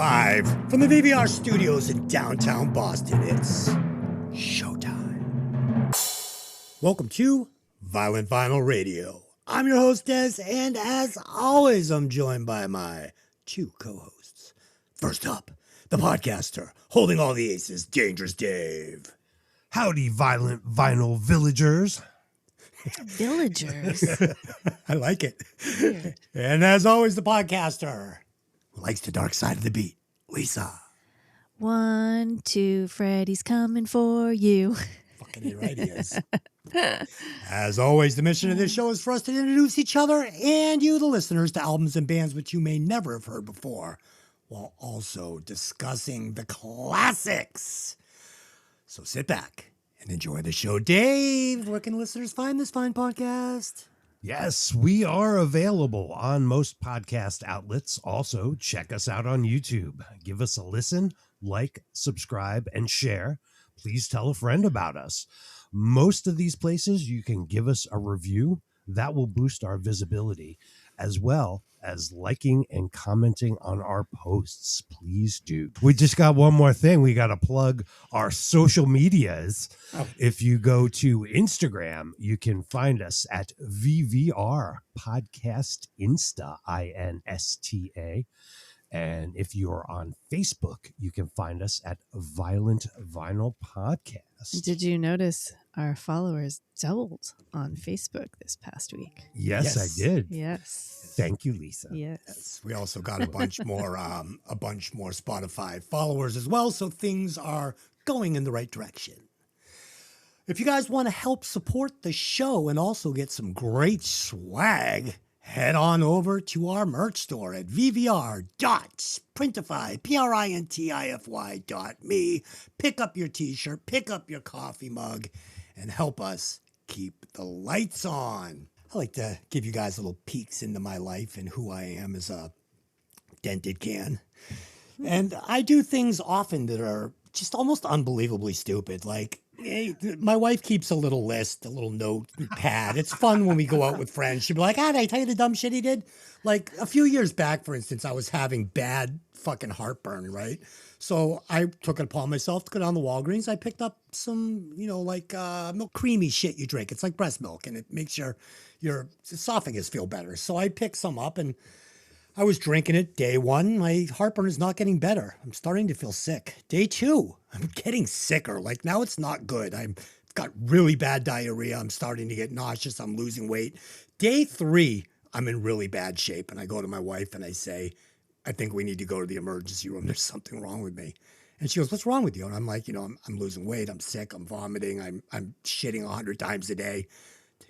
Live from the VVR studios in downtown Boston, it's showtime. Welcome to Violent Vinyl Radio. I'm your host, Des, and as always, I'm joined by my two co-hosts. First up, the podcaster, holding all the aces, Dangerous Dave. Howdy, Violent Vinyl Villagers. Villagers. I like it. Weird. And as always, the podcaster who likes the dark side of the beat, Lisa. 1, 2, Freddy's coming for you. Fucking A right he is. As always, the mission of this show is for us to introduce each other and you, the listeners, to albums and bands which you may never have heard before, while also discussing the classics. So sit back and enjoy the show. Dave, where can listeners find this fine podcast? Yes, we are available on most podcast outlets. Also, check us out on YouTube. Give us a listen, like, subscribe, and share. Please tell a friend about us. Most of these places, you can give us a review. That will boost our visibility, as well as liking and commenting on our posts. Please do. We just got one more thing. We got to plug our social medias. Oh. If you go to Instagram, you can find us at VVR Podcast Insta, INSTA. And if you're on Facebook, you can find us at Violent Vinyl Podcast. Did you notice our followers doubled on Facebook this past week? Yes, Yes. I did. Yes. Thank you, Lisa. Yes. We also got a bunch more Spotify followers as well, so things are going in the right direction. If you guys want to help support the show and also get some great swag, head on over to our merch store at vvr.printify.me. Pick up your t-shirt, pick up your coffee mug, and help us keep the lights on. I like to give you guys little peeks into my life and who I am as a dented can. And I do things often that are just almost unbelievably stupid. Like, hey, my wife keeps a little list, a little notepad. It's fun when we go out with friends. She'd be like, did I tell you the dumb shit he did? Like a few years back, for instance, I was having bad fucking heartburn, right? So I took it upon myself to go down the Walgreens. I picked up some, milk creamy shit you drink. It's like breast milk, and it makes your esophagus feel better. So I picked some up, and I was drinking it. Day one, my heartburn is not getting better. I'm starting to feel sick. Day two, I'm getting sicker. Like now it's not good. I've got really bad diarrhea. I'm starting to get nauseous. I'm losing weight. Day three, I'm in really bad shape. And I go to my wife and I say, I think we need to go to the emergency room. There's something wrong with me. And she goes, what's wrong with you? And I'm like, I'm losing weight. I'm sick. I'm vomiting. I'm shitting 100 times a day.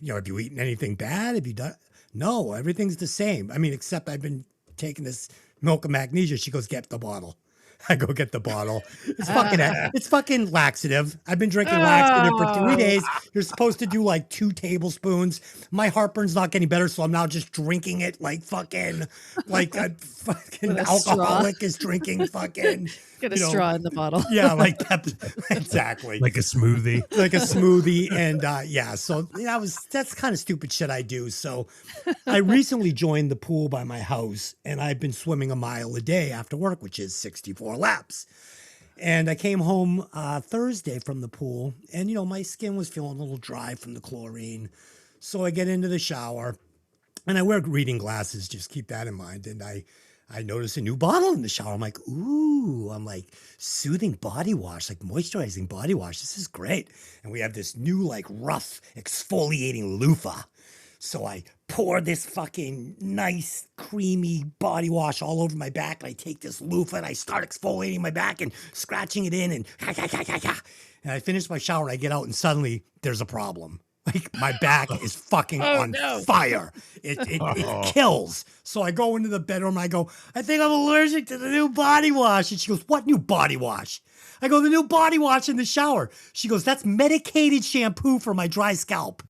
Have you eaten anything bad? Have you done? No, everything's the same. I mean, except I've been taking this milk of magnesia. She goes, get the bottle. I go get the bottle. It's fucking laxative. I've been drinking laxative for 3 days. You're supposed to do like 2 tablespoons. My heartburn's not getting better, so I'm now just drinking it like a fucking alcoholic is drinking fucking. Get a straw in the bottle. Yeah, like that. Exactly. Like a smoothie. And so that's kind of stupid shit I do. So I recently joined the pool by my house, and I've been swimming a mile a day after work, which is 64 laps. And I came home Thursday from the pool, and my skin was feeling a little dry from the chlorine. So I get into the shower, and I wear reading glasses. Just keep that in mind. And I notice a new bottle in the shower. I'm like, ooh, soothing body wash, like moisturizing body wash. This is great. And we have this new, rough exfoliating loofah. So I pour this fucking nice, creamy body wash all over my back. And I take this loofah and I start exfoliating my back and scratching it in. And I finish my shower and I get out and suddenly there's a problem. Like my back is fucking on fire. It kills. So I go into the bedroom. I go, I think I'm allergic to the new body wash. And she goes, what new body wash? I go, the new body wash in the shower. She goes, that's medicated shampoo for my dry scalp.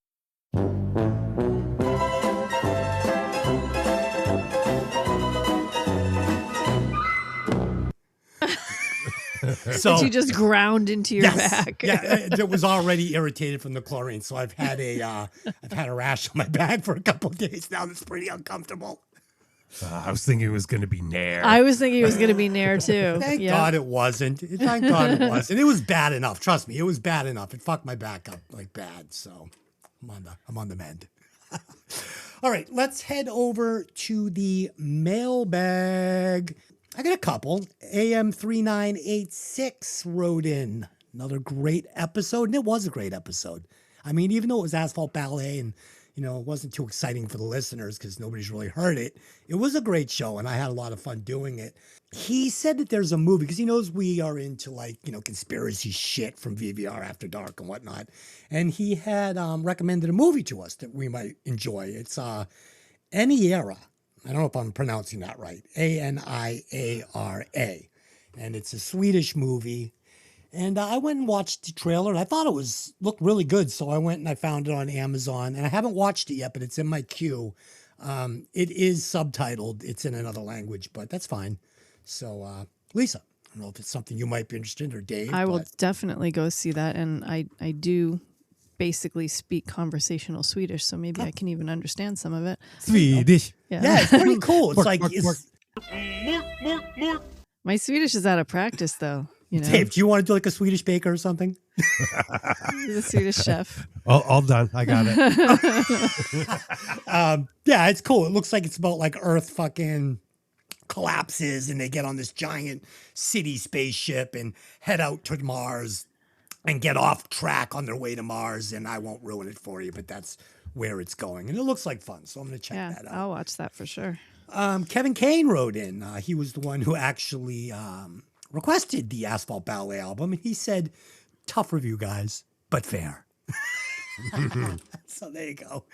So that you just ground into your back. Yeah, it was already irritated from the chlorine, so I've had a rash on my back for a couple of days now. That's pretty uncomfortable. I was thinking it was going to be Nair. I was thinking it was going to be Nair too. Thank Yep. God it wasn't. Thank God it wasn't. It was bad enough. Trust me, it was bad enough. It fucked my back up like bad. So I'm on the mend. All right, let's head over to the mailbag. I got a couple. AM3986 wrote in another great episode, and it was a great episode. I mean, even though it was Asphalt Ballet and, you know, it wasn't too exciting for the listeners because nobody's really heard it, it was a great show, and I had a lot of fun doing it. He said that there's a movie, because he knows we are into, like, you know, conspiracy shit from VVR After Dark and whatnot, and he had recommended a movie to us that we might enjoy. It's Aniara. I don't know if I'm pronouncing that right. Aniara. And it's a Swedish movie. And I went and watched the trailer, and I thought looked really good. So I went and I found it on Amazon, and I haven't watched it yet, but it's in my queue. It is subtitled. It's in another language, but that's fine. So, Lisa, I don't know if it's something you might be interested in, or Dave. I will definitely go see that. And I do basically speak conversational Swedish, so maybe I can even understand some of it. Swedish. Yeah, it's pretty cool. It's Bark, like, bark, bark. My Swedish is out of practice, though. You know, Dave, do you want to do like a Swedish baker or something? the Swedish chef. All done. I got it. Yeah, it's cool. It looks like it's about like Earth fucking collapses and they get on this giant city spaceship and head out to Mars and get off track on their way to Mars. And I won't ruin it for you, but that's where it's going. And it looks like fun. So I'm going to check that out. I'll watch that for sure. Kevin Kane wrote in. He was the one who actually requested the Asphalt Ballet album. And he said, tough review, guys, but fair. So there you go.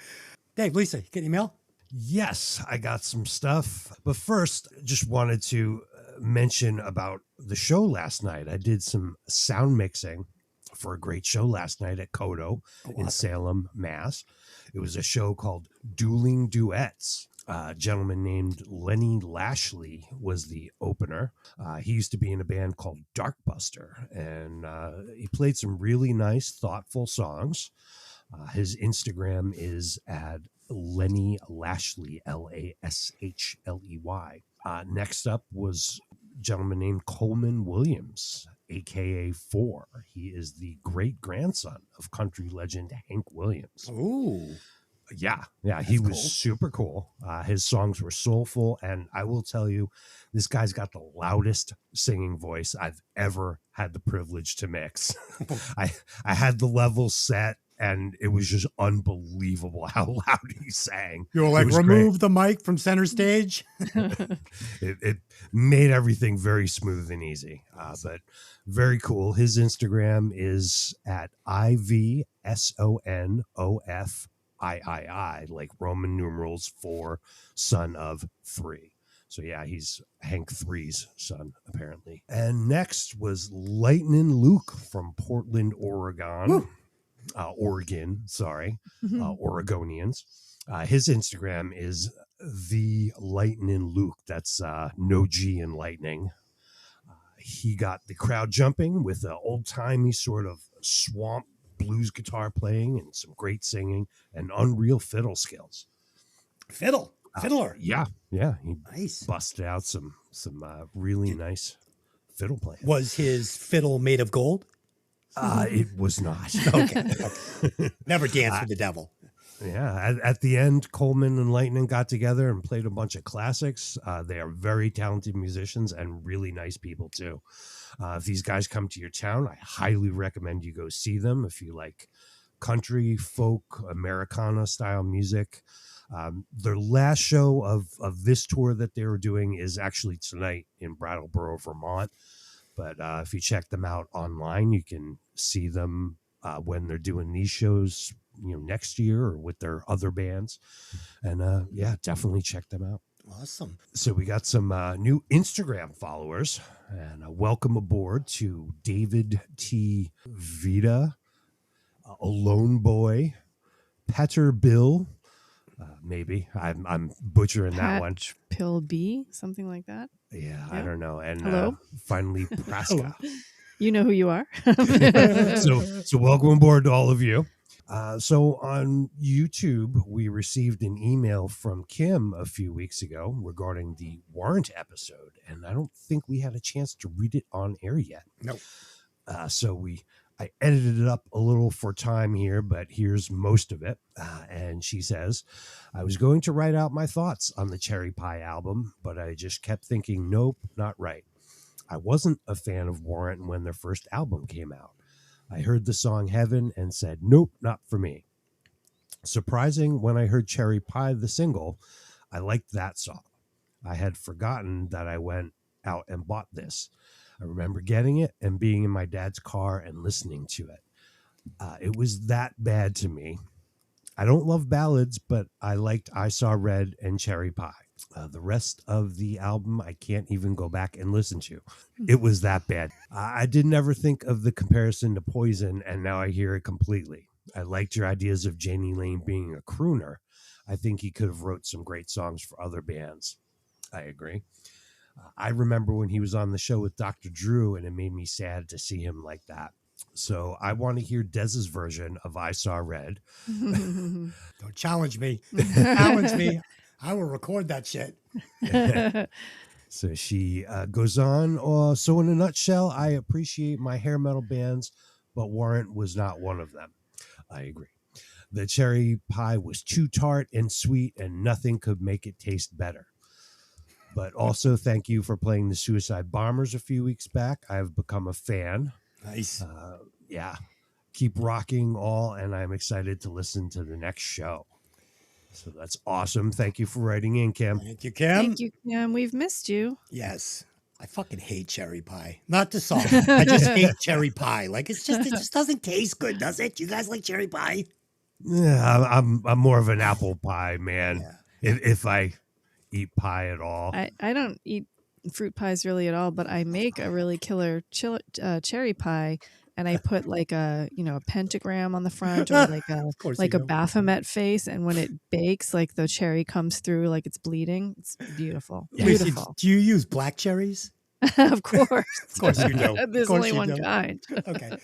Dave, Lisa, you get any mail? Yes, I got some stuff. But first, just wanted to mention about the show last night. I did some sound mixing for a great show last night at Kodo in Salem, Mass. It was a show called Dueling Duets. A gentleman named Lenny Lashley was the opener. He used to be in a band called Darkbuster, and he played some really nice, thoughtful songs. His Instagram is at Lenny Lashley, Lashley. Next up was a gentleman named Coleman Williams, aka Four. He is the great grandson of country legend Hank Williams. Ooh. Yeah, he was super cool. His songs were soulful, and I will tell you, this guy's got the loudest singing voice I've ever had the privilege to mix. I had the levels set, and it was just unbelievable how loud he sang. You were like, remove the mic from center stage. It made everything very smooth and easy, but very cool. His Instagram is at IVSONOF. III, like Roman numerals 4, son of 3. So yeah, he's Hank 3's son, apparently. And next was Lightning Luke from Portland, Oregon. Oregonians. His Instagram is the Lightning Luke. That's no G in lightning. He got the crowd jumping with an old-timey sort of swamp blues guitar playing and some great singing and unreal fiddle skills. Fiddler. Yeah. He Nice. busted out some really nice fiddle playing. Was his fiddle made of gold? It was not. Okay. Never dance with the devil. Yeah. At the end, Coleman and Lightning got together and played a bunch of classics. They are very talented musicians and really nice people too. If these guys come to your town, I highly recommend you go see them. If you like country, folk, Americana style music. Their last show of this tour that they were doing is actually tonight in Brattleboro, Vermont. But if you check them out online, you can see them when they're doing these shows, next year or with their other bands. And definitely check them out. Awesome. So we got some new Instagram followers, and welcome aboard to David T. Vita, Alone Boy, Petter Bill, maybe I'm butchering that one. Pill B, something like that. Yeah, I don't know. And Hello? Finally, Praska. You know who you are. So welcome aboard to all of you. So on YouTube, we received an email from Kim a few weeks ago regarding the Warrant episode, and I don't think we had a chance to read it on air yet. No. I edited it up a little for time here, but here's most of it. And she says, I was going to write out my thoughts on the Cherry Pie album, but I just kept thinking, nope, not right. I wasn't a fan of Warrant when their first album came out. I heard the song Heaven and said, nope, not for me. Surprising, when I heard Cherry Pie, the single, I liked that song. I had forgotten that I went out and bought this. I remember getting it and being in my dad's car and listening to it. It was that bad to me. I don't love ballads, but I liked I Saw Red and Cherry Pie. The rest of the album, I can't even go back and listen to. It was that bad. I didn't ever think of the comparison to Poison, and now I hear it completely. I liked your ideas of Janie Lane being a crooner. I think he could have wrote some great songs for other bands. I agree. I remember when he was on the show with Dr. Drew, and it made me sad to see him like that. So I want to hear Dez's version of I Saw Red. Don't challenge me. Challenge me. I will record that shit. So she goes on. So in a nutshell, I appreciate my hair metal bands, but Warrant was not one of them. I agree. The Cherry Pie was too tart and sweet, and nothing could make it taste better. But also, thank you for playing the Suicide Bombers a few weeks back. I've become a fan. Nice. Yeah. Keep rocking all, and I'm excited to listen to the next show. So that's awesome. Thank you for writing in, Kim. Thank you, Kim. Thank you, Kim. We've missed you. Yes. I fucking hate cherry pie. Not the song. I just hate cherry pie. Like it just doesn't taste good, does it? You guys like cherry pie? Yeah, I'm more of an apple pie man. Yeah. If I eat pie at all. I don't eat fruit pies really at all, but I make a really killer cherry pie, and I put like a pentagram on the front, or like a Baphomet face, and when it bakes, like the cherry comes through like it's bleeding. It's beautiful. Beautiful. Do you use black cherries? Of course. Of course you do. There's only one kind. Okay.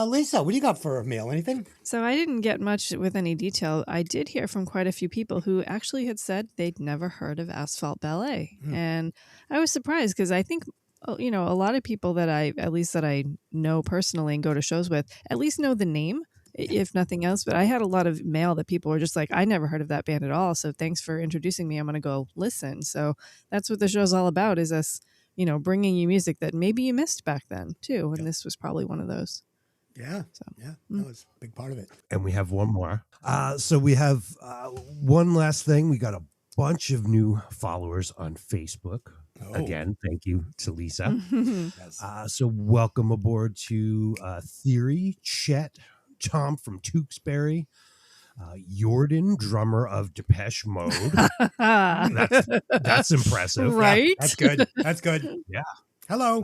Lisa, what do you got for a meal? Anything? So I didn't get much with any detail. I did hear from quite a few people who actually had said they'd never heard of Asphalt Ballet. And I was surprised because I think, a lot of people that I know personally and go to shows with, at least know the name, if nothing else. But I had a lot of mail that people were just like, I never heard of that band at all. So thanks for introducing me. I'm going to go listen. So that's what the show's all about, is us, bringing you music that maybe you missed back then too. And this was probably one of those. Yeah. So, yeah. That was a big part of it. And we have one more. So we have one last thing. We got a bunch of new followers on Facebook. Oh. Again, thank you to Lisa. Yes. So welcome aboard to Theory, Chet, Tom from Tewksbury, Jordan, drummer of Depeche Mode. That's impressive. Right? Yeah, that's good. That's good. Yeah. Hello.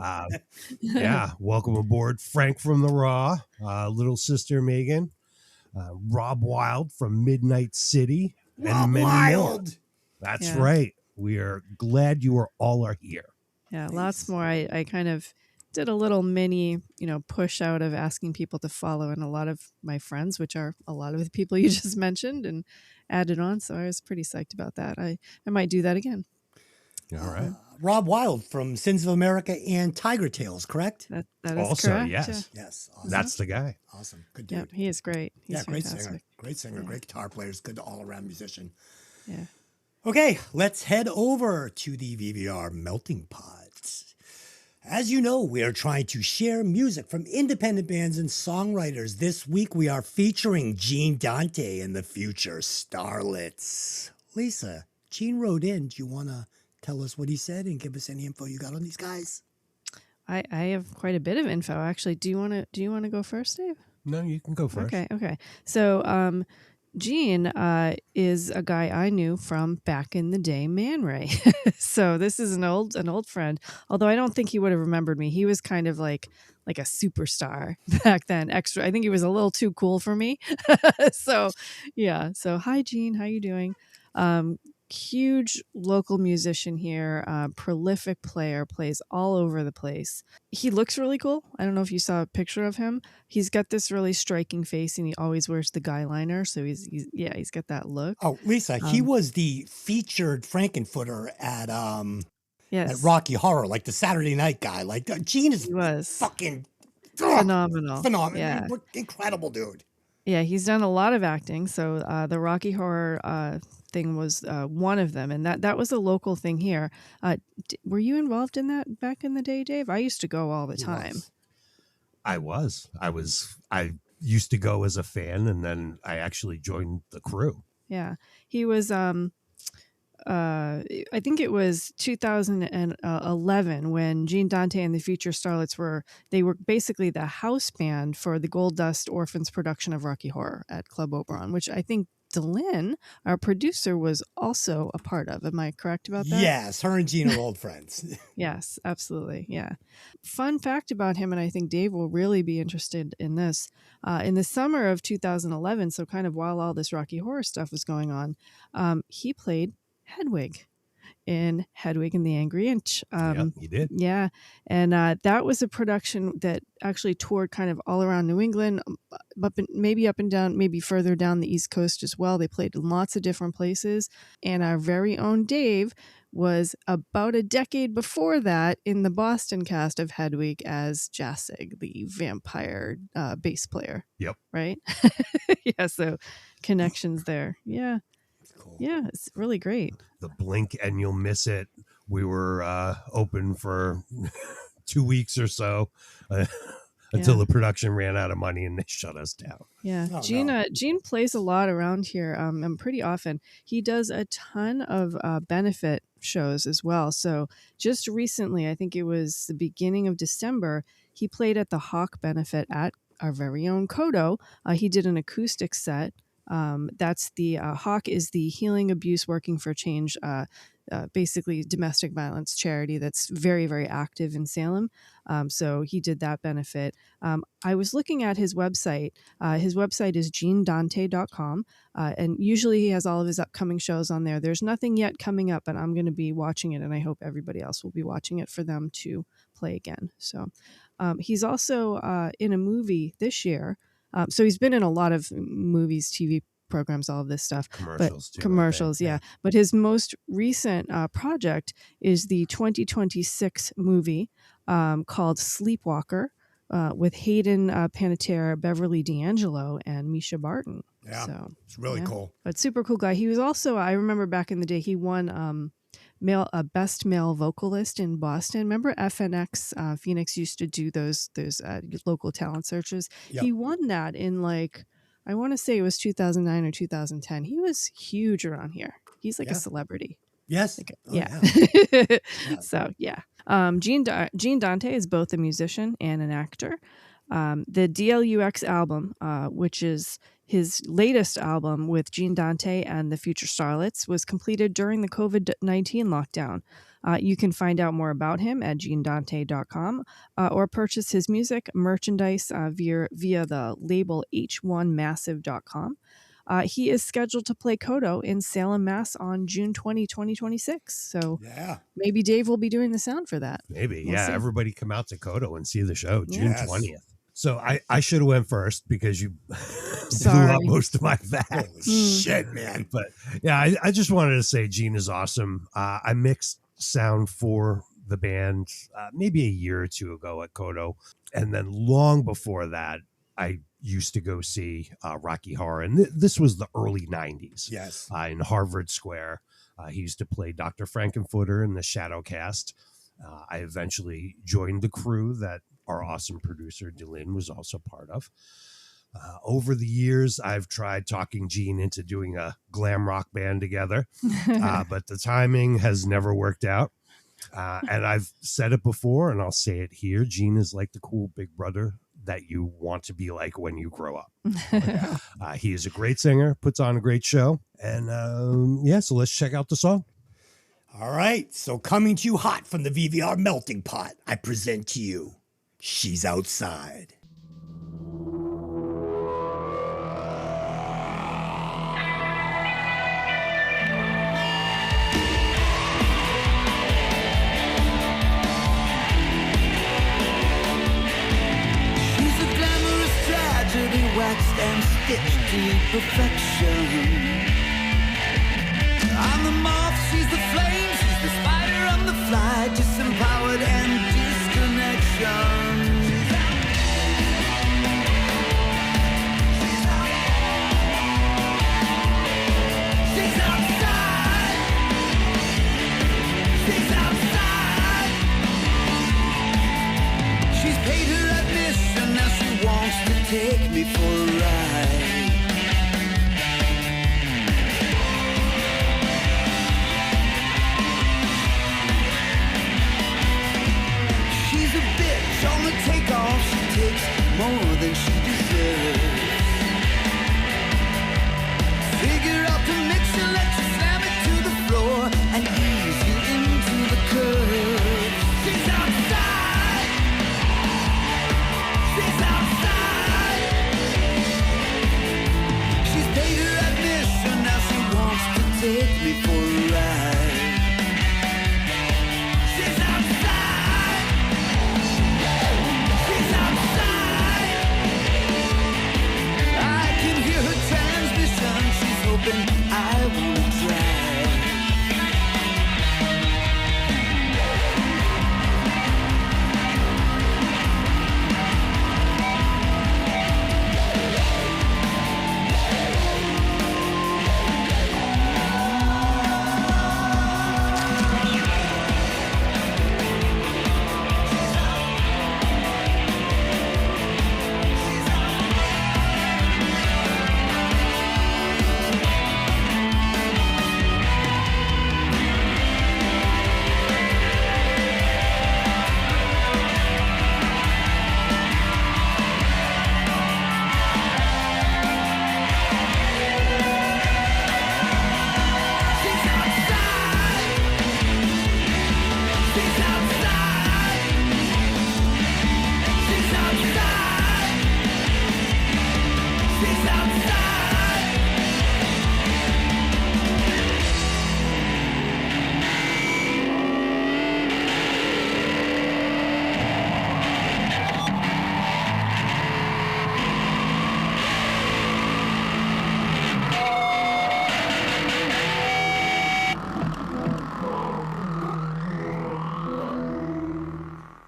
Yeah. Welcome aboard, Frank from the Raw, little sister Megan, Rob Wild from Midnight City, and many more. That's right. We are glad you are here. Yeah, lots more. I kind of did a little mini, push out of asking people to follow, and a lot of my friends, which are a lot of the people you just mentioned, and added on. So I was pretty psyched about that. I might do that again. All right. Rob Wild from Sins of America and Tiger Tales, correct? That is also correct. Yes. Yeah. Yes. Awesome. That's the guy. Awesome. Good dude. Yeah, he is great. He's great fantastic. singer. Great singer. Great guitar player. Good all-around musician. Yeah. Okay, let's head over to the VVR Melting Pot. As you know, we are trying to share music from independent bands and songwriters. This week, we are featuring Gene Dante and the Future Starlets. Lisa, Gene wrote in. Do you want to tell us what he said and give us any info you got on these guys? I have quite a bit of info, actually. Do you want to go first, Dave? No, you can go first. Okay. So, Gene is a guy I knew from back in the day, Man Ray. So this is an old friend. Although I don't think he would have remembered me. He was kind of like a superstar back then. Extra. I think he was a little too cool for me. So yeah. So hi, Gene. How you doing? huge local musician here, prolific player, plays all over the place. He looks really cool. I don't know if you saw a picture of him. He's got this really striking face, and he always wears the guy liner. So he's got that look. Oh, Lisa, he was the featured Frankenfooter at Yes, Rocky Horror, like the Saturday night guy. Like Gene is he was fucking phenomenal. phenomenal. Yeah. Incredible dude. Yeah, he's done a lot of acting. So the Rocky Horror thing was one of them, and that was a local thing here. Were you involved in that back in the day, Dave? I used to go all the time. I used to go as a fan, and then I actually joined the crew. Yeah, he was. I think it was 2011 when Gene Dante and the Future Starlets were basically the house band for the Gold Dust Orphans production of Rocky Horror at Club Oberon, which I think Delynn, our producer, was also a part of. Am I correct about that? Yes, her and Gene are old friends. Yes, absolutely. Yeah. Fun fact about him, and I think Dave will really be interested in this. In the summer of 2011, so kind of while all this Rocky Horror stuff was going on, he played Hedwig in Hedwig and the Angry Inch. He did. Yeah. And that was a production that actually toured kind of all around New England, maybe up and down, maybe further down the East Coast as well. They played in lots of different places. And our very own Dave was about a decade before that in the Boston cast of Hedwig as Jassig, the vampire bass player. Yep. Right? Yeah, so connections there. Yeah. Cool. Yeah, it's really great. The blink and you'll miss it. We were open for 2 weeks or so until the production ran out of money and they shut us down. Yeah, Oh, Gene plays a lot around here, and pretty often. He does a ton of benefit shows as well. So just recently, I think it was the beginning of December, he played at the Hawk benefit at our very own Kodo. He did an acoustic set. That's the Hawk is the Healing Abuse Working for Change, basically domestic violence charity that's very, very active in Salem. So he did that benefit. I was looking at his website. His website is genedante.com. And usually he has all of his upcoming shows on there. There's nothing yet coming up, but I'm going to be watching it, and I hope everybody else will be watching it for them to play again. So he's also in a movie this year. So he's been in a lot of movies, TV programs, all of this stuff. Commercials, too. Commercials, yeah. But his most recent project is the 2026 movie called Sleepwalker with Hayden Panettiere, Beverly D'Angelo, and Misha Barton. Yeah, so, it's really cool. But super cool guy. He was also, I remember back in the day, he won best male vocalist in Boston. Remember FNX? Phoenix used to do those local talent searches. Yep. He won that in I want to say it was 2009 or 2010. He was huge around here. He's like a celebrity. Yes. Yeah. So yeah. Gene Dante is both a musician and an actor. The DLUX album, which is his latest album with Gene Dante and the Future Starlets, was completed during the COVID-19 lockdown. You can find out more about him at genedante.com or purchase his music merchandise via the label h1massive.com. He is scheduled to play Kodo in Salem, Mass on June 20, 2026. So maybe Dave will be doing the sound for that. Maybe. We'll see. Everybody come out to Kodo and see the show June 20th. So I should have went first because you blew up most of my facts. Holy shit, man. But yeah, I just wanted to say Gene is awesome. I mixed sound for the band maybe a year or two ago at Kodo. And then long before that, I used to go see Rocky Horror. And this was the early 90s. Yes. In Harvard Square. He used to play Dr. Frankenfooter in the Shadowcast. I eventually joined the crew that our awesome producer, Delynn, was also part of. Over the years, I've tried talking Gene into doing a glam rock band together, but the timing has never worked out. And I've said it before, and I'll say it here. Gene is like the cool big brother that you want to be like when you grow up. He is a great singer, puts on a great show. And so let's check out the song. All right. So coming to you hot from the VVR melting pot, I present to you She's Outside. to perfection. I'm the moth, she's the flame, she's the spider, I'm the fly, disempowered and disconnection. She's outside. She's outside. She's paid her admission, now she wants to take me for a ride. On the takeoff, she takes more than she deserves. Figure out the mixer, let you slam it to the floor and ease you into the curve. She's outside. She's outside. She's paid her admission, now she wants to take me for a ride. She's outside. I wanna drive.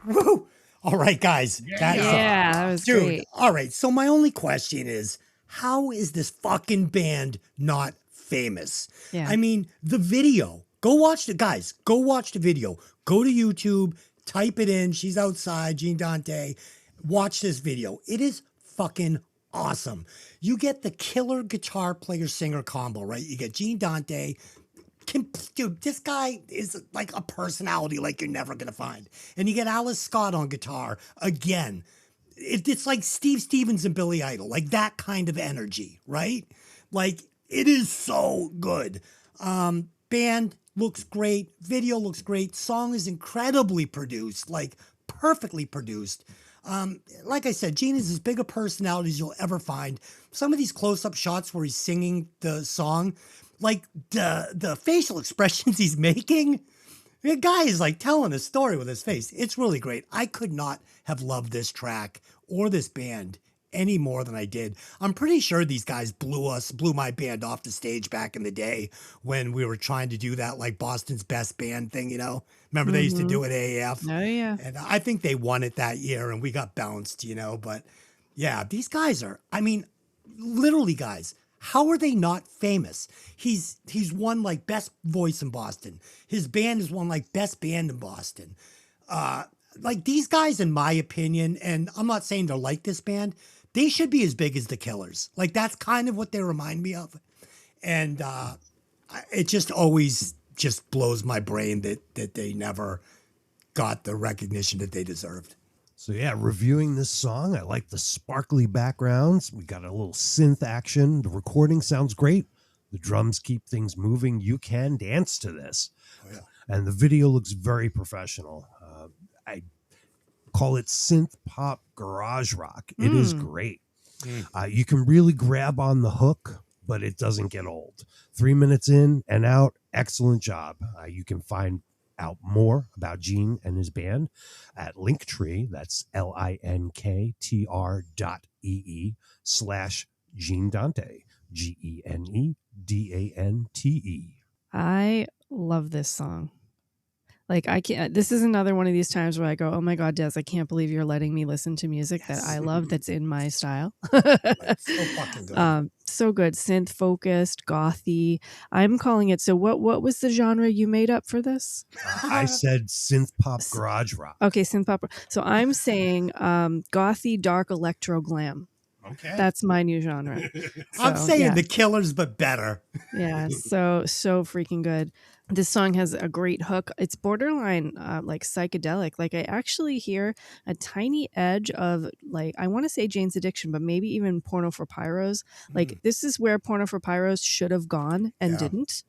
Woo! All right, guys. That was dude. great. All right. So my only question is, how is this fucking band not famous? Yeah. I mean, the video. Go watch the guys. Go watch the video. Go to YouTube. Type it in. She's outside. Gene Dante. Watch this video. It is fucking awesome. You get the killer guitar player singer combo, right? You get Gene Dante. Dude, this guy is like a personality like you're never gonna find. And you get Alice Scott on guitar again. It's like Steve Stevens and Billy Idol, like that kind of energy, right? Like it is so good. Band looks great, video looks great, song is incredibly produced, like perfectly produced. Like I said, Gene is as big a personality as you'll ever find. Some of these close-up shots where he's singing the song, like the facial expressions he's making, the guy is like telling a story with his face. It's really great. I could not have loved this track or this band any more than I did. I'm pretty sure these guys blew my band off the stage back in the day when we were trying to do that like Boston's Best Band thing, you know? Remember they used to do it at AAF? Oh, yeah. And I think they won it that year and we got bounced, you know? But yeah, these guys are, I mean, literally guys, how are they not famous? He's won like best voice in Boston. His band has won like best band in Boston. Like these guys, in my opinion, and I'm not saying they're like this band, they should be as big as the Killers. Like that's kind of what they remind me of. And it just always just blows my brain that they never got the recognition that they deserved. So yeah, reviewing this song, I like the sparkly backgrounds. We got a little synth action. The recording sounds great. The drums keep things moving. You can dance to this. Oh, yeah. And the video looks very professional. I call it synth pop garage rock. It is great. You can really grab on the hook, but it doesn't get old. 3 minutes in and out. Excellent job. You can find out more about Gene and his band at Linktree. That's linktr.ee/ Gene Dante, Genedante. I love this song. Like, I can't, this is another one of these times where I go, oh my God, Des, I can't believe you're letting me listen to music that I love that's in my style. Like, so fucking good. So good. Synth focused, gothy. I'm calling it. So what was the genre you made up for this? I said synth pop garage rock. Okay, synth pop. So I'm saying gothy, dark electro glam. Okay. That's my new genre. I'm So, saying yeah. the Killers, but better. Yeah, so freaking good. This song has a great hook. It's borderline like psychedelic. Like, I actually hear a tiny edge of, like, I want to say Jane's Addiction, but maybe even Porno for Pyros. Like, this is where Porno for Pyros should have gone and didn't,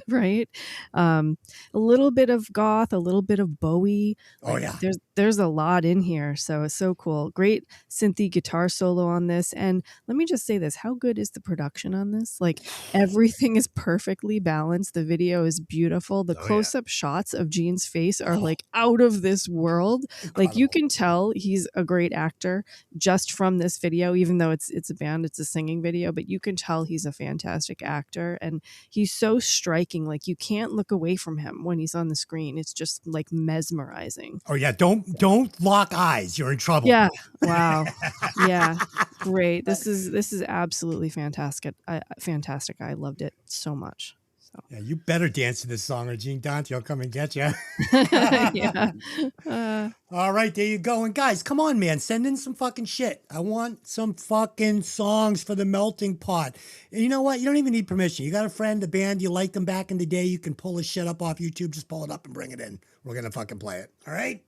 right? A little bit of goth, a little bit of Bowie. Oh, Like, yeah. There's a lot in here. So it's so cool. Great synthy guitar solo on this. And let me just say this. How good is the production on this? Like, everything is perfectly balanced. The video is beautiful. The close-up shots of Gene's face are like out of this world. Incredible. Like, you can tell he's a great actor just from this video, even though it's a band, it's a singing video, but you can tell he's a fantastic actor, and he's so striking. Like, you can't look away from him when he's on the screen. It's just like mesmerizing. Oh yeah, don't lock eyes. You're in trouble. Yeah. Wow. Yeah. Great. This is absolutely fantastic. Fantastic. I loved it so much. So. Yeah, you better dance to this song or Gene Dante will come and get you. Yeah. All right, there you go. And guys, come on, man. Send in some fucking shit. I want some fucking songs for the melting pot. And you know what? You don't even need permission. You got a friend, a band, you liked them back in the day. You can pull this shit up off YouTube. Just pull it up and bring it in. We're going to fucking play it. All right?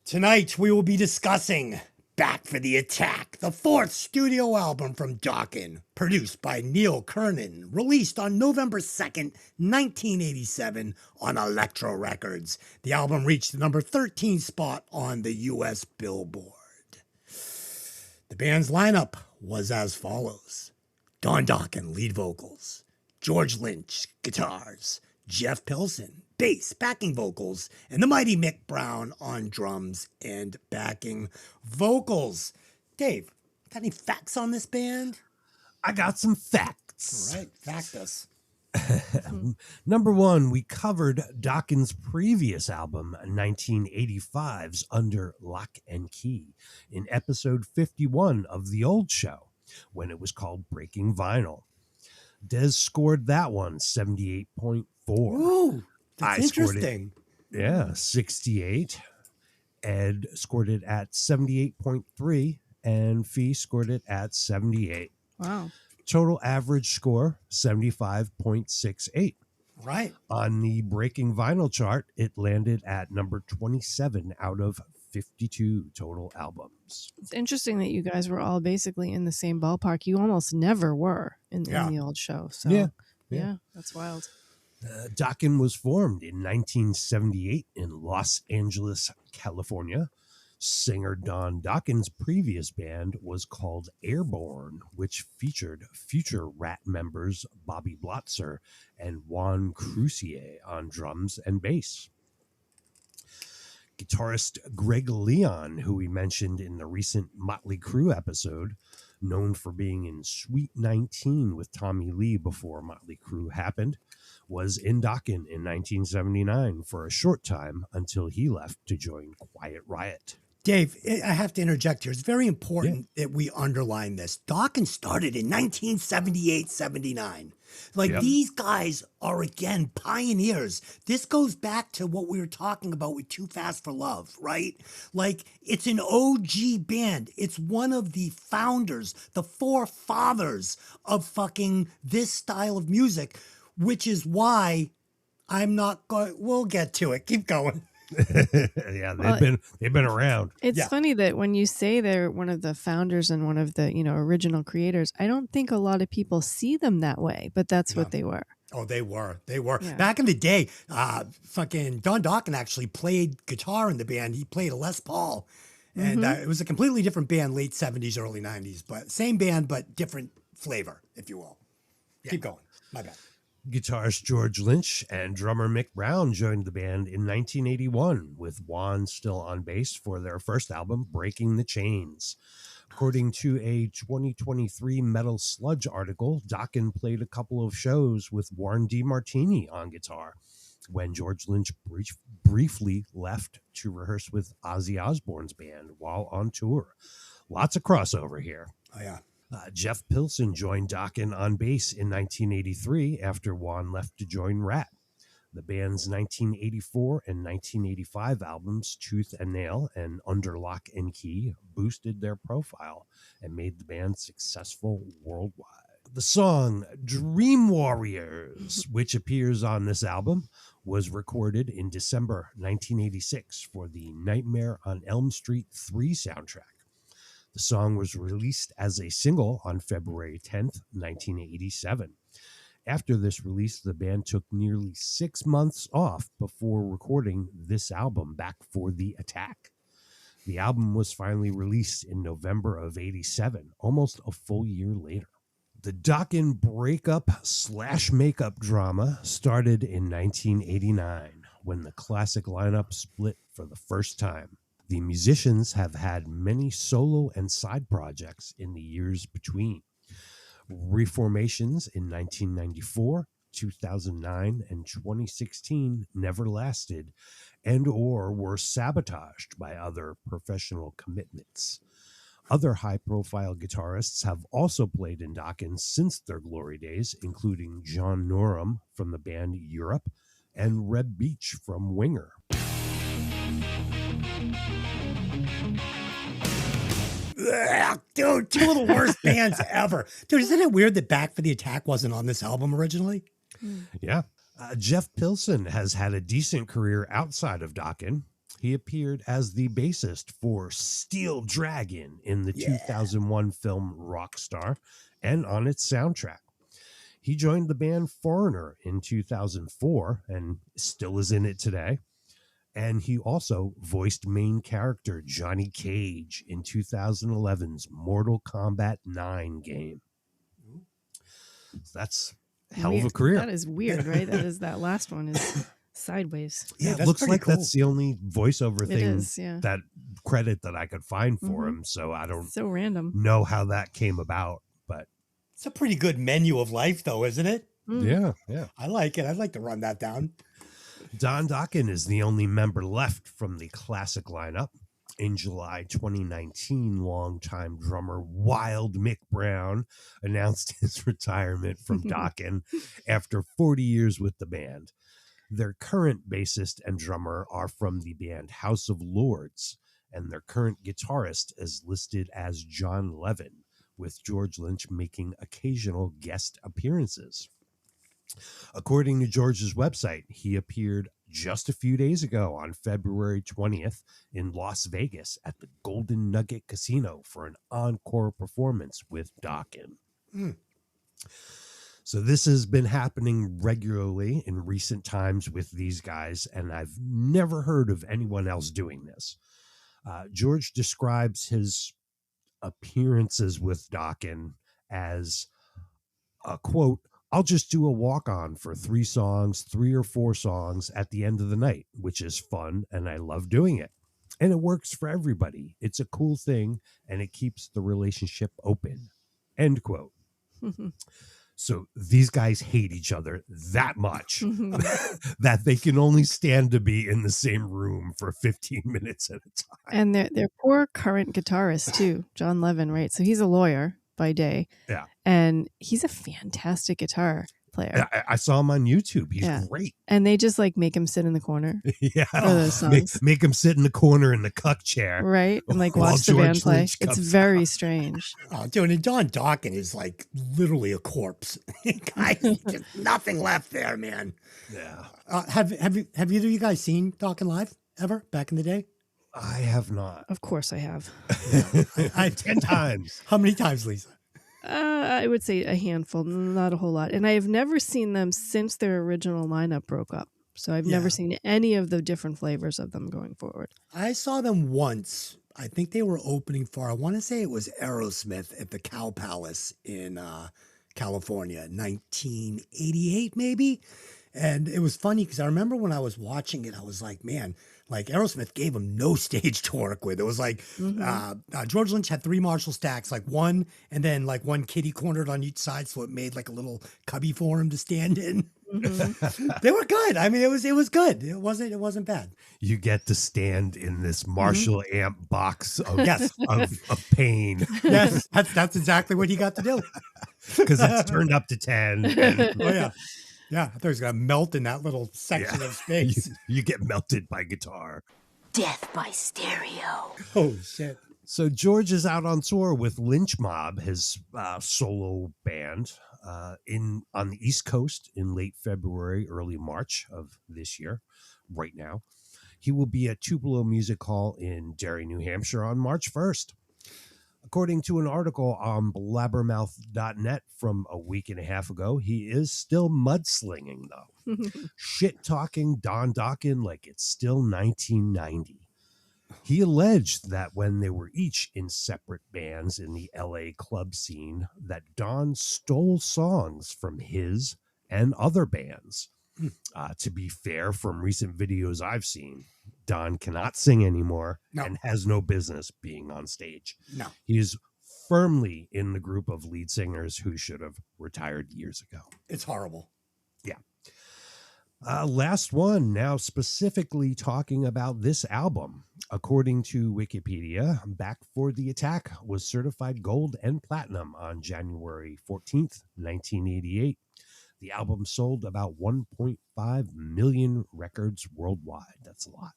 Tonight, we will be discussing Back for the Attack, the fourth studio album from Dokken, produced by Neil Kernan, released on November 2nd, 1987 on Electro Records. The album reached the number 13 spot on the U.S. Billboard. The band's lineup was as follows: Don Dokken, lead vocals; George Lynch, guitars; Jeff Pilson, bass, backing vocals, and the mighty Mick Brown on drums and backing vocals. Dave, got any facts on this band? I got some facts. All right, fact us. Number one, we covered Dokken's previous album, 1985's Under Lock and Key, in episode 51 of The Old Show, when it was called Breaking Vinyl. Des scored that one 78.4. Ooh, that's interesting. 68. Ed scored it at 78.3, and Fee scored it at 78. Wow. Total average score, 75.68. Right. On the Breaking Vinyl chart, it landed at number 27 out of 52 total albums. It's interesting that you guys were all basically in the same ballpark. You almost never were in the old show. So yeah, that's wild. Dokken was formed in 1978 in Los Angeles, California. Singer Don Dokken's previous band was called Airborne, which featured future Rat members Bobby Blotzer and Juan Crucier on drums and bass. Guitarist Greg Leon, who we mentioned in the recent Motley Crue episode, known for being in Sweet 19 with Tommy Lee before Motley Crue happened, was in Dokken in 1979 for a short time until he left to join Quiet Riot. Dave, I have to interject here. It's very important that we underline this. Dokken started in 1978-79. Like, these guys are, again, pioneers. This goes back to what we were talking about with Too Fast for Love, right? Like, it's an OG band. It's one of the founders, the forefathers of fucking this style of music, which is why I'm not going. We'll get to it. Keep going. Yeah, they've been around. It's funny that when you say they're one of the founders and one of the original creators, I don't think a lot of people see them that way, but that's what they were. Oh, they were. They were. Yeah. Back in the day, fucking Don Dokken actually played guitar in the band. He played a Les Paul. And it was a completely different band, late 70s, early 90s. But same band, but different flavor, if you will. Keep going. My bad. Guitarist George Lynch and drummer Mick Brown joined the band in 1981, with Juan still on bass for their first album, Breaking the Chains. According to a 2023 Metal Sludge article, Dokken played a couple of shows with Warren DeMartini on guitar when George Lynch briefly left to rehearse with Ozzy Osbourne's band while on tour. Lots of crossover here. Oh, yeah. Jeff Pilson joined Dokken on bass in 1983 after Juan left to join Rat. The band's 1984 and 1985 albums, Tooth and Nail and Under Lock and Key, boosted their profile and made the band successful worldwide. The song Dream Warriors, which appears on this album, was recorded in December 1986 for the Nightmare on Elm Street 3 soundtrack. The song was released as a single on February 10th, 1987. After this release, the band took nearly 6 months off before recording this album back for The Attack. The album was finally released in November of 87, almost a full year later. The Dokken breakup/makeup drama started in 1989 when the classic lineup split for the first time. The musicians have had many solo and side projects in the years between. Reformations in 1994, 2009, and 2016 never lasted and or were sabotaged by other professional commitments. Other high-profile guitarists have also played in Dokken since their glory days, including John Norum from the band Europe and Reb Beach from Winger. Ugh, dude, two of the worst bands ever. Dude, isn't it weird that Back for the Attack wasn't on this album originally? Yeah. Jeff Pilson has had a decent career outside of Dokken. He appeared as the bassist for Steel Dragon in the 2001 film Rockstar and on its soundtrack. He joined the band Foreigner in 2004 and still is in it today. And he also voiced main character Johnny Cage in 2011's Mortal Kombat 9 game. So that's a hell of a career. That is weird, right? That last one is sideways. Yeah, it that's looks pretty like cool. that's the only voiceover thing is, yeah. that credit that I could find for him. So I don't So random. know how that came about, but It's a pretty good menu of life, though, isn't it? yeah. I like it. I'd like to run that down. Don Dokken is the only member left from the classic lineup. In July 2019, longtime drummer Wild Mick Brown announced his retirement from Dokken after 40 years with the band. Their current bassist and drummer are from the band House of Lords, and their current guitarist is listed as John Levin, with George Lynch making occasional guest appearances. According to George's website, he appeared just a few days ago on February 20th in Las Vegas at the Golden Nugget Casino for an encore performance with Dokken. So this has been happening regularly in recent times with these guys, and I've never heard of anyone else doing this. George describes his appearances with Dokken as a quote, "I'll just do a walk-on for 3 or 4 songs at the end of the night, which is fun, and I love doing it. And it works for everybody. It's a cool thing, and it keeps the relationship open." End quote. So these guys hate each other that much that they can only stand to be in the same room for 15 minutes at a time. And their poor current guitarist too, John Levin, right? So he's a lawyer by day. Yeah. And he's a fantastic guitar player. I saw him on YouTube. He's great. And they just like make him sit in the corner. Yeah. For those songs. Make him sit in the corner in the cuck chair. Right. And like while watch the George band play. Lynch It's comes very out. strange. Oh, dude, and Don Dokken is like literally a corpse. Guy, just nothing left there, man. Yeah. Have either of you guys seen Dokken live ever back in the day? I have not. Of course I have. I 10 times. How many times, Lisa? I would say a handful, not a whole lot. And I have never seen them since their original lineup broke up. So I've never seen any of the different flavors of them going forward. I saw them once. I think they were opening for, I want to say it was Aerosmith at the Cow Palace in California, 1988 maybe. And it was funny because I remember when I was watching it, I was like, man, like Aerosmith gave him no stage to work with. It was like George Lynch had 3 Marshall stacks, like one, and then like one kitty cornered on each side, so it made like a little cubby for him to stand in. They were good. I mean, it was good. It wasn't bad. You get to stand in this Marshall amp box of, Yes. of pain Yes, that's exactly what he got to do. because it's turned up to 10. And Oh yeah. Yeah, I thought he was gonna melt in that little section of space. you get melted by guitar. Death by stereo. Oh shit. So George is out on tour with Lynch Mob, his solo band, on the East Coast in late February, early March of this year. Right now, he will be at Tupelo Music Hall in Derry, New Hampshire, on March 1st. According to an article on blabbermouth.net from a week and a half ago, he is still mudslinging, though. Shit-talking Don Dokken like it's still 1990. He alleged that when they were each in separate bands in the LA club scene, that Don stole songs from his and other bands. To be fair, from recent videos I've seen, Don cannot sing anymore and has no business being on stage. No. He is firmly in the group of lead singers who should have retired years ago. It's horrible. Yeah. Last one, now specifically talking about this album. According to Wikipedia, Back for the Attack was certified gold and platinum on January 14th, 1988. The album sold about 1.5 million records worldwide. That's a lot.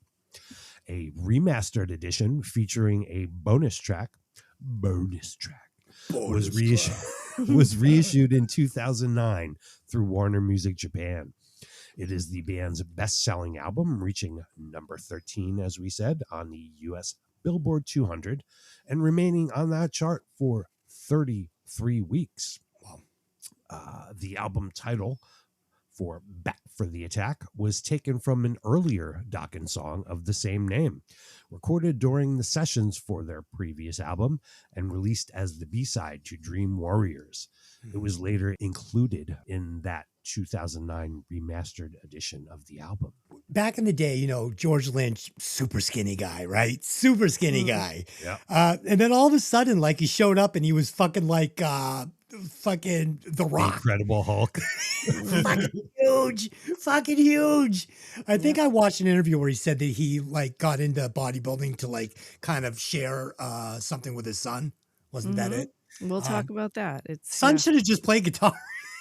A remastered edition featuring a bonus track was reissued in 2009 through Warner Music Japan. It is the band's best-selling album, reaching number 13, as we said, on the U.S. Billboard 200 and remaining on that chart for 33 weeks. Wow. The album title for Back for the Attack was taken from an earlier Dokken song of the same name, recorded during the sessions for their previous album and released as the B-side to Dream Warriors. It was later included in that 2009 remastered edition of the album. Back in the day, you know, George Lynch, super skinny guy, right? Super skinny guy. Yeah. And then all of a sudden, like he showed up and he was fucking like fucking The Rock. Incredible Hulk. fucking huge. I think I watched an interview where he said that he like got into bodybuilding to like kind of share something with his son. Wasn't that it? We'll talk about that. It's Son should have just played guitar.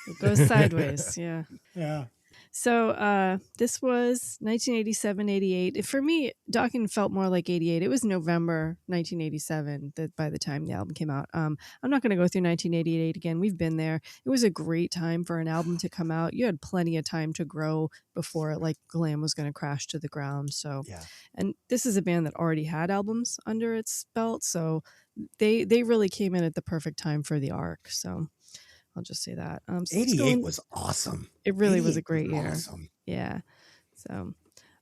It goes sideways. Yeah. Yeah. So this was 1987-88. For me, Dokken felt more like 88. It was November 1987 that by the time the album came out. I'm not going to go through 1988 again. We've been there. It was a great time for an album to come out. You had plenty of time to grow before like glam was going to crash to the ground. So, Yeah. and this is a band that already had albums under its belt. So they really came in at the perfect time for the arc. So I'll just say that. So 88 was awesome. it really was a 88 great year. Awesome. Yeah. So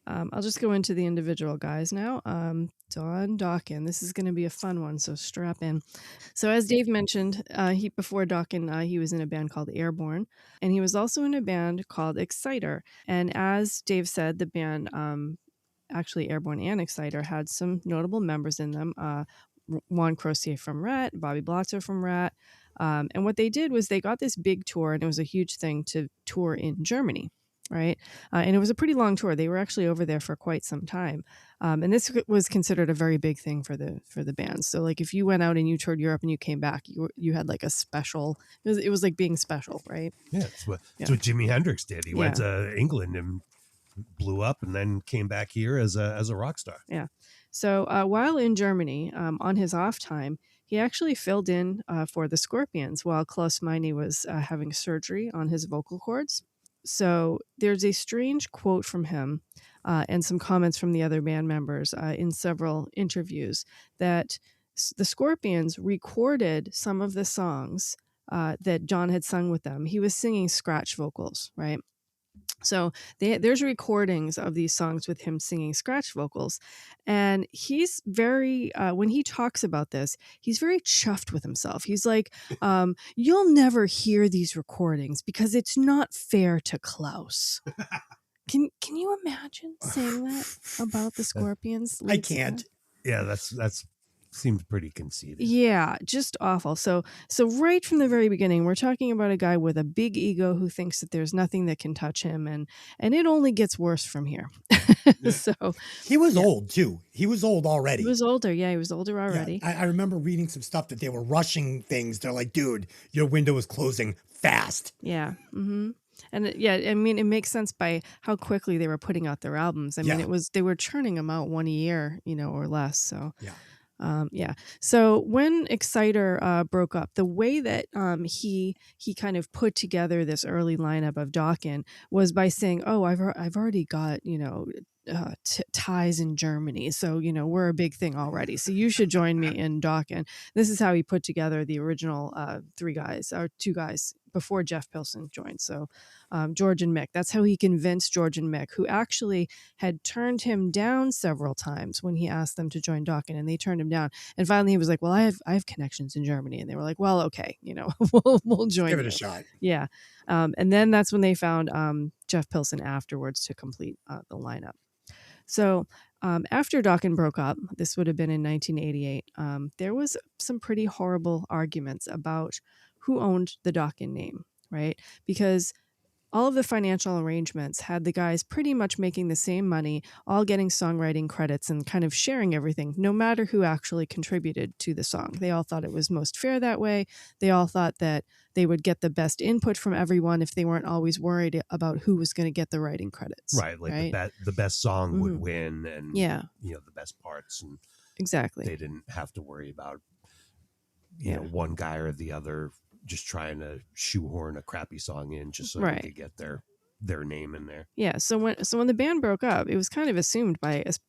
I'll just go into the individual guys now. Don Dokken. This is going to be a fun one, so strap in. So as Dave mentioned, before Dokken, he was in a band called Airborne, and he was also in a band called Exciter. And as Dave said, the band, actually Airborne and Exciter, had some notable members in them. Juan Crozier from Rat, Bobby Blotzer from Rat. And what they did was they got this big tour, and it was a huge thing to tour in Germany, right? And it was a pretty long tour. They were actually over there for quite some time. And this was considered a very big thing for the band. So like if you went out and you toured Europe and you came back, you had like a special, it was like being special, right? Yeah, that's what Jimi Hendrix did. He went to England and blew up and then came back here as a rock star. Yeah. So while in Germany, on his off time, he actually filled in for the Scorpions while Klaus Meine was having surgery on his vocal cords. So there's a strange quote from him and some comments from the other band members in several interviews that the Scorpions recorded some of the songs that John had sung with them. He was singing scratch vocals, right? So there's recordings of these songs with him singing scratch vocals. And he's very, when he talks about this, he's very chuffed with himself. He's like, you'll never hear these recordings because it's not fair to Klaus. Can you imagine saying that about the Scorpions? I can't. Yeah, that's seems pretty conceited. Yeah, just awful. So right from the very beginning, we're talking about a guy with a big ego who thinks that there's nothing that can touch him, and it only gets worse from here. So He was old too. He was old already. he was older. Yeah, he was older Yeah, already. I remember reading some stuff that they were rushing things. They're like, dude, your window is closing fast. Yeah. Mm-hmm. And I mean, it makes sense by how quickly they were putting out their albums. I mean, Yeah. they were churning them out one a year, or less. So Yeah. yeah. So when Exciter broke up, the way that he kind of put together this early lineup of Dokken was by saying, "Oh, I've already got ties in Germany, so we're a big thing already. So you should join me in Dokken." This is how he put together the original two guys before Jeff Pilson joined. So George and Mick. That's how he convinced George and Mick, who actually had turned him down several times when he asked them to join Dokken, and they turned him down. And finally, he was like, "Well, I have connections in Germany," and they were like, "Well, okay, we'll join. Give it you." a shot. Yeah, and then that's when they found Jeff Pilson afterwards to complete the lineup. So after Dokken broke up, this would have been in 1988, there was some pretty horrible arguments about who owned the Dokken name, right? Because all of the financial arrangements had the guys pretty much making the same money, all getting songwriting credits and kind of sharing everything, no matter who actually contributed to the song. They all thought it was most fair that way. They all thought that they would get the best input from everyone if they weren't always worried about who was going to get the writing credits. Right, like the best song would win, and yeah, the best parts, and exactly. they didn't have to worry about one guy or the other just trying to shoehorn a crappy song in just so they could get their name in there. Yeah. So when the band broke up, it was kind of assumed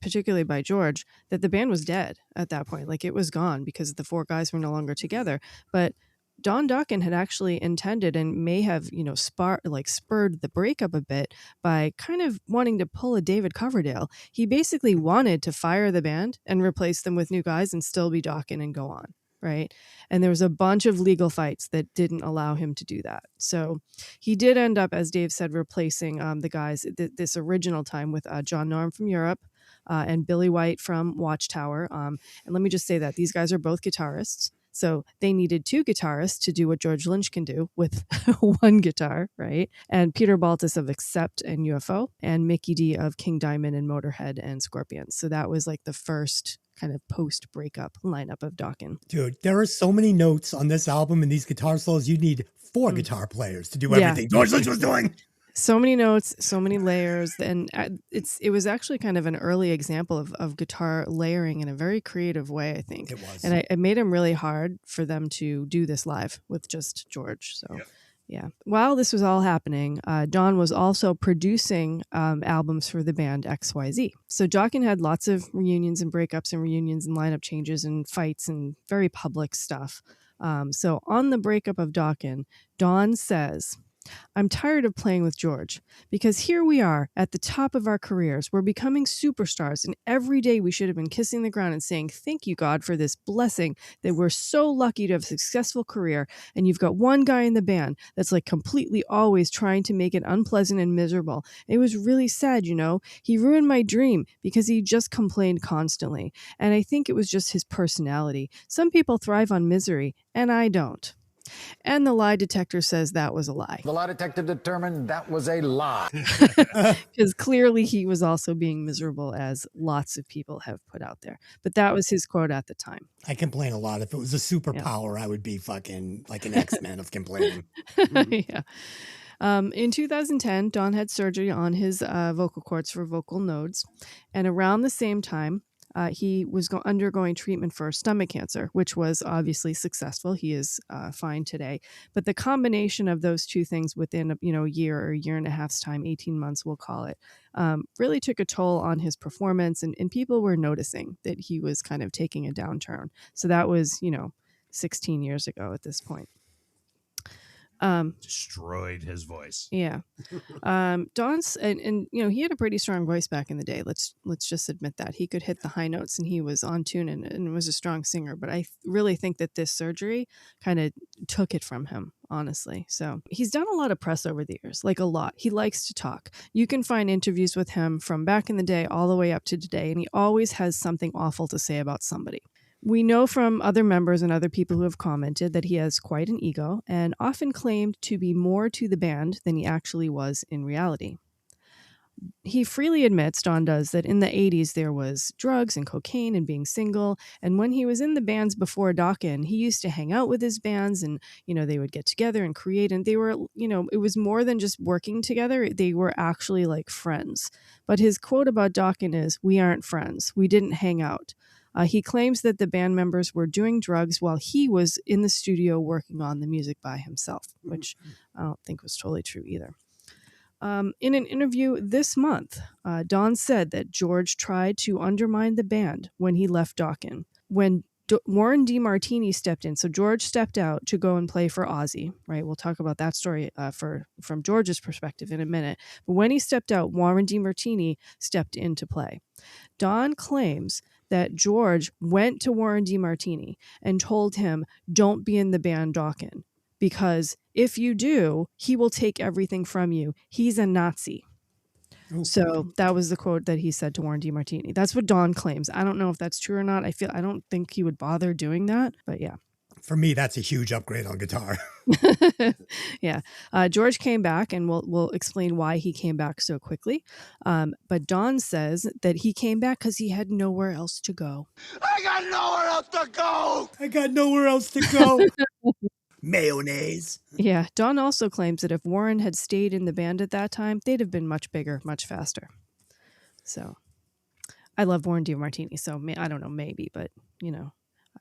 particularly by George, that the band was dead at that point. Like, it was gone because the four guys were no longer together. But Don Dokken had actually intended and may have, spurred the breakup a bit by kind of wanting to pull a David Coverdale. He basically wanted to fire the band and replace them with new guys and still be Dokken and go on. Right. And there was a bunch of legal fights that didn't allow him to do that. So he did end up, as Dave said, replacing the guys this original time with John Norm from Europe and Billy White from Watchtower. And let me just say that these guys are both guitarists. So they needed two guitarists to do what George Lynch can do with one guitar, right? And Peter Baltus of Accept and UFO, and Mickey D of King Diamond and Motorhead and Scorpions. So that was like the first kind of post-breakup lineup of Dokken. Dude, there are so many notes on this album and these guitar solos. You need 4 guitar players to do everything George Lynch was doing. So many notes, so many layers, and it was actually kind of an early example of guitar layering in a very creative way, I think. It was. And it made them really hard for them to do this live with just George. So, yeah. While this was all happening, Don was also producing albums for the band XYZ. So Dokken had lots of reunions and breakups and reunions and lineup changes and fights and very public stuff. So on the breakup of Dokken, Don says, "I'm tired of playing with George because here we are at the top of our careers. We're becoming superstars, and every day we should have been kissing the ground and saying, 'Thank you, God, for this blessing that we're so lucky to have a successful career.' And you've got one guy in the band that's like completely always trying to make it unpleasant and miserable. It was really sad, He ruined my dream because he just complained constantly. And I think it was just his personality. Some people thrive on misery, and I don't." And the lie detector says that was a lie. The lie detector determined that was a lie. Because clearly he was also being miserable, as lots of people have put out there. But that was his quote at the time. I complain a lot. If it was a superpower, I would be fucking like an X-Men of complaining. Yeah. In 2010, Don had surgery on his vocal cords for vocal nodes. And around the same time, he was undergoing treatment for stomach cancer, which was obviously successful. He is fine today. But the combination of those two things within a year or a year and a half's time, 18 months, we'll call it, really took a toll on his performance. And people were noticing that he was kind of taking a downturn. So that was, 16 years ago at this point. Destroyed his voice. Yeah. Don's and he had a pretty strong voice back in the day. Let's just admit that he could hit the high notes and he was on tune and was a strong singer. But I really think that this surgery kind of took it from him, honestly. So he's done a lot of press over the years, like a lot. He likes to talk. You can find interviews with him from back in the day all the way up to today, and he always has something awful to say about somebody. We know from other members and other people who have commented that he has quite an ego and often claimed to be more to the band than he actually was in reality. He freely admits, Don does, that in the 80s there was drugs and cocaine and being single. And when he was in the bands before Dokken, he used to hang out with his bands and, they would get together and create. And they were, it was more than just working together. They were actually like friends. But his quote about Dokken is, "We aren't friends. We didn't hang out." He claims that the band members were doing drugs while he was in the studio working on the music by himself, which I don't think was totally true either. In an interview this month, Don said that George tried to undermine the band when he left Dokken. When Warren DeMartini stepped in, so George stepped out to go and play for Ozzy, right? We'll talk about that story from George's perspective in a minute. But when he stepped out, Warren DeMartini stepped in to play. Don claims that George went to Warren DeMartini and told him, "Don't be in the band Dokken, because if you do, he will take everything from you. He's a Nazi." So that was the quote that he said to Warren DeMartini. That's what Don claims. I don't know if that's true or not. I don't think he would bother doing that, but yeah. For me, that's a huge upgrade on guitar. Yeah. George came back, and we'll explain why he came back so quickly. But Don says that he came back because he had nowhere else to go. I got nowhere else to go! I got nowhere else to go. Mayonnaise. Yeah. Don also claims that if Warren had stayed in the band at that time, they'd have been much bigger, much faster. So I love Warren DeMartini, so I don't know, maybe, but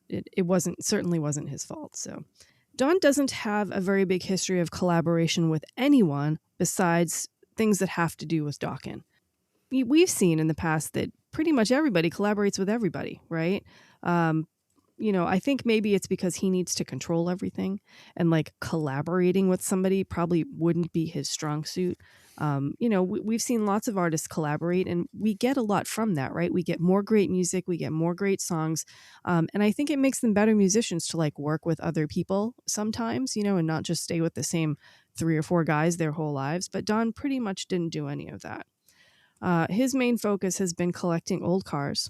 it certainly wasn't his fault. So Don doesn't have a very big history of collaboration with anyone besides things that have to do with Dokken. We've seen in the past that pretty much everybody collaborates with everybody, right? I think maybe it's because he needs to control everything, and like collaborating with somebody probably wouldn't be his strong suit. We've seen lots of artists collaborate, and we get a lot from that, right? We get more great music, we get more great songs. And I think it makes them better musicians to like work with other people sometimes, and not just stay with the same 3 or 4 guys their whole lives. But Don pretty much didn't do any of that. His main focus has been collecting old cars.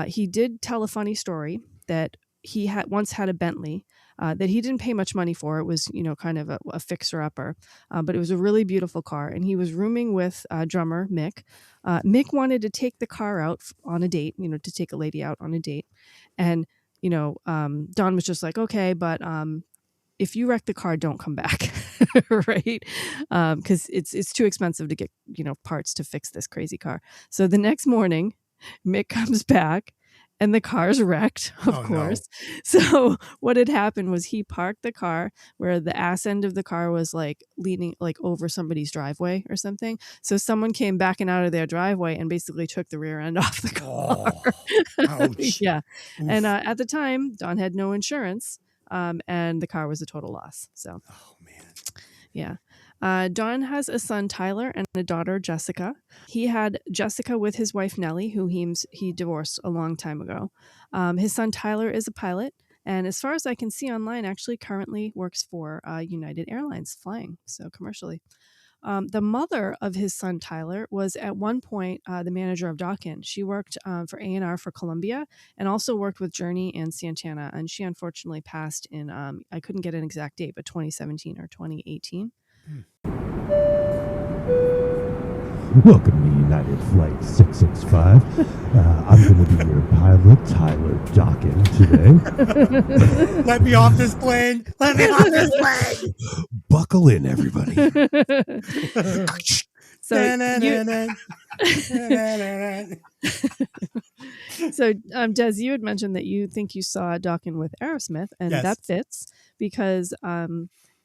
He did tell a funny story that he once had a Bentley that he didn't pay much money for. It was, kind of a fixer-upper, but it was a really beautiful car. And he was rooming with drummer Mick. Mick wanted to take the car out on a date, to take a lady out on a date. And, Don was just like, "Okay, but if you wreck the car, don't come back." Right? Because it's too expensive to get, parts to fix this crazy car. So the next morning, Mick comes back, and the car's wrecked, of course. No. So what had happened was he parked the car where the ass end of the car was like leaning like over somebody's driveway or something. So someone came backing out of their driveway and basically took the rear end off the car. Ouch. Yeah. Oof. And at the time, Don had no insurance, and the car was a total loss. So, oh man. Yeah. Don has a son, Tyler, and a daughter, Jessica. He had Jessica with his wife, Nellie, who he divorced a long time ago. His son, Tyler, is a pilot, and as far as I can see online, actually currently works for United Airlines flying, so commercially. The mother of his son, Tyler, was at one point the manager of Dokken. She worked for A&R for Columbia and also worked with Journey and Santana, and she unfortunately passed in, I couldn't get an exact date, but 2017 or 2018. Welcome to United Flight 665. I'm going to be your pilot, Tyler Dokken, today. Let me off this plane. Let me off this plane. Buckle in, everybody. So, Des, you had mentioned that you think you saw Dokken with Aerosmith, and yes. That fits because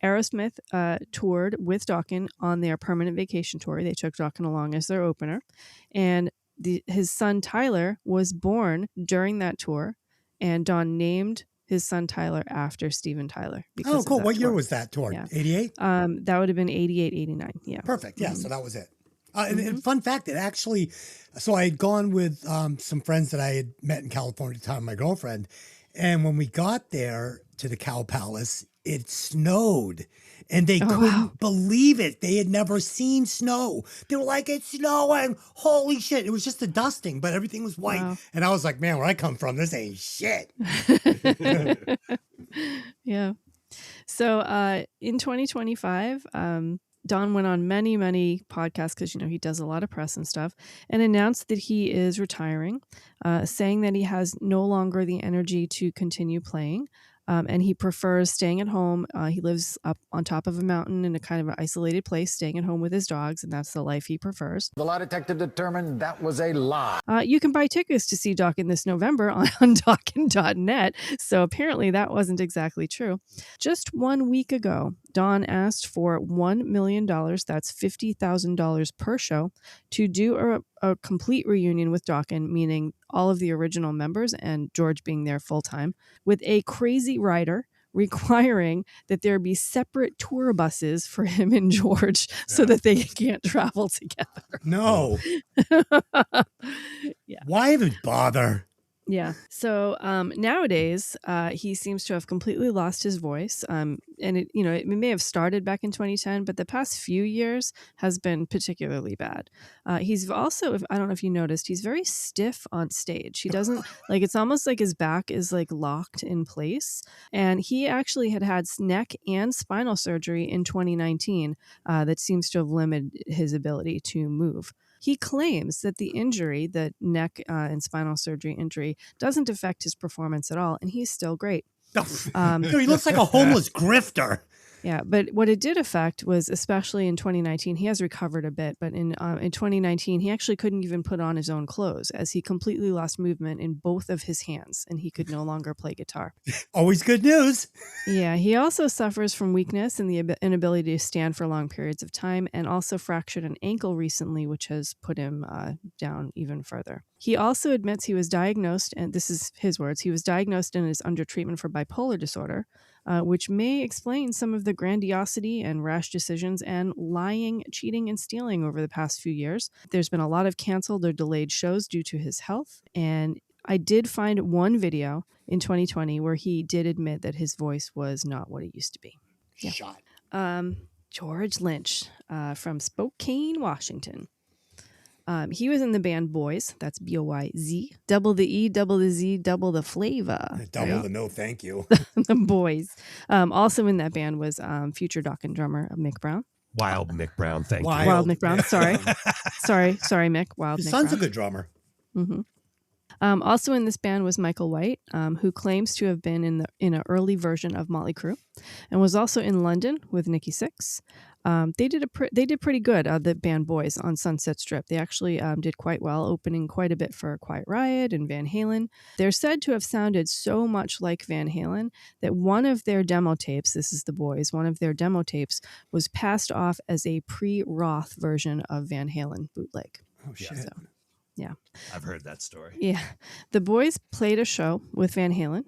Aerosmith toured with Dokken on their permanent vacation tour. They took Dokken along as their opener, and his son Tyler was born during that tour, and Don named his son Tyler after Steven Tyler. Oh, Of cool. that What year tour. was that tour? Yeah. 88? That would have been 88, 89. Yeah. Perfect. Yeah, so that was it. And fun fact, it actually, so I had gone with some friends that I had met in California at the time, my girlfriend. And when we got there to the Cow Palace, it snowed. And they couldn't believe it. They had never seen snow. They were like, it's snowing. Holy shit. It was just a dusting, but everything was white. Wow. And I was like, man, where I come from, this ain't shit. Yeah. So in 2025, Don went on many, many podcasts because, he does a lot of press and stuff, and announced that he is retiring, saying that he has no longer the energy to continue playing. And he prefers staying at home. He lives up on top of a mountain in a kind of an isolated place, staying at home with his dogs, and that's the life he prefers. The lie detector determined that was a lie. You can buy tickets to see Dokken this November on Dokken.net, so apparently that wasn't exactly true. Just 1 week ago, Don asked for $1 million, that's $50,000 per show, to do a complete reunion with Dokken, meaning all of the original members and George being there full time, with a crazy rider requiring that there be separate tour buses for him and George so that they can't travel together. No. Yeah. Why even bother? Yeah. So nowadays, he seems to have completely lost his voice. And it may have started back in 2010, but the past few years has been particularly bad. He's also, I don't know if you noticed, he's very stiff on stage. He doesn't it's almost like his back is locked in place. And he actually had neck and spinal surgery in 2019 that seems to have limited his ability to move. He claims that the injury, the neck and spinal surgery injury, doesn't affect his performance at all, and he's still great. Dude, he looks like a homeless grifter. Yeah, but what it did affect was, especially in 2019, he has recovered a bit, but in 2019, he actually couldn't even put on his own clothes as he completely lost movement in both of his hands, and he could no longer play guitar. Always good news. Yeah, he also suffers from weakness and the inability to stand for long periods of time, and also fractured an ankle recently, which has put him down even further. He also admits he was diagnosed, and this is his words, he was diagnosed and is under treatment for bipolar disorder, which may explain some of the grandiosity and rash decisions and lying, cheating, and stealing over the past few years. There's been a lot of canceled or delayed shows due to his health, and I did find one video in 2020 where he did admit that his voice was not what it used to be. Yeah. Shot. George Lynch from Spokane, Washington. He was in the band Boys. That's B-O-Y-Z. Double the E, double the Z, double the flavor. Double the no, thank you. The Boys. Also in that band was future Dokken drummer Mick Brown. Wild Mick Brown, thank you. Wild Mick Brown. Sorry, Mick. Wild His Mick son's Brown. a good drummer. Mm-hmm. Also in this band was Michael White, who claims to have been in an early version of Motley Crue, and was also in London with Nikki Sixx. They did pretty good. The band Boys on Sunset Strip. They actually did quite well, opening quite a bit for Quiet Riot and Van Halen. They're said to have sounded so much like Van Halen that one of their demo tapes, this is the Boys, one of their demo tapes was passed off as a pre-Roth version of Van Halen bootleg. Oh shit. So, yeah. I've heard that story. Yeah. The Boys played a show with Van Halen,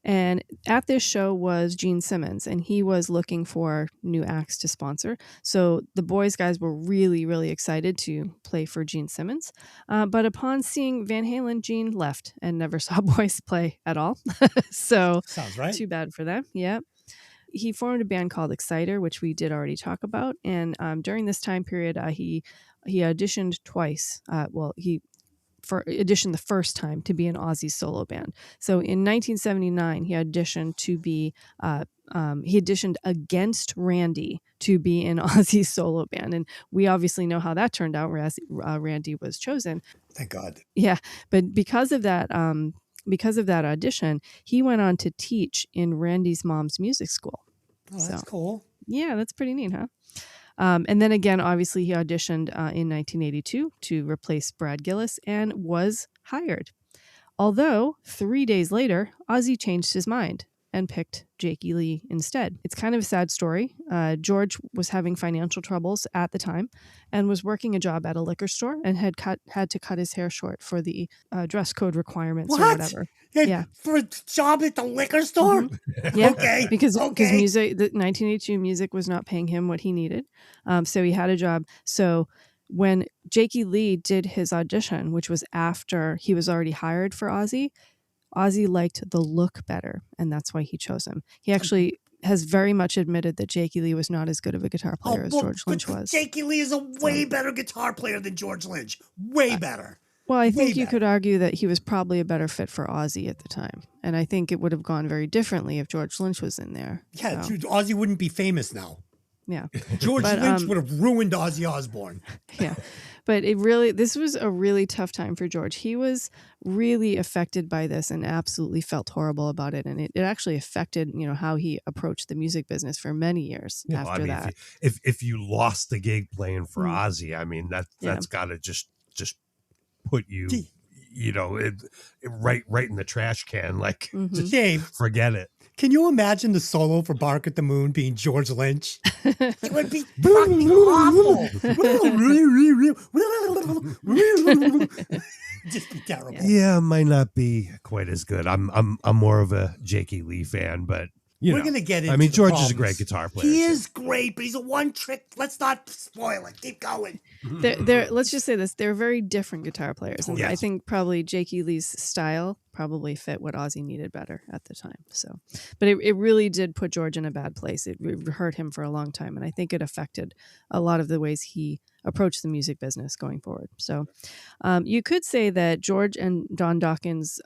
and at this show was Gene Simmons, and he was looking for new acts to sponsor. So the Boys guys were really, really excited to play for Gene Simmons. But upon seeing Van Halen, Gene left and never saw Boys play at all. So Sounds right. too bad for them. Yeah. He formed a band called Exciter, which we did already talk about. And during this time period, he auditioned twice. He auditioned the first time to be an Aussie solo band. So in 1979, he auditioned to be, he auditioned against Randy to be an Aussie solo band. And we obviously know how that turned out, whereas Randy was chosen. Thank God. Yeah. But because of that audition, he went on to teach in Randy's mom's music school. Oh, that's cool. Yeah, that's pretty neat, huh? And then again, obviously, he auditioned in 1982 to replace Brad Gillis and was hired. Although 3 days later, Ozzy changed his mind and picked Jakey Lee instead. It's kind of a sad story. George was having financial troubles at the time and was working a job at a liquor store and had to cut his hair short for the dress code requirements or whatever. Yeah. For a job at the liquor store? Mm-hmm. Yeah. Okay. Because music, the 1982 music was not paying him what he needed. So he had a job. So when Jakey Lee did his audition, which was after he was already hired for Ozzy liked the look better, and that's why he chose him. He actually has very much admitted that Jakey Lee was not as good of a guitar player as George Lynch was. Jakey Lee is a way better guitar player than George Lynch. Way better. Well, I think you could argue that he was probably a better fit for Ozzy at the time. And I think it would have gone very differently if George Lynch was in there. Yeah, so. Ozzy wouldn't be famous now. Yeah. George Lynch would have ruined Ozzy Osbourne. Yeah. But this was a really tough time for George. He was really affected by this and absolutely felt horrible about it. And it actually affected, how he approached the music business for many years after that. If you lost the gig playing for Ozzy, I mean, that's got to just put you, right in the trash can. Like, just forget it. Can you imagine the solo for Bark at the Moon being George Lynch? It would be fucking awful. Just be terrible. Yeah, might not be quite as good. I'm more of a Jakey Lee fan, but we're going to get into I mean, George problems. is a great guitar player. He is great, but he's a one trick. Let's not spoil it. Keep going. Let's just say this. They're very different guitar players. And yes. I think probably Jakey Lee's style probably fit what Ozzy needed better at the time. So, but it really did put George in a bad place. It hurt him for a long time. And I think it affected a lot of the ways he approached the music business going forward. So you could say that George and Don Dokken's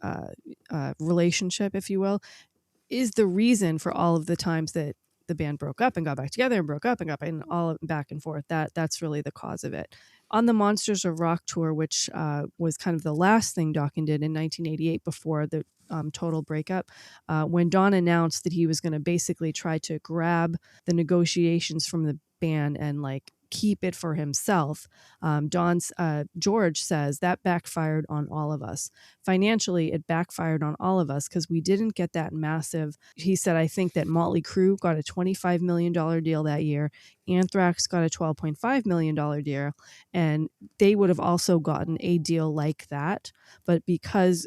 relationship, if you will, is the reason for all of the times that the band broke up and got back together and broke up and got back and all back and forth. That's really the cause of it. On the Monsters of Rock tour, which was kind of the last thing Dokken did in 1988 before the total breakup, when Don announced that he was going to basically try to grab the negotiations from the band and keep it for himself, George says that backfired on all of us. Financially, it backfired on all of us because we didn't get that massive. He said, I think that Motley Crue got a $25 million deal that year. Anthrax got a $12.5 million deal, and they would have also gotten a deal like that. But because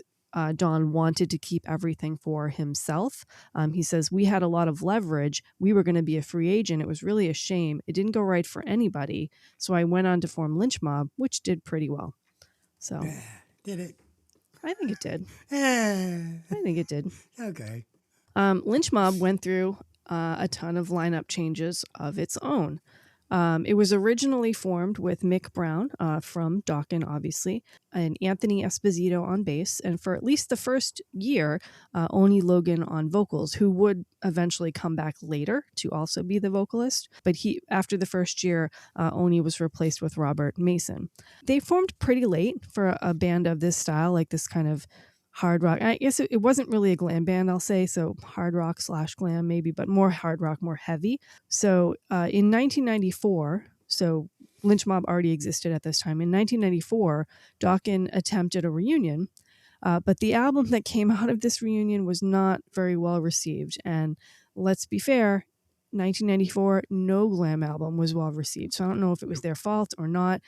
Don wanted to keep everything for himself. He says, we had a lot of leverage. We were going to be a free agent. It was really a shame. It didn't go right for anybody. So I went on to form Lynch Mob, which did pretty well. So did it? I think it did. I think it did. Okay. Lynch Mob went through a ton of lineup changes of its own. It was originally formed with Mick Brown from Dokken, obviously, and Anthony Esposito on bass, and for at least the first year, Oni Logan on vocals, who would eventually come back later to also be the vocalist. But after the first year, Oni was replaced with Robert Mason. They formed pretty late for a band of this style, like this kind of hard rock. I guess it wasn't really a glam band, I'll say. So hard rock / glam maybe, but more hard rock, more heavy. So in 1994, so Lynch Mob already existed at this time. In 1994, Dokken attempted a reunion, but the album that came out of this reunion was not very well received. And let's be fair, 1994, no glam album was well received. So I don't know if it was their fault or not.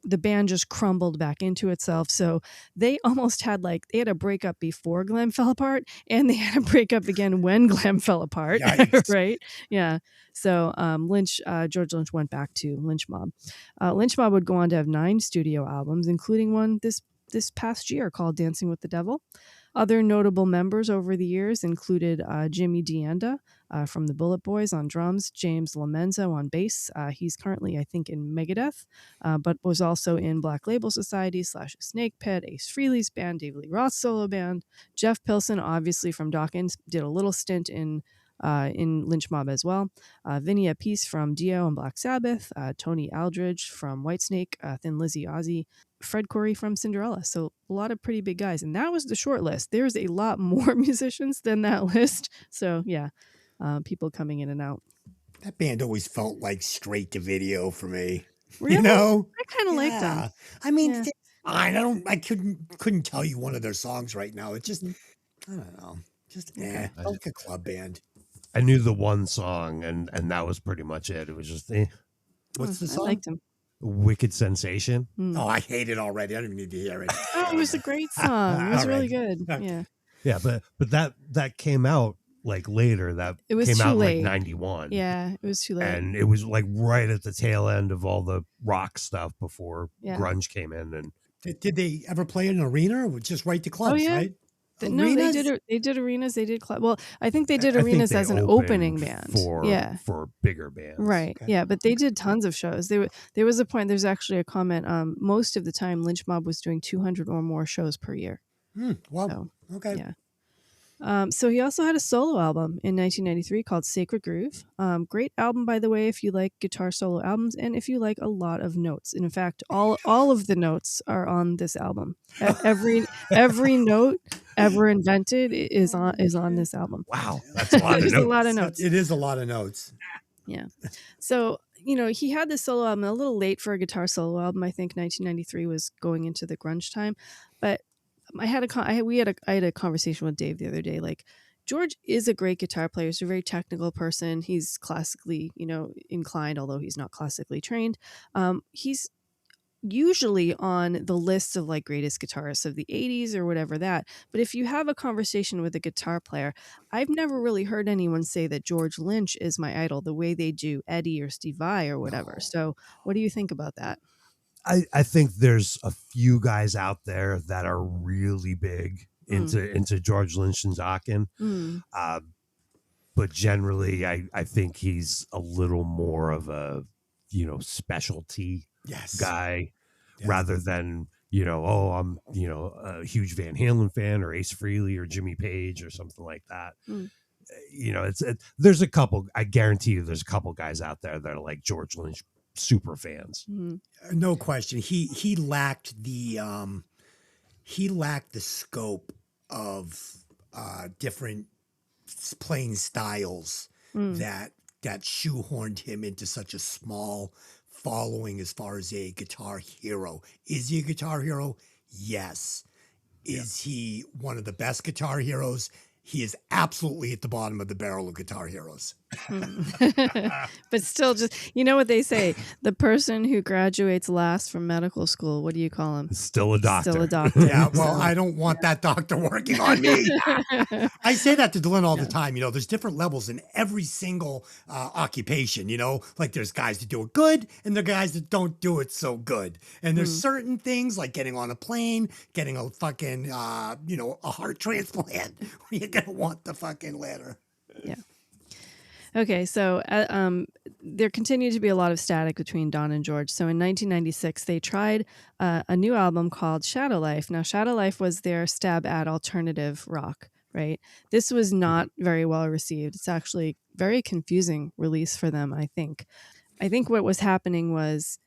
The band just crumbled back into itself. So they almost had they had a breakup before glam fell apart, and they had a breakup again when glam fell apart. Right? Yeah. So George Lynch went back to Lynch Mob. Lynch Mob would go on to have 9 studio albums, including one this past year called Dancing with the Devil. Other notable members over the years included Jimmy DeAnda from the Bullet Boys on drums, James Lamenzo on bass. He's currently, I think, in Megadeth, but was also in Black Label Society / Snake Pit, Ace Frehley's band, David Lee Roth's solo band. Jeff Pilson, obviously from Dokken, did a little stint in Lynch Mob as well. Vinny Appice from Dio and Black Sabbath. Tony Aldridge from Whitesnake. Thin Lizzy Ozzy. Fred Coury from Cinderella. So a lot of pretty big guys. And that was the short list. There's a lot more musicians than that list. So yeah, people coming in and out. That band always felt like straight to video for me. Really? You know? I kind of liked them. I mean, I couldn't tell you one of their songs right now. It just, I don't know. Just like a club band. I knew the one song, and that was pretty much it. It was just What's the I song? liked him. Wicked Sensation. Oh, I hate it already. I don't even need to hear it. Oh, it was a great song. It was All really right. good. Okay. Yeah. Yeah, but that came out like later. That It was came too out in late. like 91. Yeah, it was too late. And it was like right at the tail end of all the rock stuff before Yeah. grunge came in. And Did they ever play in an arena or just right to clubs, yeah. right? No, they did. They did arenas. They did club. Well, I think they did arenas they as an opened opening band. for bigger bands. Right. Okay. Yeah, but they did tons of shows. There was a point. There's actually a comment. Most of the time, Lynch Mob was doing 200 or more shows per year. Well, So, okay. yeah. So he also had a solo album in 1993 called Sacred Groove. Great album, by the way, if you like guitar solo albums and if you like a lot of notes. And in fact, all of the notes are on this album. Every note ever invented is on this album. Wow, that's a lot of There's notes. a lot of notes. It is a lot of notes. Yeah. So, he had this solo album a little late for a guitar solo album. I think 1993 was going into the grunge time, but I had a conversation with Dave the other day. Like, George is a great guitar player. He's a very technical person. He's classically, inclined, although he's not classically trained. He's usually on the lists of like greatest guitarists of the 80s or whatever that. But if you have a conversation with a guitar player, I've never really heard anyone say that George Lynch is my idol the way they do Eddie or Steve Vai or whatever. So what do you think about that? I think there's a few guys out there that are really big into George Lynch and Dokken. But generally, I think he's a little more of a, specialty guy rather than, I'm, a huge Van Halen fan or Ace Frehley or Jimmy Page or something like that. There's a couple, I guarantee you there's a couple guys out there that are like George Lynch super fans. No question. He lacked the scope of different playing styles that shoehorned him into such a small following as far as a guitar hero. Is he a guitar hero? Yes. Is he one of the best guitar heroes? He is absolutely at the bottom of the barrel of guitar heroes. But still, just, what they say, the person who graduates last from medical school, what do you call him? Still a doctor. Still a doctor. Yeah, well, I don't want that doctor working on me. I say that to Dylan all the time. There's different levels in every single occupation, like there's guys that do it good and there are guys that don't do it so good. And there's certain things like getting on a plane, getting a fucking, a heart transplant where you're going to want the fucking ladder. Yeah. Okay, so there continued to be a lot of static between Don and George. So in 1996, they tried a new album called Shadow Life. Now, Shadow Life was their stab at alternative rock, right? This was not very well received. It's actually very confusing release for them, I think. I think what was happening was,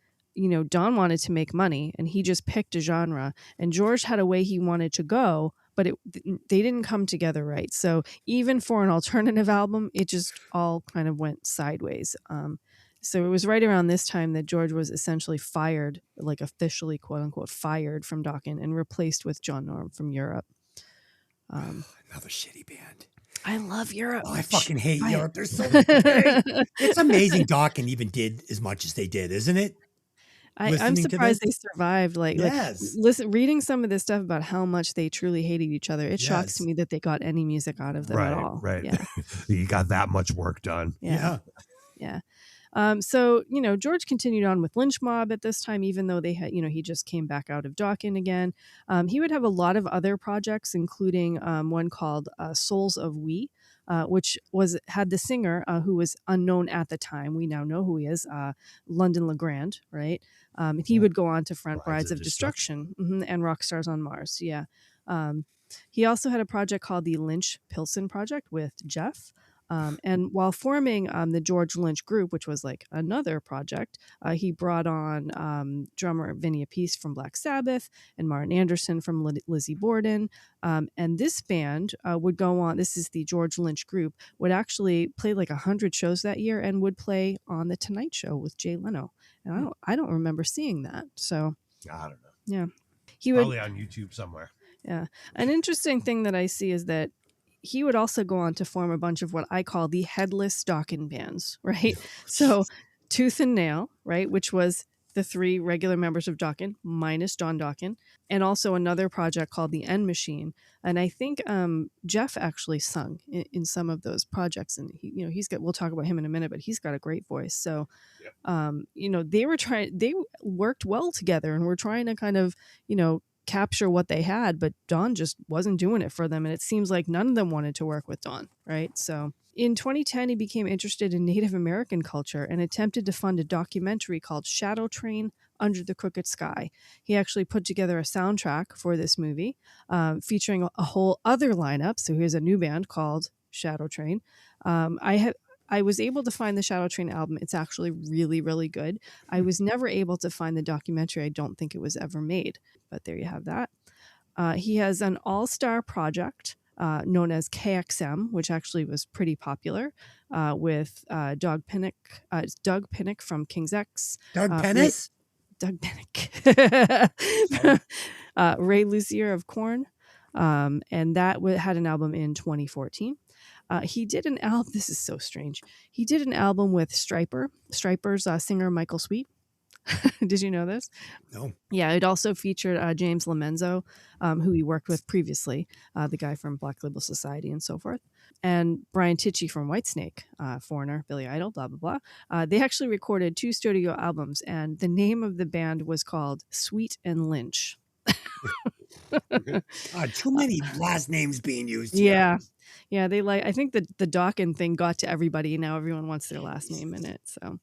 Don wanted to make money, and he just picked a genre. And George had a way he wanted to go, but they didn't come together right. So even for an alternative album, it just all kind of went sideways. So it was right around this time that George was essentially fired, like officially, quote unquote, fired from Dokken and replaced with John Norm from Europe. Another shitty band. I love Europe. Oh, I fucking hate Europe. They're so great. It's amazing Dokken even did as much as they did, isn't it? I'm surprised they survived. Yes. Reading some of this stuff about how much they truly hated each other, it shocks me that they got any music out of them at all. Right. Yeah. You got that much work done. Yeah. So, George continued on with Lynch Mob at this time, even though they had, he just came back out of Dokken again. He would have a lot of other projects, including one called Souls of We, which had the singer who was unknown at the time. We now know who he is, London LeGrand, right? And he would go on to front Brides of Destruction and Rockstars on Mars. Yeah. He also had a project called the Lynch Pilsen Project with Jeff. And while forming the George Lynch Group, which was like another project, he brought on drummer Vinny Appice from Black Sabbath and Martin Anderson from Lizzie Borden. And this band would go on, this is the George Lynch Group, would actually play like 100 shows that year and would play on The Tonight Show with Jay Leno. And I don't remember seeing that. So I don't know. Yeah. Probably on YouTube somewhere. Yeah. An interesting thing that I see is that he would also go on to form a bunch of what I call the headless Dokken bands, right? So Tooth and Nail, right, which was the 3 regular members of Dokken minus John Dokken, and also another project called the End Machine. And I think Jeff actually sung in some of those projects, and he's got. We'll talk about him in a minute, but he's got a great voice. So, they worked well together, and were trying to kind of capture what they had, but Don just wasn't doing it for them, and it seems like none of them wanted to work with Don, right? So in 2010, he became interested in Native American culture and attempted to fund a documentary called Shadow Train Under the Crooked Sky. He actually put together a soundtrack for this movie, featuring a whole other lineup. So here's a new band called Shadow Train. I was able to find the Shadow Train album. It's actually really, really good. I was never able to find the documentary. I don't think it was ever made, but there you have that. He has an all-star project known as KXM, which actually was pretty popular, with Doug Pinnick from King's X. Doug Pennis? Doug Pinnick. Ray Luzier of Korn. And that had an album in 2014. He did an album. This is so strange. He did an album with Stryper's singer Michael Sweet. Did you know this? No. Yeah, it also featured James Lomenzo, who he worked with previously, the guy from Black Label Society and so forth, and Brian Tichy from Whitesnake, Foreigner, Billy Idol, blah, blah, blah. They actually recorded 2 studio albums, and the name of the band was called Sweet and Lynch. Too many last names being used here. Yeah. Yeah, I think the Dokken thing got to everybody. Now everyone wants their last name in it. So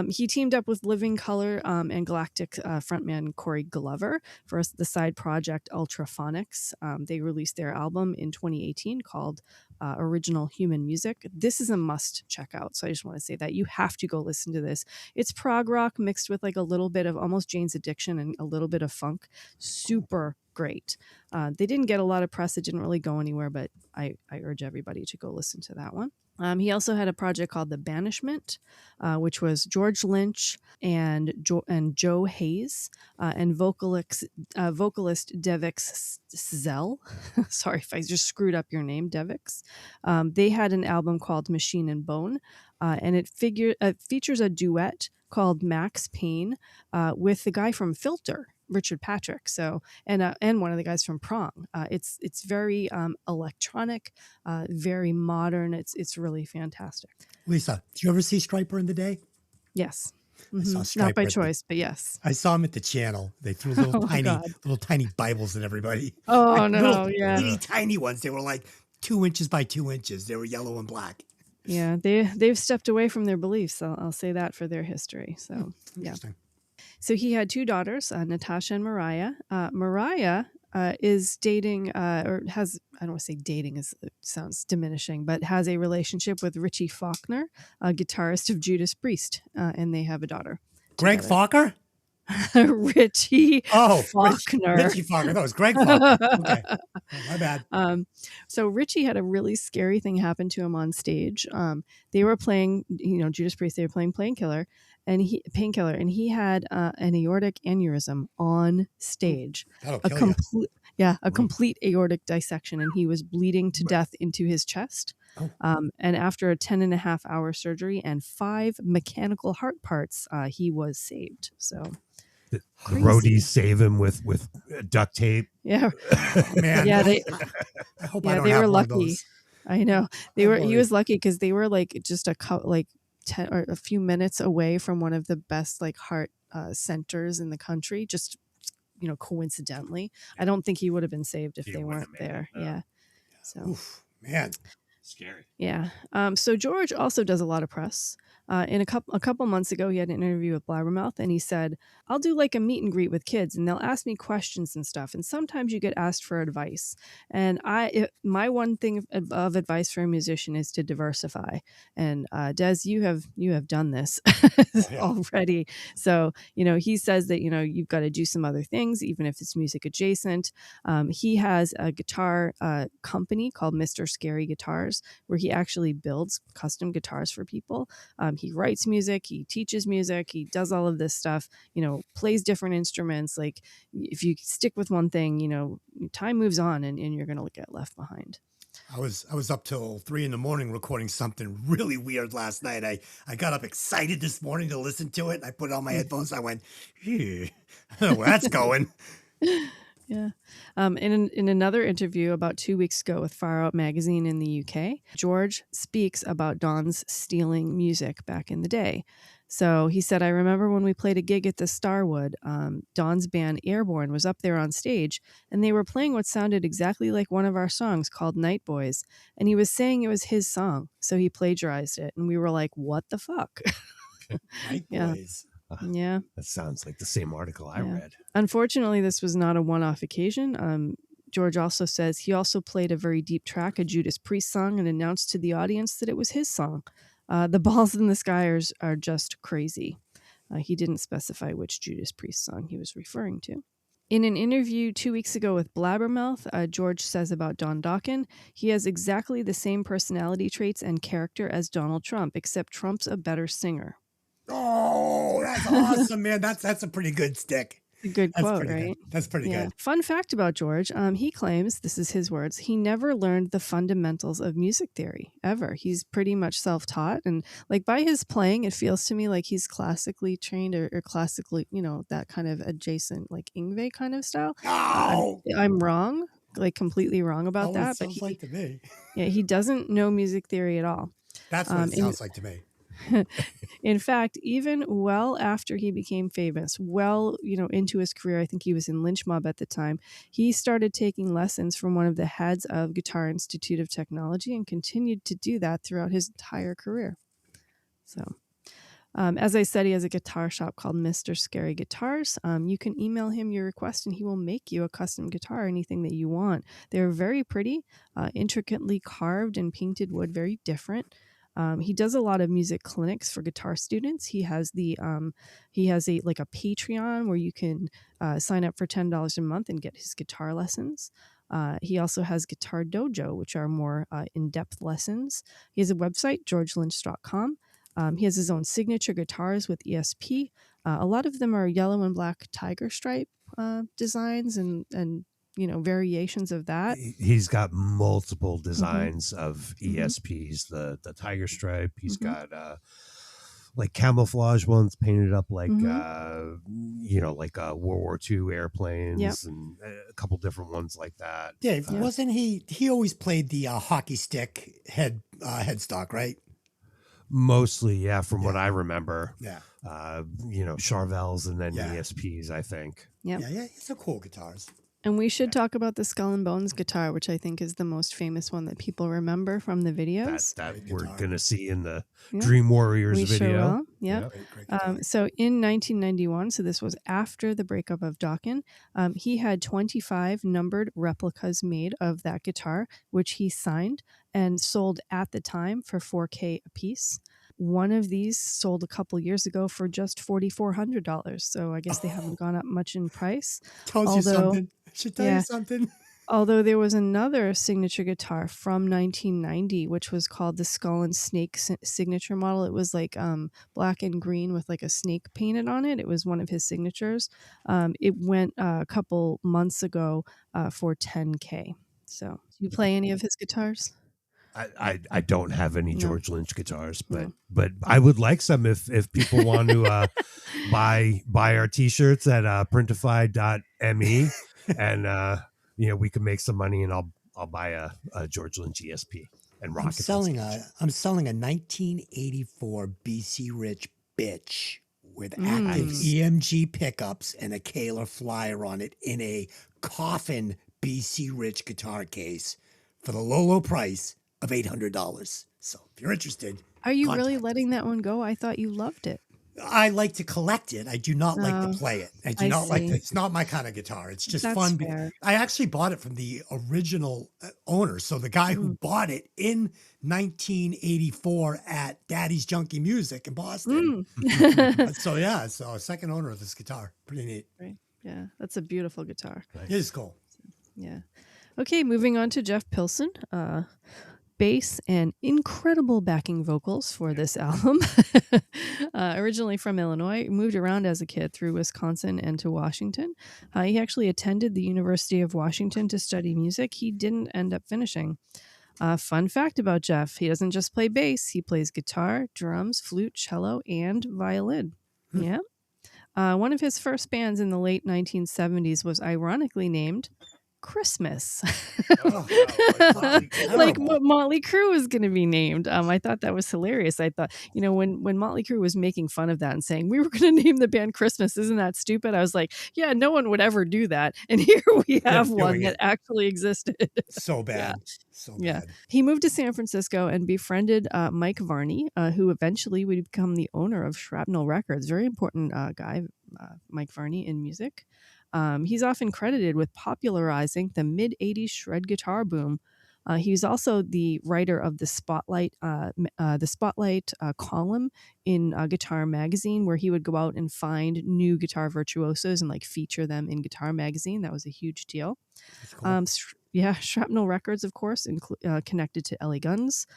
he teamed up with Living Colour and Galactic frontman Corey Glover for the side project Ultraphonics. They released their album in 2018 called Original Human Music. This is a must check out. So I just want to say that you have to go listen to this. It's prog rock mixed with like a little bit of almost Jane's Addiction and a little bit of funk. Super great. They didn't get a lot of press. It didn't really go anywhere, but I urge everybody to go listen to that one. He also had a project called The Banishment, which was George Lynch and Joe Hayes and vocalist Devix Zell. Sorry if I just screwed up your name, Devix. They had an album called Machine and Bone, and it features a duet called Max Payne with the guy from Filter, Richard Patrick. So and one of the guys from Prong. It's very electronic, very modern. It's really fantastic. Lisa, did you ever see Stryper in the day? Yes. I saw Mm-hmm. Not by Stryper choice, but yes. I saw him at the channel. They threw little tiny Bibles at everybody. Oh Like no, little teeny tiny ones. They were like 2 inches by 2 inches. They were yellow and black. Yeah, they've stepped away from their beliefs. I'll say that for their history. So yeah. Interesting. So he had 2 daughters, Natasha and Mariah. Mariah is dating, or has, I don't want to say dating, it sounds diminishing, but has a relationship with Richie Faulkner, a guitarist of Judas Priest, and they have a daughter. Greg Faulkner? Richie Faulkner. Richie Faulkner. That was Greg Faulkner. Okay. Oh, my bad. So Richie had a really scary thing happen to him on stage. They were playing, Judas Priest, they were playing Painkiller, and he had an aortic aneurysm on stage. That'll kill you. A complete aortic dissection, and he was bleeding to death into his chest. Oh. And after a 10.5-hour surgery and 5 mechanical heart parts, he was saved. So the roadies save him with duct tape. Yeah. Oh, man. Yeah, I hope I don't they have were one of lucky. those. I know. He was lucky because they were like just 10 or a few minutes away from one of the best like heart centers in the country. Just coincidentally, I don't think he would have been saved if they weren't there. Yeah. So, Oof, man, scary. Yeah. So George also does a lot of press. In a couple months ago, he had an interview with Blabbermouth, and he said, "I'll do like a meet and greet with kids, and they'll ask me questions and stuff. And sometimes you get asked for advice. And my one thing of advice for a musician is to diversify. And Des, you have done this already. So he says that you've got to do some other things, even if it's music adjacent. He has a guitar company called Mr. Scary Guitars, where he actually builds custom guitars for people. He writes music, he teaches music, he does all of this stuff, plays different instruments. Like if you stick with one thing, time moves on and you're going to get left behind. I was up till 3 a.m. recording something really weird last night. I got up excited this morning to listen to it. I put on my headphones. I went, "Phew, I don't know where that's going." Yeah. In another interview about 2 weeks ago with Far Out magazine in the UK, George speaks about Don's stealing music back in the day. So he said, I remember when we played a gig at the Starwood, Don's band Airborne was up there on stage, and they were playing what sounded exactly like one of our songs called Night Boys. And he was saying it was his song. So he plagiarized it. And we were like, what the fuck? Night Yeah. Boys. Yeah. That sounds like the same article I Yeah. read. Unfortunately, this was not a one-off occasion. George also says he also played a very deep track, a Judas Priest song, and announced to the audience that it was his song. The balls in the sky are just crazy. He didn't specify which Judas Priest song he was referring to. In an interview 2 weeks ago with Blabbermouth, George says about Don Dokken, he has exactly the same personality traits and character as Donald Trump, except Trump's a better singer. Oh, that's awesome, man. That's a pretty good stick. A good That's quote, pretty right? good. That's pretty good. Fun fact about George, he claims, this is his words, he never learned the fundamentals of music theory, ever. He's pretty much self-taught, and like by his playing, it feels to me like he's classically trained or classically, that kind of adjacent, like Yngwie kind of style. Oh, I'm wrong, like completely wrong about oh, that, it but sounds like to me. he doesn't know music theory at all. That's what it sounds like to me. In fact, even well after he became famous, into his career, I think he was in Lynch Mob at the time, he started taking lessons from one of the heads of Guitar Institute of Technology and continued to do that throughout his entire career. So, as I said, he has a guitar shop called Mr. Scary Guitars. You can email him your request and he will make you a custom guitar, anything that you want. They're very pretty, intricately carved and painted wood, very different. He does a lot of music clinics for guitar students. He has a Patreon where you can sign up for $10 a month and get his guitar lessons. He also has Guitar Dojo, which are more in-depth lessons. He has a website, georgelynch.com. He has his own signature guitars with ESP. A lot of them are yellow and black tiger stripe designs and variations of that. He's got multiple designs of ESPs. The tiger stripe. He's got like camouflage ones painted up like like World War II airplanes and a couple different ones like that. Yeah, wasn't he always played the hockey stick headstock, right? Mostly, yeah, from what I remember. Yeah. Charvels and then ESPs, I think. Yep. Yeah, it's a cool guitars. And we should talk about the Skull and Bones guitar, which I think is the most famous one that people remember from the videos. That we're going to see in the Dream Warriors we video. Sure will. Yep. So in 1991, so this was after the breakup of Dokken, he had 25 numbered replicas made of that guitar, which he signed and sold at the time for $4,000 a piece. One of these sold a couple years ago for just $4,400. So I guess they haven't gone up much in price. Tells you something. Should tell you something. Although there was another signature guitar from 1990, which was called the Skull and Snake signature model. It was like black and green with like a snake painted on it. It was one of his signatures. It went a couple months ago for $10,000. So do you play any of his guitars? I don't have any George Lynch guitars, but I would like some if people want to buy our t-shirts at printify.me and we can make some money and I'll buy a George Lynch ESP and rock it. I'm selling a 1984 BC Rich bitch with active EMG pickups and a Kahler flyer on it in a coffin BC Rich guitar case for the low price of $800. So if you're interested, are you really letting that one go? I thought you loved it. I like to collect it. I do not like to play it. I do not like it. It's not my kind of guitar. It's just fun. Fair. I actually bought it from the original owner. So the guy who bought it in 1984 at Daddy's Junkie Music in Boston. So a second owner of this guitar. Pretty neat. Right. Yeah, that's a beautiful guitar. It is cool. Yeah. Okay, moving on to Jeff Pilson. Bass and incredible backing vocals for this album. Originally from Illinois, moved around as a kid through Wisconsin and to Washington. He actually attended the University of Washington to study music. He didn't end up finishing. Fun fact about Jeff, he doesn't just play bass, he plays guitar, drums, flute, cello, and violin. Yeah. One of his first bands in the late 1970s was ironically named Christmas. Like what Motley Crue was going to be named. I thought that was hilarious. I thought, when Motley Crue was making fun of that and saying we were going to name the band Christmas, isn't that stupid? I was like, yeah, no one would ever do that. And here we have one that actually existed. So bad. So bad. He moved to San Francisco and befriended Mike Varney, who eventually would become the owner of Shrapnel Records. Very important guy, Mike Varney, in music. He's often credited with popularizing the mid-'80s shred guitar boom. He's also the writer of the Spotlight column in Guitar Magazine, where he would go out and find new guitar virtuosos and like feature them in Guitar Magazine. That was a huge deal. Cool. Shrapnel Records, of course, connected to L.A. Guns,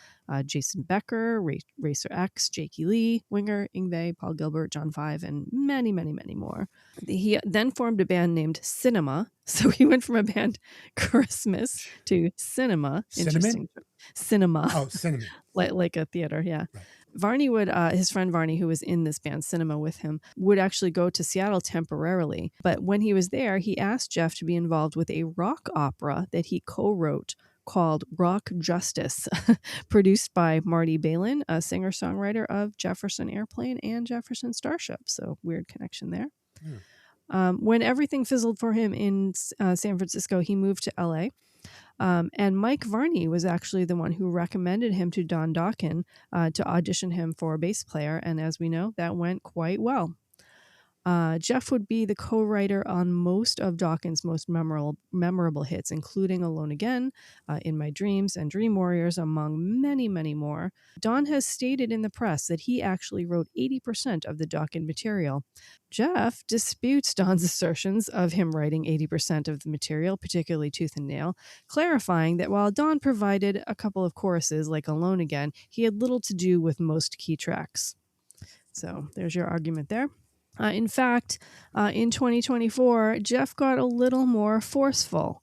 Jason Becker, Racer X, Jakey Lee, Winger, Yngwie, Paul Gilbert, John Five, and many, many, many more. He then formed a band named Cinema. So he went from a band Christmas to Cinema. Cinnamon? Cinema. Oh, Cinnamon. like a theater, yeah. Right. Varney would, his friend Varney, who was in this band Cinema with him, would actually go to Seattle temporarily. But when he was there, he asked Jeff to be involved with a rock opera that he co-wrote called Rock Justice, produced by Marty Balin, a singer-songwriter of Jefferson Airplane and Jefferson Starship. So weird connection there. When everything fizzled for him in San Francisco, he moved to LA. And Mike Varney was actually the one who recommended him to Don Dokken to audition him for a bass player. And as we know, that went quite well. Jeff would be the co-writer on most of Dokken's most memorable hits, including Alone Again, In My Dreams, and Dream Warriors, among many, many more. Don has stated in the press that he actually wrote 80% of the Dokken material. Jeff disputes Don's assertions of him writing 80% of the material, particularly Tooth and Nail, clarifying that while Don provided a couple of choruses like Alone Again, he had little to do with most key tracks. So there's your argument there. In fact, in 2024, Jeff got a little more forceful.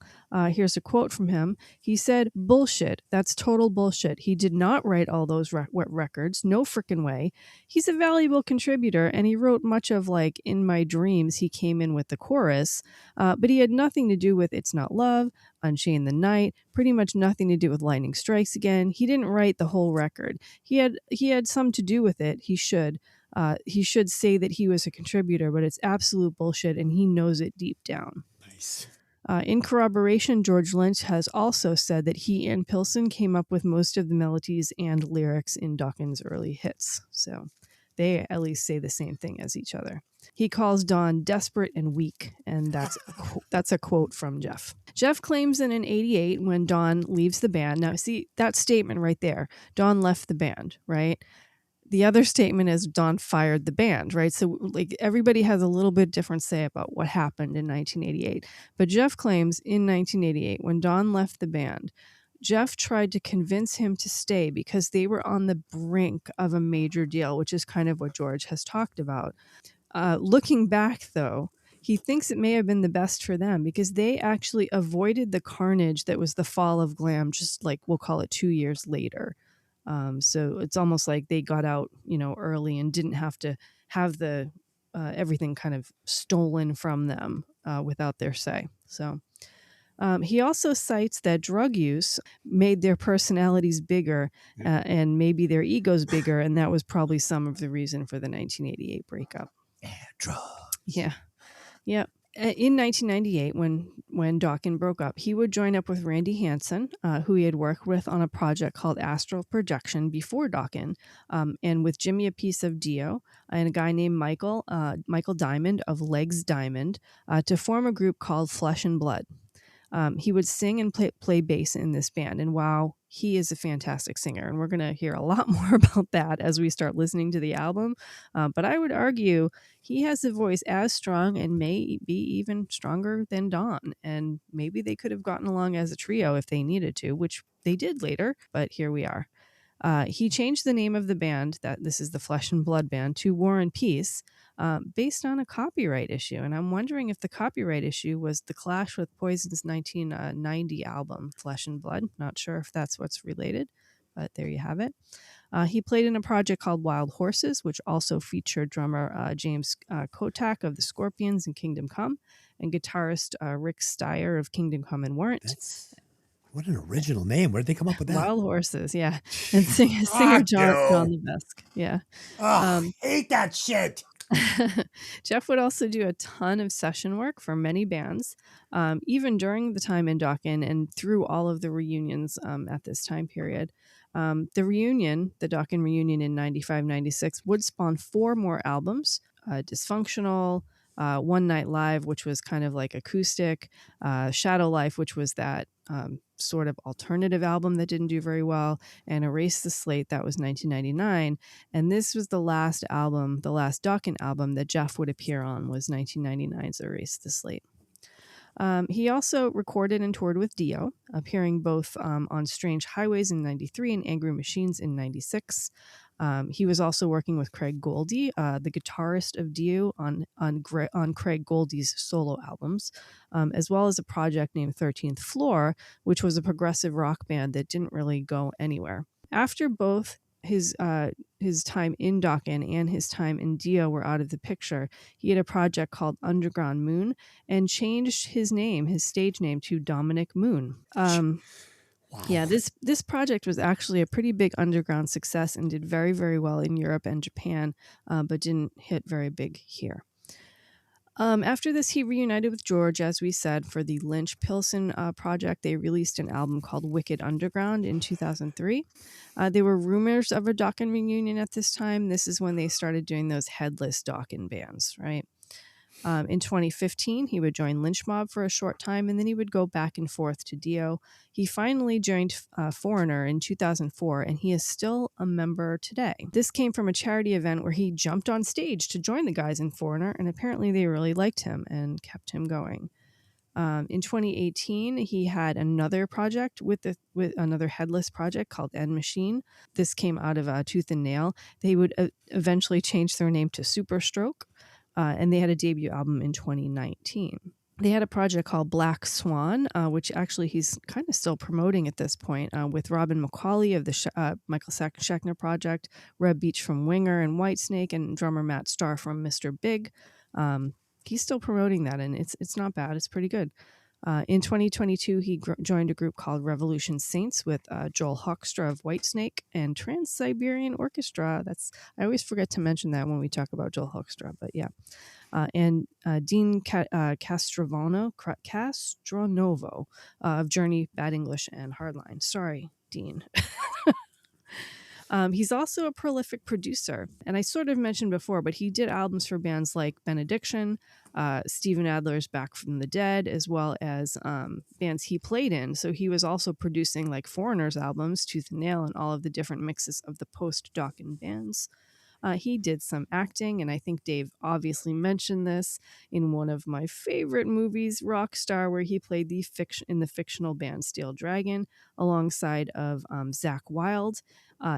Here's a quote from him. He said, "Bullshit. That's total bullshit. He did not write all those records. No frickin' way. He's a valuable contributor, and he wrote much of, like, In My Dreams, he came in with the chorus, but he had nothing to do with It's Not Love, Unchain the Night, pretty much nothing to do with Lightning Strikes Again. He didn't write the whole record. He had some to do with it. He should say that he was a contributor, but it's absolute bullshit, and he knows it deep down." Nice. In corroboration, George Lynch has also said that he and Pilson came up with most of the melodies and lyrics in Dokken's early hits. So they at least say the same thing as each other. He calls Don desperate and weak, and that's a quote from Jeff. Jeff claims that in '88, when Don leaves the band, now see that statement right there, Don left the band, right? The other statement is Don fired the band, right? So like everybody has a little bit different say about what happened in 1988. But Jeff claims in 1988, when Don left the band, Jeff tried to convince him to stay because they were on the brink of a major deal, which is kind of what George has talked about. Looking back, though, he thinks it may have been the best for them because they actually avoided the carnage that was the fall of glam, just like we'll call it 2 years later. So it's almost like they got out, early and didn't have to have the everything kind of stolen from them without their say. So he also cites that drug use made their personalities bigger and maybe their egos bigger, and that was probably some of the reason for the 1988 breakup. Yeah, drugs. Yeah. In 1998, when Dokken broke up, he would join up with Randy Hansen, who he had worked with on a project called Astral Projection before Dokken, and with Jimmy Appice of Dio, and a guy named Michael Diamond of Legs Diamond, to form a group called Flesh and Blood. He would sing and play bass in this band, and wow, he is a fantastic singer, and we're going to hear a lot more about that as we start listening to the album. But I would argue he has a voice as strong and may be even stronger than Don, and maybe they could have gotten along as a trio if they needed to, which they did later, but here we are. He changed the name of the band, that this is the Flesh and Blood Band, to War and Peace, based on a copyright issue. And I'm wondering if the copyright issue was the Clash with Poison's 1990 album, Flesh and Blood. Not sure if that's what's related, but there you have it. He played in a project called Wild Horses, which also featured drummer James Kotak of the Scorpions and Kingdom Come, and guitarist Rick Steyer of Kingdom Come and Weren't. What an original name. Where did they come up with that? Wild Horses, yeah. And singer John Levesque, yeah. Hate that shit. Jeff would also do a ton of session work for many bands, even during the time in Dokken and through all of the reunions at this time period. The Dokken reunion in 95-96 would spawn 4 more albums, Dysfunctional, One Night Live, which was kind of like acoustic, Shadow Life, which was that sort of alternative album that didn't do very well, and Erase the Slate, that was 1999. And this was the last album, the last Dokken album that Jeff would appear on, was 1999's Erase the Slate. He also recorded and toured with Dio, appearing both on Strange Highways in 93 and Angry Machines in 96. He was also working with Craig Goldie, the guitarist of Dio, on Craig Goldie's solo albums, as well as a project named 13th Floor, which was a progressive rock band that didn't really go anywhere. After both his time in Dokken and his time in Dio were out of the picture, he had a project called Underground Moon and changed his stage name, to Dominic Moon. Wow. Yeah, this project was actually a pretty big underground success and did very, very well in Europe and Japan, but didn't hit very big here. After this, he reunited with George, as we said, for the Lynch Pilsen project. They released an album called Wicked Underground in 2003. There were rumors of a Dokken reunion at this time. This is when they started doing those headless Dokken bands, right? In 2015, he would join Lynch Mob for a short time, and then he would go back and forth to Dio. He finally joined Foreigner in 2004, and he is still a member today. This came from a charity event where he jumped on stage to join the guys in Foreigner, and apparently they really liked him and kept him going. In 2018, he had another project with another headless project called End Machine. This came out of Tooth and Nail. They would eventually change their name to Superstroke. And they had a debut album in 2019. They had a project called Black Swan, which actually he's kind of still promoting at this point, with Robin McCauley of the Michael Schechner Project, Reb Beach from Winger and Whitesnake, and drummer Matt Starr from Mr. Big. He's still promoting that, and it's not bad. It's pretty good. In 2022, he joined a group called Revolution Saints with Joel Hoekstra of Whitesnake and Trans-Siberian Orchestra. I always forget to mention that when we talk about Joel Hoekstra, but yeah. And Dean Castronovo of Journey, Bad English, and Hardline. Sorry, Dean. He's also a prolific producer, and I sort of mentioned before, but he did albums for bands like Benediction, Steven Adler's Back from the Dead, as well as bands he played in. So he was also producing like Foreigner's albums, Tooth and Nail, and all of the different mixes of the post-Dokken bands. He did some acting, and I think Dave obviously mentioned this in one of my favorite movies, Rockstar, where he played in the fictional band Steel Dragon alongside of Zakk Wylde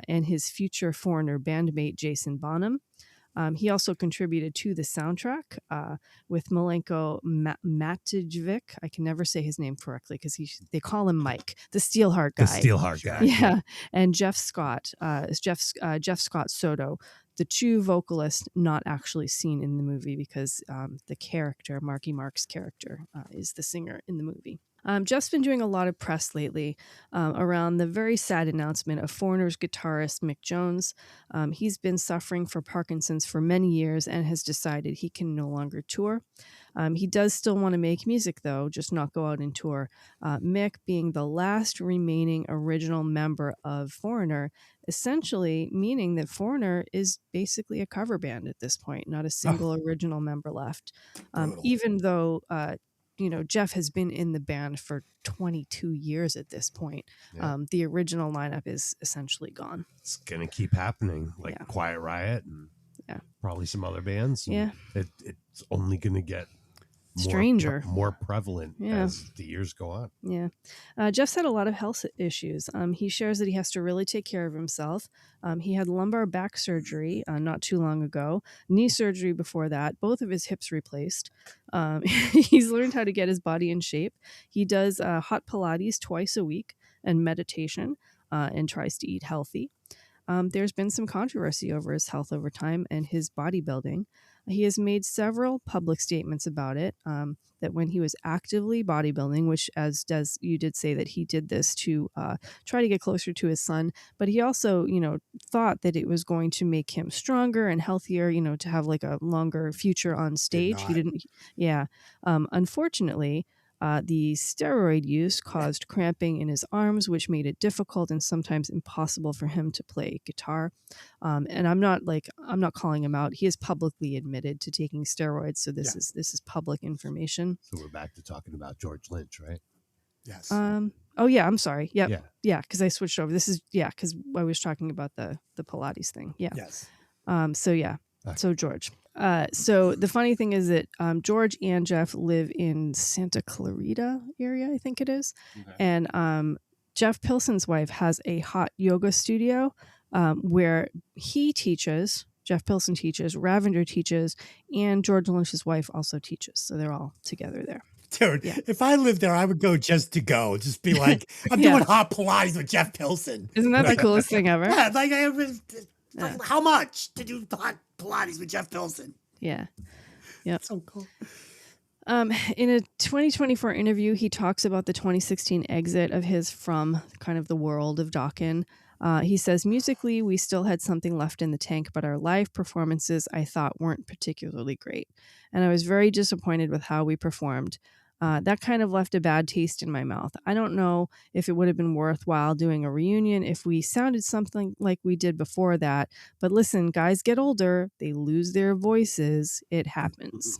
and his future Foreigner bandmate Jason Bonham. He also contributed to the soundtrack with Milenko Matijevic. I can never say his name correctly because they call him Mike, the Steelheart guy. The Steelheart guy. Yeah, and Jeff Scott Soto, the two vocalists not actually seen in the movie because the character, Marky Mark's character, is the singer in the movie. Jeff's been doing a lot of press lately around the very sad announcement of Foreigner's guitarist Mick Jones. He's been suffering from Parkinson's for many years and has decided he can no longer tour. He does still want to make music, though, just not go out and tour. Mick being the last remaining original member of Foreigner, essentially meaning that Foreigner is basically a cover band at this point, not a single original member left. Even though Jeff has been in the band for 22 years at this point. Yeah. The original lineup is essentially gone. It's going to keep happening, like Quiet Riot and probably some other bands. Yeah. It's only going to get stranger. more prevalent Yeah. as the years go on. Yeah. Jeff's had a lot of health issues. He shares that he has to really take care of himself. He had lumbar back surgery not too long ago, knee surgery before that, both of his hips replaced. He's learned how to get his body in shape. He does hot Pilates twice a week and meditation and tries to eat healthy. There's been some controversy over his health over time and his bodybuilding. He has made several public statements about it. That when he was actively bodybuilding, which you did say that he did this to try to get closer to his son, but he also, thought that it was going to make him stronger and healthier, to have like a longer future on stage. He didn't. Yeah. Unfortunately, the steroid use caused cramping in his arms, which made it difficult and sometimes impossible for him to play guitar. And I'm not calling him out. He has publicly admitted to taking steroids, so this is public information. So we're back to talking about George Lynch, right? Yes. Oh yeah, I'm sorry. Yep. Yeah. Because I switched over. This is because I was talking about the Pilates thing. Yeah. Yes. So yeah. So George. So the funny thing is that George and Jeff live in Santa Clarita area, I think it is. Okay. And Jeff Pilson's wife has a hot yoga studio where he teaches, Jeff Pilson teaches, Ravender teaches, and George Lynch's wife also teaches. So they're all together there. Dude, if I lived there, I would go just to go. Just be like, I'm doing hot Pilates with Jeff Pilson. Isn't that the coolest thing ever? Yeah, how much to do hot Pilates with Jeff Pilson? Yeah. Yeah. So cool. In a 2024 interview, he talks about the 2016 exit of his from kind of the world of Dokken. He says, musically, we still had something left in the tank, but our live performances, I thought, weren't particularly great. And I was very disappointed with how we performed. That kind of left a bad taste in my mouth. I don't know if it would have been worthwhile doing a reunion if we sounded something like we did before that. But listen, guys get older. They lose their voices. It happens.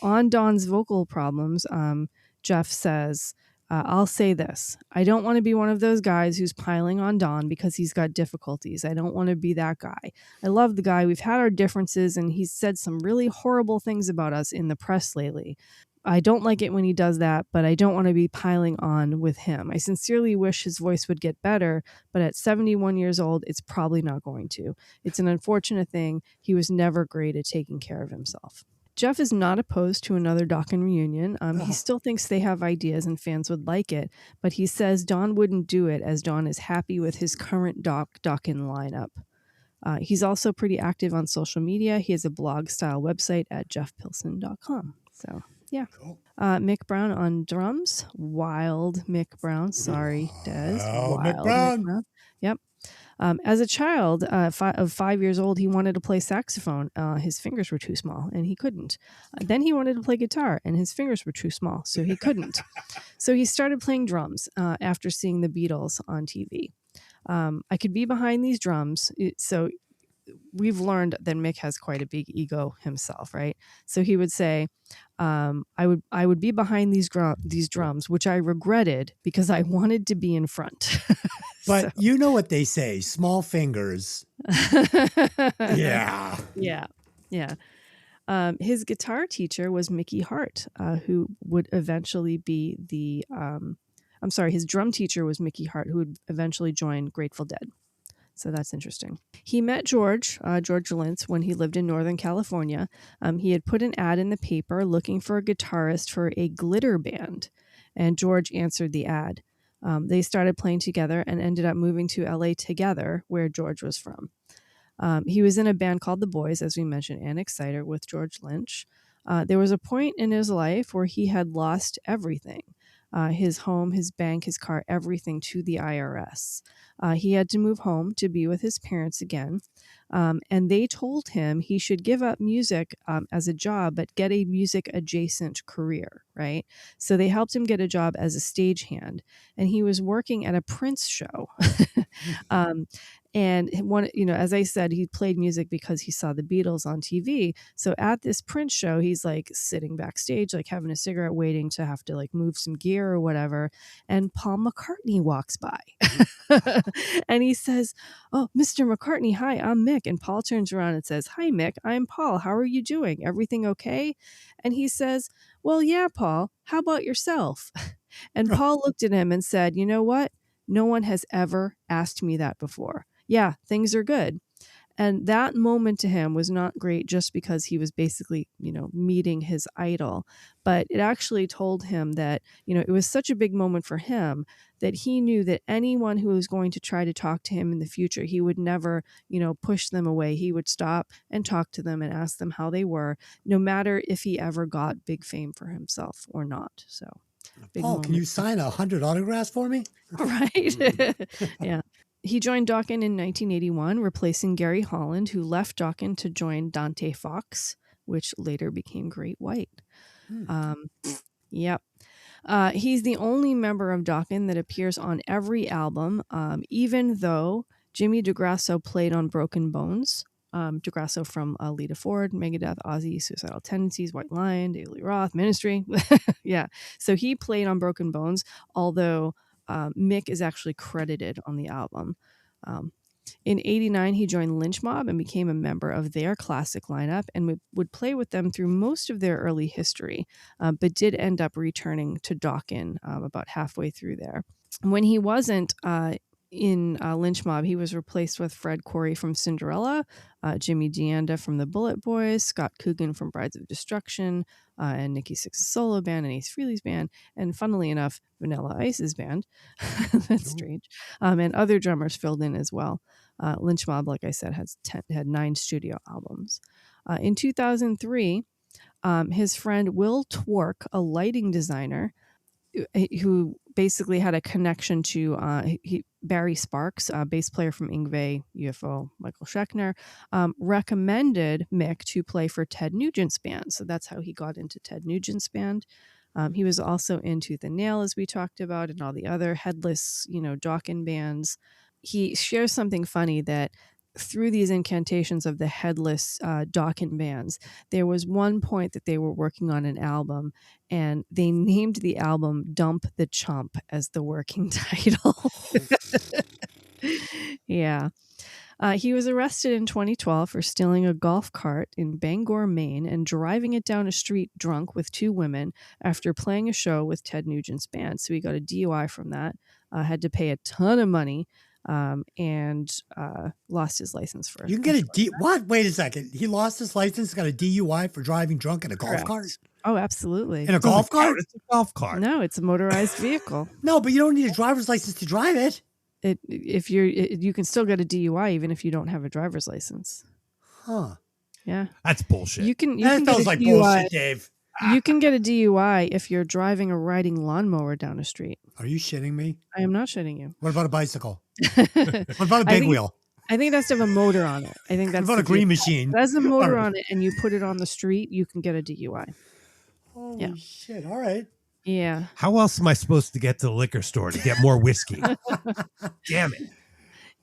On Don's vocal problems, Jeff says, I'll say this. I don't want to be one of those guys who's piling on Don because he's got difficulties. I don't want to be that guy. I love the guy. We've had our differences, and he's said some really horrible things about us in the press lately. I don't like it when he does that, but I don't want to be piling on with him. I sincerely wish his voice would get better, but at 71 years old, it's probably not going to. It's an unfortunate thing. He was never great at taking care of himself. Jeff is not opposed to another Dokken reunion. He still thinks they have ideas and fans would like it, but he says Don wouldn't do it as Don is happy with his current Dokken lineup. He's also pretty active on social media. He has a blog-style website at jeffpilson.com. So, yeah. Cool. Mick Brown on drums. Wild Mick Brown. Sorry, Des. Wild Mick Brown. Yep. As a child of 5 years old, he wanted to play saxophone. His fingers were too small, and he couldn't. Then he wanted to play guitar, and his fingers were too small, so he couldn't. So he started playing drums after seeing the Beatles on TV. I could be behind these drums. So we've learned that Mick has quite a big ego himself, right? So he would say, I would be behind these drums, which I regretted because I wanted to be in front. But you know what they say, small fingers. Yeah. Yeah. His guitar teacher was Mickey Hart, who would eventually be his drum teacher was Mickey Hart, who would eventually join Grateful Dead. So that's interesting. He met George Lynch, when he lived in Northern California. He had put an ad in the paper looking for a guitarist for a glitter band, and George answered the ad. They started playing together and ended up moving to LA together, where George was from. He was in a band called The Boys, as we mentioned, and Exciter with George Lynch. There was a point in his life where he had lost everything. His home, his bank, his car, everything to the IRS. He had to move home to be with his parents again. And they told him he should give up music as a job, but get a music adjacent career, right? So they helped him get a job as a stagehand, and he was working at a Prince show. And one, as I said, he played music because he saw the Beatles on TV. So at this Prince show, he's like sitting backstage, like having a cigarette, waiting to have to like move some gear or whatever. And Paul McCartney walks by and he says, "Oh, Mr. McCartney, hi, I'm Mick." And Paul turns around and says, "Hi, Mick, I'm Paul. How are you doing? Everything okay?" And he says, "Well, yeah, Paul, how about yourself?" And Paul looked at him and said, "You know what? No one has ever asked me that before. Yeah, things are good." And that moment to him was not great just because he was basically, meeting his idol. But it actually told him that, it was such a big moment for him that he knew that anyone who was going to try to talk to him in the future, he would never, push them away. He would stop and talk to them and ask them how they were, no matter if he ever got big fame for himself or not. So, big Paul, moment. can you sign 100 autographs for me? Right. Yeah. He joined Dokken in 1981, replacing Gary Holland, who left Dokken to join Dante Fox, which later became Great White. Yep. He's the only member of Dokken that appears on every album, even though Jimmy DeGrasso played on Broken Bones. DeGrasso from Lita Ford, Megadeth, Ozzy, Suicidal Tendencies, White Lion, David Lee Roth, Ministry. Yeah. So he played on Broken Bones, although Mick is actually credited on the album. In 89, he joined Lynch Mob and became a member of their classic lineup and would play with them through most of their early history, but did end up returning to Dokken about halfway through there. When he wasn't in Lynch Mob, he was replaced with Fred Corey from Cinderella, Jimmy Deanda from the Bullet Boys, Scott Coogan from Brides of Destruction, and Nikki Sixx's solo band and Ace Frehley's band, and funnily enough, Vanilla Ice's band. That's strange. And other drummers filled in as well. Lynch Mob, like I said, had 9 studio albums. In 2003, his friend Will Twork, a lighting designer, who basically had a connection to Barry Sparks, bass player from Yngwie, UFO, Michael Schechner, recommended Mick to play for Ted Nugent's band. So that's how he got into Ted Nugent's band. He was also in Tooth and Nail, as we talked about, and all the other headless, Dokken bands. He shares something funny that through these incantations of the headless Dokken bands, there was one point that they were working on an album and they named the album Dump the Chump as the working title. Yeah. He was arrested in 2012 for stealing a golf cart in Bangor, Maine, and driving it down a street drunk with 2 women after playing a show with Ted Nugent's band. So he got a DUI from that, had to pay a ton of money, and lost his license for. You can get a what? Wait a second. He lost his license, got a DUI for driving drunk in a golf cart? Oh, absolutely. In a golf cart? It's a golf cart. No, it's a motorized vehicle. No, but you don't need a driver's license to drive it. You can still get a DUI even if you don't have a driver's license. Huh. Yeah. That's bullshit. You can That get sounds a like DUI. bullshit, Dave. You can get a DUI if you're driving a riding lawnmower down a street. Are you shitting me? I am not shitting you. What about a bicycle? What about a big wheel? I think that's to have a motor on it. I think that's What about a green machine? That's a motor on it, and you put it on the street, you can get a DUI. Holy shit. All right. Yeah. How else am I supposed to get to the liquor store to get more whiskey? Damn it.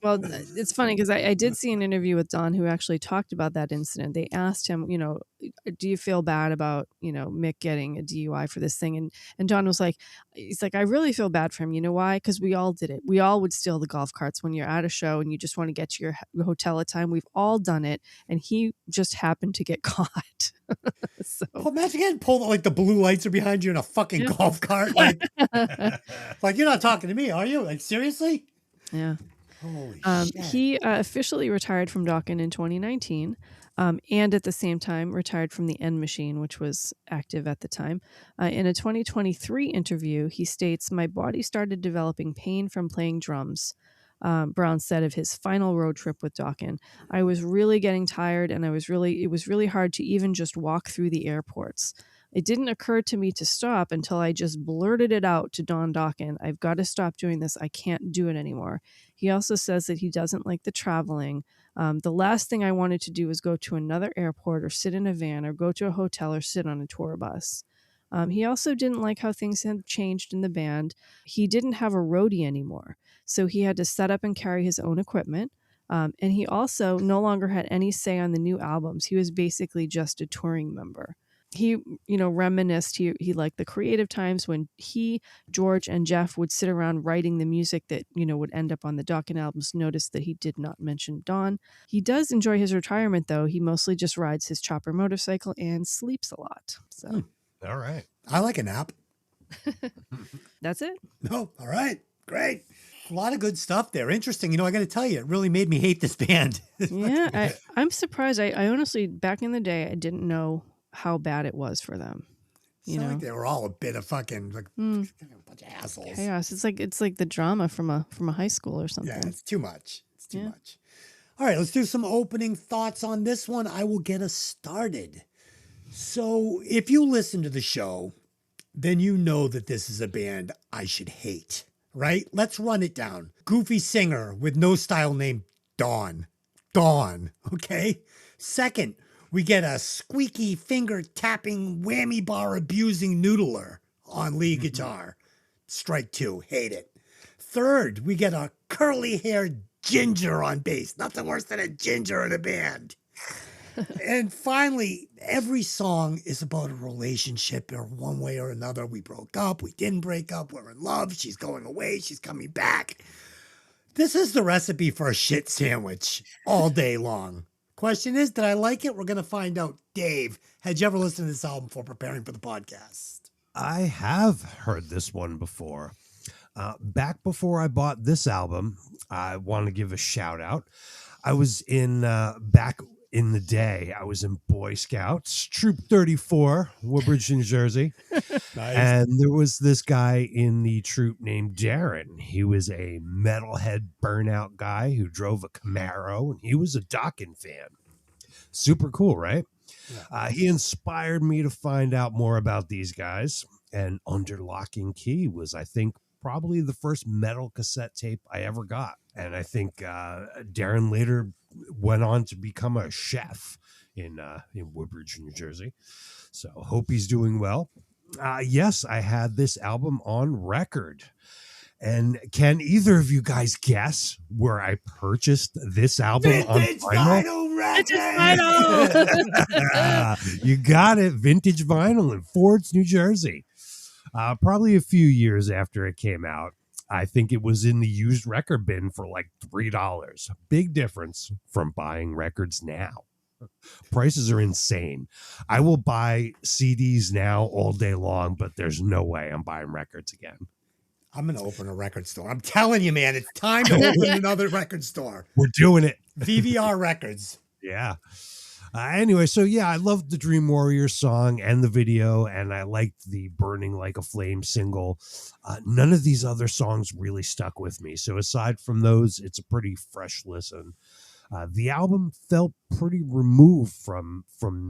Well, it's funny because I did see an interview with Don who actually talked about that incident. They asked him, do you feel bad about, Mick getting a DUI for this thing? And Don was like, I really feel bad for him. You know why? Because we all did it. We all would steal the golf carts when you're at a show and you just want to get to your hotel at time. We've all done it. And he just happened to get caught. So. Well, imagine getting pulled, like the blue lights are behind you in a fucking golf cart. Like, you're not talking to me, are you? Like, seriously? Yeah. Holy shit. He officially retired from Dokken in 2019, and at the same time retired from the End Machine, which was active at the time. In a 2023 interview, he states, "My body started developing pain from playing drums." Brown said of his final road trip with Dokken, "I was really getting tired, and it was really hard to even just walk through the airports. It didn't occur to me to stop until I just blurted it out to Don Dokken. I've got to stop doing this. I can't do it anymore." He also says that he doesn't like the traveling. The last thing I wanted to do was go to another airport or sit in a van or go to a hotel or sit on a tour bus. He also didn't like how things had changed in the band. He didn't have a roadie anymore, so he had to set up and carry his own equipment. And he also no longer had any say on the new albums. He was basically just a touring member. He, reminisced, he liked the creative times when he, George, and Jeff would sit around writing the music that, would end up on the Dokken albums. Notice that he did not mention Don. He does enjoy his retirement, though. He mostly just rides his chopper motorcycle and sleeps a lot. So, All right. I like a nap. that's it. No, all right, great. A lot of good stuff there. Interesting. I got to tell you, it really made me hate this band. Yeah, I'm surprised. I honestly, back in the day, I didn't know how bad it was for them. Like they were all a bit of fucking a bunch of assholes. Chaos. It's like the drama from a high school or something. Yeah, it's too much. It's too much. All right, let's do some opening thoughts on this one. I will get us started. So, if you listen to the show, then you know that this is a band I should hate, right? Let's run it down. Goofy singer with no style named Dawn. Dawn, okay? Second, we get a squeaky finger tapping whammy bar abusing noodler on lead guitar. Strike 2, hate it. Third, we get a curly haired ginger on bass. Nothing worse than a ginger in a band. And finally, every song is about a relationship or one way or another. We broke up, we didn't break up, we're in love, she's going away, she's coming back. This is the recipe for a shit sandwich all day long. Question is, did I like it? We're going to find out. Dave, had you ever listened to this album before preparing for the podcast? I have heard this one before. Back before I bought this album, I want to give a shout out. I was back in the day, I was in Boy Scouts, Troop 34, Woodbridge, New Jersey. Nice. And there was this guy in the troop named Darren. He was a metalhead burnout guy who drove a Camaro, and he was a Dokken fan. Super cool, right? Yeah. He inspired me to find out more about these guys. And Under Lock and Key was, I think, probably the first metal cassette tape I ever got. And I think Darren later went on to become a chef in Woodbridge, New Jersey. So hope he's doing well. Yes, I had this album on record. And can either of you guys guess where I purchased this album on vinyl? Vintage vinyl. You got it. Vintage vinyl in Fords, New Jersey. Probably a few years after it came out. I think it was in the used record bin for like $3. Big difference from buying records now. Prices are insane. I will buy CDs now all day long, but there's no way I'm buying records again. I'm going to open a record store. I'm telling you, man, it's time to open another record store. We're doing it. VVR Records. Yeah. Anyway, so yeah, I loved the Dream Warrior song and the video, and I liked the Burning Like a Flame single. None of these other songs really stuck with me. So aside from those, it's a pretty fresh listen. The album felt pretty removed from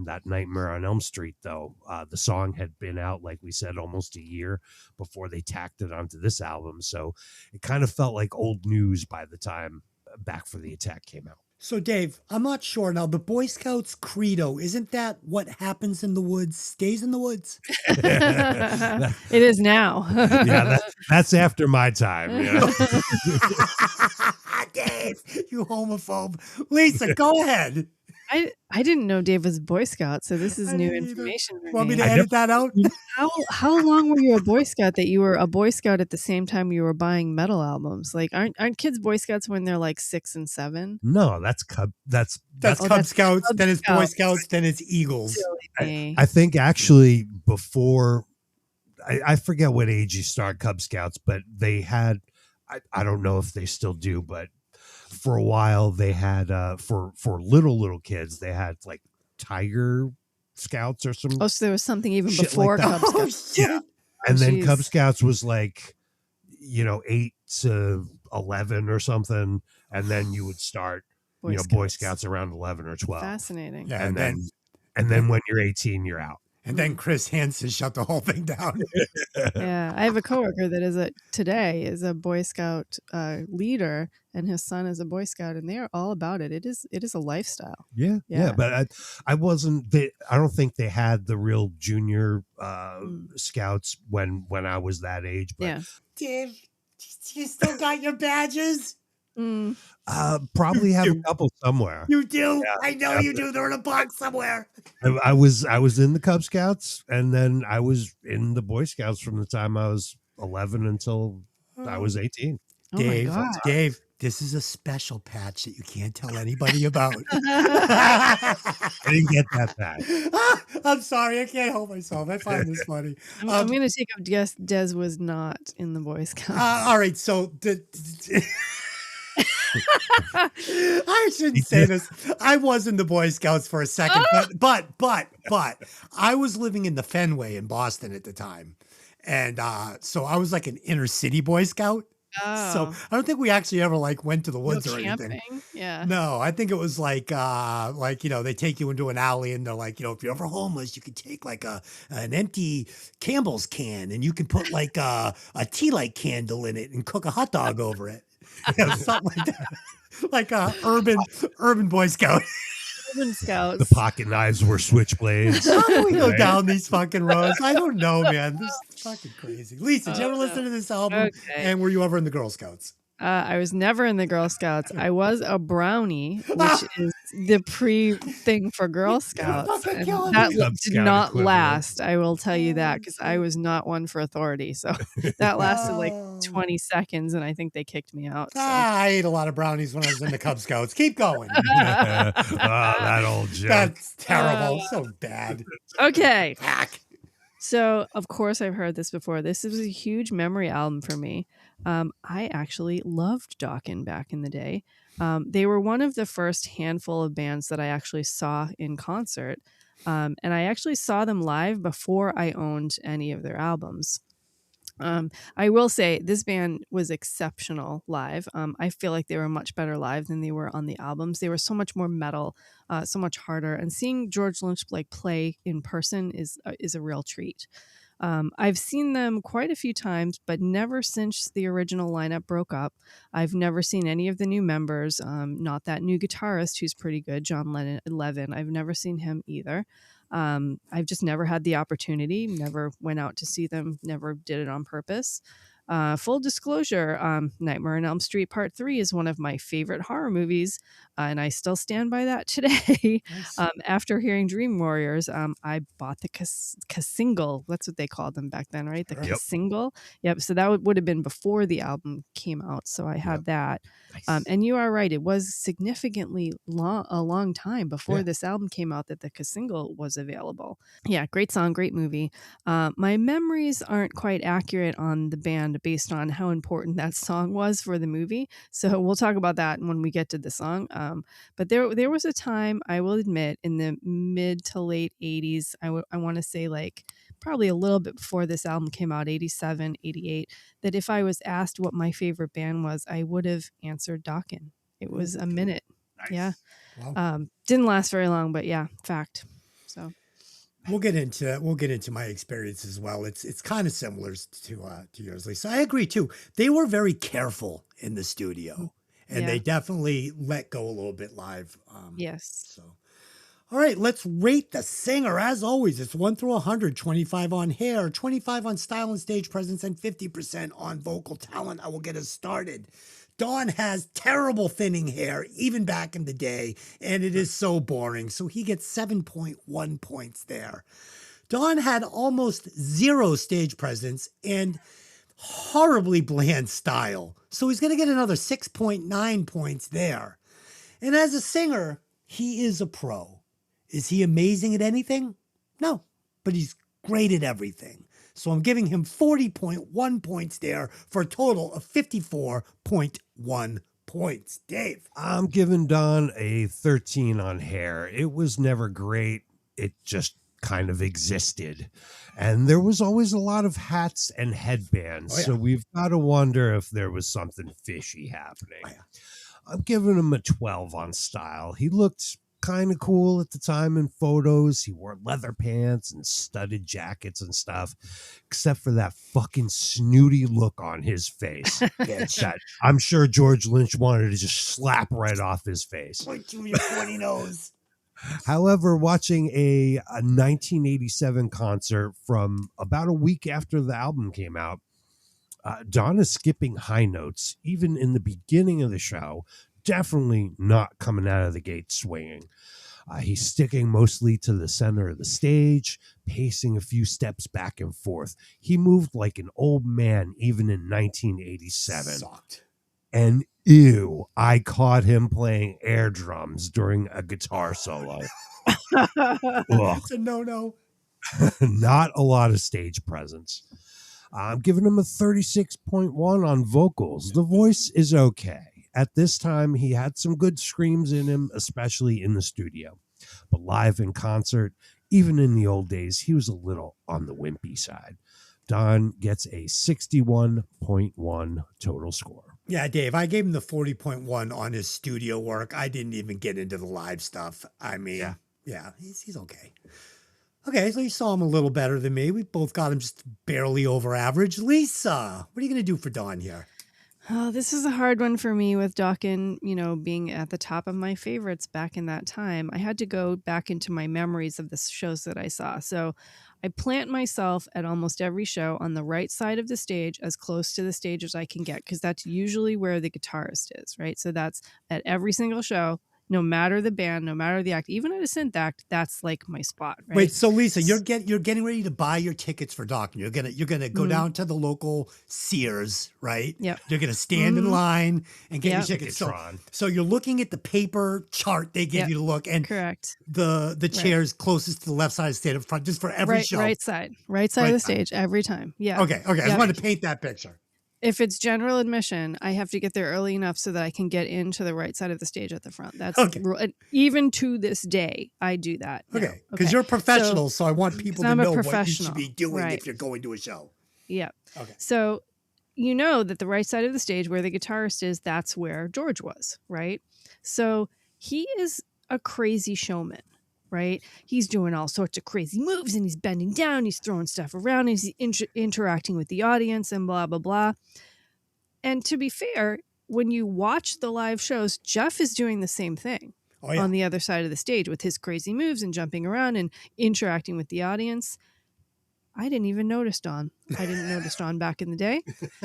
that Nightmare on Elm Street, though. The song had been out, like we said, almost a year before they tacked it onto this album. So it kind of felt like old news by the time Back for the Attack came out. So, Dave, I'm not sure now. The Boy Scouts credo, isn't that what happens in the woods stays in the woods? It is now. Yeah, that's after my time. You know? Dave, you homophobe. Lisa, go ahead. I didn't know Dave was a Boy Scout, so this is new information. Want me to edit that out? How long were you a Boy Scout that you were a Boy Scout at the same time you were buying metal albums? Like, aren't kids Boy Scouts when they're like 6 and 7? No, that's Cub. That's Cub Scouts. Then it's Boy Scouts. Then it's Eagles. I think actually before, I forget what age you start Cub Scouts, but they had. I don't know if they still do, but for a while they had for little kids they had like Tiger Scouts or some. Oh, so there was something even before like Cub Scouts. Yeah. And then Cub Scouts was like, 8 to 11 or something, and then you would start Boy Scouts around 11 or 12. Fascinating. Yeah, and then when you're 18 you're out. And then Chris Hansen shut the whole thing down. Yeah, I have a coworker that is a Boy Scout leader, and his son is a Boy Scout, and they are all about it. It is a lifestyle. Yeah. But I wasn't. I don't think they had the real junior scouts when I was that age. But yeah. Dave, you still got your badges? Mm. Probably have a do. couple somewhere. You do? Yeah, I know you do. They're in a box somewhere. I was in the Cub Scouts, and then I was in the Boy Scouts from the time I was 11 until I was 18. Oh my Dave, God. Dave, this is a special patch that you can't tell anybody about. I didn't get that bad. I'm sorry. I can't help myself. I find this funny. I'm going to take a guess. Des was not in the Boy Scouts. All right. So I shouldn't say this. I was in the Boy Scouts for a second, but I was living in the Fenway in Boston at the time. And so I was like an inner city Boy Scout. So Oh. I don't think we actually ever like went to the No woods or anything. camping? Yeah. No, I think it was like they take you into an alley and they're like, if you're ever homeless, you can take like an empty Campbell's can and you can put like a tea light candle in it and cook a hot dog over it. Something like that. Like a urban Boy Scout. Urban Scouts. The pocket knives were switchblades. How do we go Right. down these fucking roads? I don't know, man. This is fucking crazy. Lisa, did you ever listen to this album? Okay. And were you ever in the Girl Scouts? I was never in the Girl Scouts. I was a brownie, which is the pre-thing for Girl Scouts. fucking And killing that me. Cub did Scout not equivalent. last. I will tell you that because I was not one for authority. So that lasted like Oh. 20 seconds, and I think they kicked me out. So. I ate a lot of brownies when I was in the Cub Scouts. Keep going. That old joke. That's terrible. So bad. Okay. Hack. So, of course, I've heard this before. This was a huge memory album for me. I actually loved Dokken back in the day. They were one of the first handful of bands that I actually saw in concert. And I actually saw them live before I owned any of their albums. I will say this band was exceptional live. I feel like they were much better live than they were on the albums. They were so much more metal, so much harder. And seeing George Lynch play in person is a real treat. I've seen them quite a few times, but never since the original lineup broke up. I've never seen any of the new members. Not that new guitarist who's pretty good, John Levin. I've never seen him either. I've just never had the opportunity, never went out to see them, never did it on purpose. Full disclosure, Nightmare on Elm Street Part 3 is one of my favorite horror movies, and I still stand by that today. Nice. After hearing Dream Warriors, I bought the single. That's what they called them back then, right? The Yep. single. Yep. So that would have been before the album came out. So I had that. Nice. And you are right. It was significantly a long time before Yeah. this album came out that the single was available. Yeah, great song, great movie. My memories aren't quite accurate on the band based on how important that song was for the movie. So we'll talk about that when we get to the song. But there was a time, I will admit, in the mid to late 80s, I want to say like probably a little bit before this album came out, 87, 88, that if I was asked what my favorite band was, I would have answered Dokken. It was a minute. Nice. Yeah. Wow. Didn't last very long, but yeah, fact. So We'll get into my experience as well. It's kind of similar to yours, Lisa. I agree too. They were very careful in the studio, and Yeah. they definitely let go a little bit live. yes. So, all right, let's rate the singer. As always, it's 1 through 100, 25 on hair, 25 on style and stage presence, and 50% on vocal talent. I will get us started. Dawn has terrible thinning hair, even back in the day, and it is so boring. So he gets 7.1 points there. Dawn had almost zero stage presence and horribly bland style. So he's going to get another 6.9 points there. And as a singer, he is a pro. Is he amazing at anything? No, but he's great at everything. So I'm giving him 40.1 points there for a total of 54.1 points. Dave. I'm giving Don a 13 on hair. It was never great. It just kind of existed. And there was always a lot of hats and headbands. Oh, yeah. So we've got to wonder if there was something fishy happening. Oh, yeah. I'm giving him a 12 on style. He looked kind of cool at the time in photos. He wore leather pants and studded jackets and stuff, except for that fucking snooty look on his face. That I'm sure George Lynch wanted to just slap right off his face. Point to your pointy nose. However, watching a 1987 concert from about a week after the album came out, Don is skipping high notes, even in the beginning of the show, definitely not coming out of the gate swinging. He's sticking mostly to the center of the stage, pacing a few steps back and forth. He moved like an old man even in 1987. Sucked. And ew, I caught him playing air drums during a guitar solo. Ugh. It's a no-no. Not a lot of stage presence. I'm giving him a 36.1 on vocals. The voice is okay. At this time, he had some good screams in him, especially in the studio. But live in concert, even in the old days, he was a little on the wimpy side. Don gets a 61.1 total score. Yeah, Dave, I gave him the 40.1 on his studio work. I didn't even get into the live stuff. I mean, yeah, he's okay. Okay, so you saw him a little better than me. We both got him just barely over average. Lisa, what are you going to do for Don here? Oh, this is a hard one for me with Dokken, being at the top of my favorites back in that time. I had to go back into my memories of the shows that I saw. So I plant myself at almost every show on the right side of the stage, as close to the stage as I can get, because that's usually where the guitarist is, right? So that's at every single show. No matter the band, no matter the act, even at a synth act, that's like my spot, right? Wait, so Lisa, you're getting ready to buy your tickets for Dokken. You're gonna go down to the local Sears, right? Yep. You're gonna stand in line and get your Yep. tickets. Ticketron. So you're looking at the paper chart they give Yep. you to look, and Correct. the chairs closest to the left side of the stage up front, just for every show. Right side of Right the side. stage every time. Yeah. Okay. I Yep. just wanted to paint that picture. If it's general admission, I have to get there early enough so that I can get into the right side of the stage at the front. That's Okay. and even to this day, I do that. now. Okay, because you're a professional, so I want people to I'm a know what you should professional, be doing right. if you're going to a show. Yeah. Okay. So you know that the right side of the stage where the guitarist is, that's where George was, right? So he is a crazy showman, right? He's doing all sorts of crazy moves and he's bending down, he's throwing stuff around, he's interacting with the audience and blah, blah, blah. And to be fair, when you watch the live shows, Jeff is doing the same thing on the other side of the stage with his crazy moves and jumping around and interacting with the audience. I didn't even notice Don. I didn't notice Don back in the day.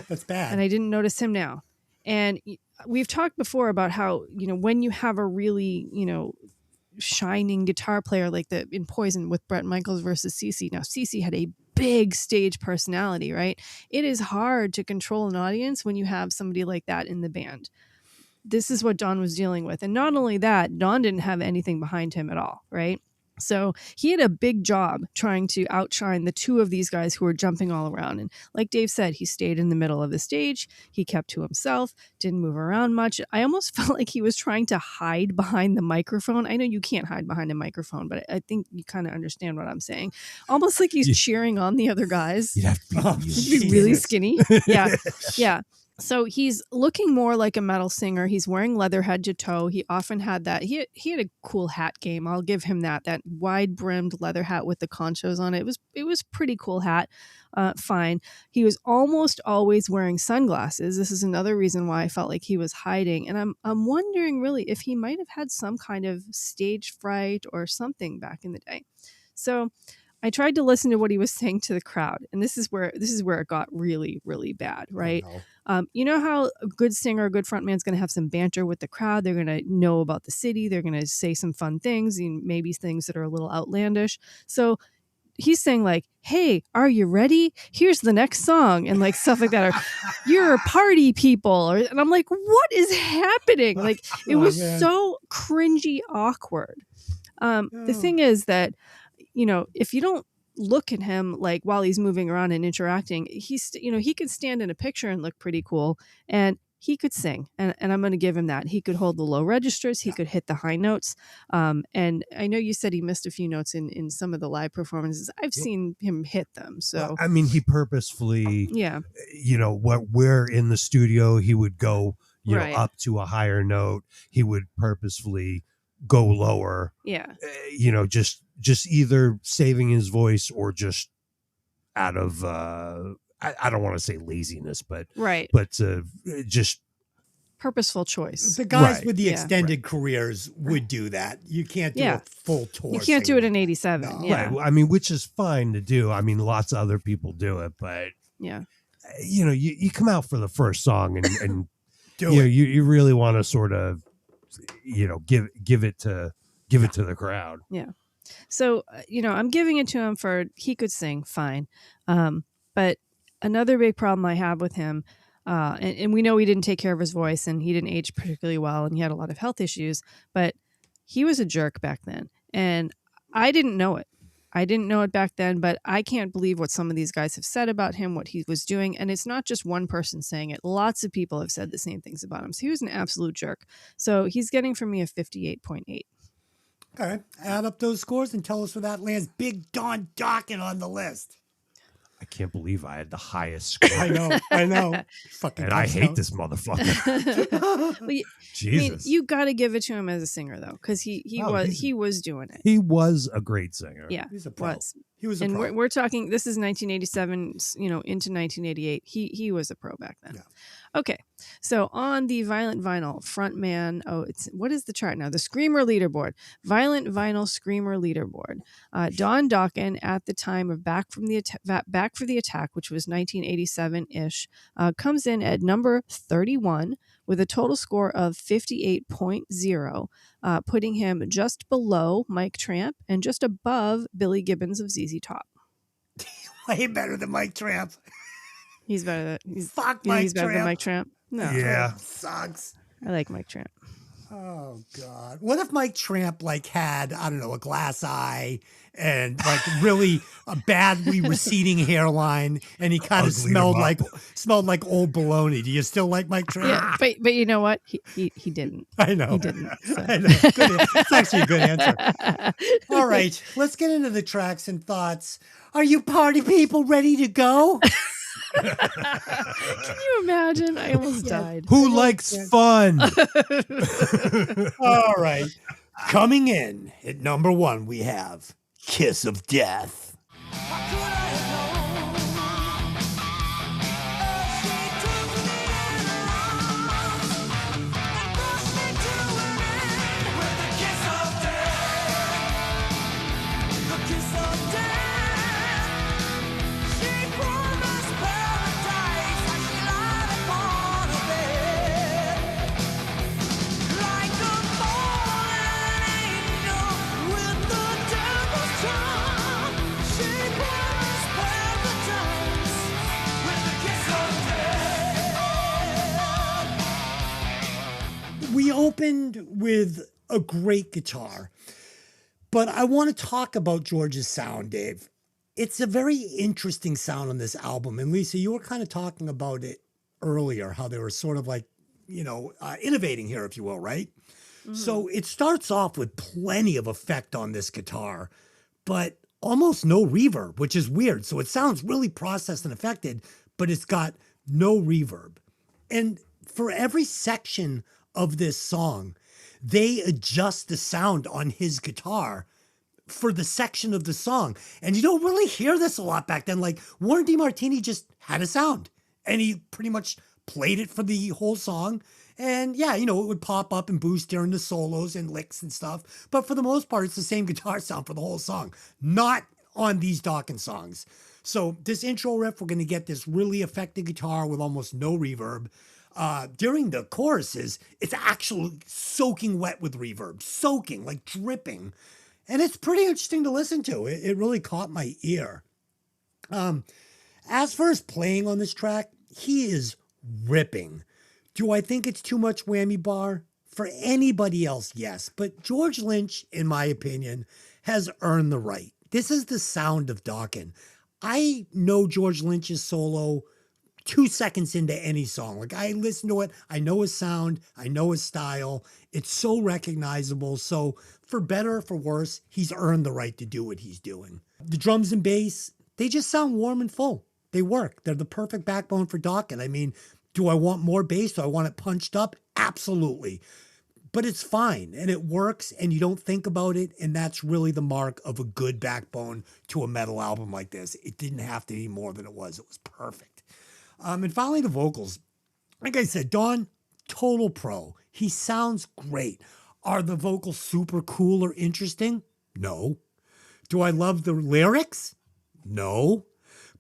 That's bad. And I didn't notice him now. And we've talked before about how, when you have a really, shining guitar player like in Poison with Bret Michaels versus CeCe. Now, CeCe had a big stage personality, right? It is hard to control an audience when you have somebody like that in the band. This is what Don was dealing with. And not only that, Don didn't have anything behind him at all, right? So he had a big job trying to outshine the two of these guys who were jumping all around. And like Dave said, he stayed in the middle of the stage. He kept to himself, didn't move around much. I almost felt like he was trying to hide behind the microphone. I know you can't hide behind a microphone, but I think you kind of understand what I'm saying. Almost like he's cheering on the other guys. You'd have to He'd be really skinny. Yeah. Yeah. So he's looking more like a metal singer. He's wearing leather head to toe. He often had that. He had a cool hat game. I'll give him that. That wide brimmed leather hat with the conchos on it. It was pretty cool hat. Fine. He was almost always wearing sunglasses. This is another reason why I felt like he was hiding. And I'm wondering really if he might have had some kind of stage fright or something back in the day. So I tried to listen to what he was saying to the crowd, and this is where it got really, really bad, right? You know how a good singer, a good frontman is going to have some banter with the crowd. They're going to know about the city. They're going to say some fun things, and maybe things that are a little outlandish. So he's saying like, "Hey, are you ready? Here's the next song," and like stuff like that. Or, "You're party people," and I'm like, "What is happening?" Like it was so cringy, awkward. The thing is that, if you don't look at him like while he's moving around and interacting, he could stand in a picture and look pretty cool, and he could sing, and I'm going to give him that. He could hold the low registers, he could hit the high notes, and I know you said he missed a few notes in some of the live performances. I've seen him hit them. So I mean, he purposefully, yeah, where in the studio he would go, Right. up to a higher note. He would purposefully go lower. yeah, Just either saving his voice or just out of I don't want to say laziness, but right, just purposeful choice. The guys Right. with the Yeah. extended careers would do that. You can't do Yeah. a full tour. You can't do it singing. in '87. No. Yeah, right. I mean, which is fine to do. I mean, lots of other people do it, but yeah. you come out for the first song and Do you it. you really want to sort of, give it to the crowd. Yeah. So, I'm giving it to him for he could sing fine. But another big problem I have with him, and we know he didn't take care of his voice and he didn't age particularly well and he had a lot of health issues, but he was a jerk back then. And I didn't know it. I didn't know it back then, but I can't believe what some of these guys have said about him, what he was doing. And it's not just one person saying it. Lots of people have said the same things about him. So he was an absolute jerk. So he's getting from me a 58.8. All right. Add up those scores and tell us where that lands. Big Don Dokken on the list. I can't believe I had the highest score. I know. Fucking And I comes hate out. this motherfucker. Well, Jesus. you got to give it to him as a singer though, because he was doing it. He was a great singer. Yeah, He's a pro. was. He was a And pro. we're talking. This is 1987, into 1988. He was a pro back then. Yeah. Okay, so on the Violent Vinyl frontman. What is the chart now? The Screamer leaderboard. Violent Vinyl Screamer leaderboard. Don Dokken at the time of Back for the Attack, which was 1987-ish, comes in at number 31 with a total score of 58.0, putting him just below Mike Tramp and just above Billy Gibbons of ZZ Top. Way better than Mike Tramp. He's better than Fuck you think Mike he's better than Tramp. Mike Tramp. No, Yeah. Sucks. I like Mike Tramp. Oh God! What if Mike Tramp had a glass eye and really a badly receding hairline, and he kind of Ugly smelled him like up. old bologna? Do you still like Mike Tramp? Yeah, but you know what? He didn't. I know. He didn't. So. I know. It's actually a good answer. All right, let's get into the tracks and thoughts. Are you party people ready to go? Can you imagine? I almost died. Who likes fun? All right. Coming in at number 1, we have Kiss of Death. We opened with a great guitar, but I want to talk about George's sound, Dave. It's a very interesting sound on this album. And Lisa, you were kind of talking about it earlier, how they were sort of innovating here, if you will, right? Mm-hmm. So it starts off with plenty of effect on this guitar, but almost no reverb, which is weird. So it sounds really processed and affected, but it's got no reverb. And for every section of this song, they adjust the sound on his guitar for the section of the song. And you don't really hear this a lot back then. Like Warren DeMartini just had a sound and he pretty much played it for the whole song. And yeah, it would pop up and boost during the solos and licks and stuff. But for the most part, it's the same guitar sound for the whole song, not on these Dokken songs. So this intro riff, we're going to get this really affected guitar with almost no reverb. During the choruses, it's actually soaking wet with reverb, soaking, like dripping. And it's pretty interesting to listen to. It really caught my ear. As for his playing on this track, he is ripping. Do I think it's too much whammy bar? For anybody else, yes. But George Lynch, in my opinion, has earned the right. This is the sound of Dokken. I know George Lynch's solo 2 seconds into any song. Like I listen to it, I know his sound, I know his style. It's so recognizable. So for better or for worse, he's earned the right to do what he's doing. The drums and bass, they just sound warm and full. They work. They're the perfect backbone for Dokken. I mean, do I want more bass? Do I want it punched up? Absolutely. But it's fine and it works and you don't think about it. And that's really the mark of a good backbone to a metal album like this. It didn't have to be more than it was. It was perfect. And finally, the vocals. Like I said, Don, total pro. He sounds great. Are the vocals super cool or interesting? No. Do I love the lyrics? No.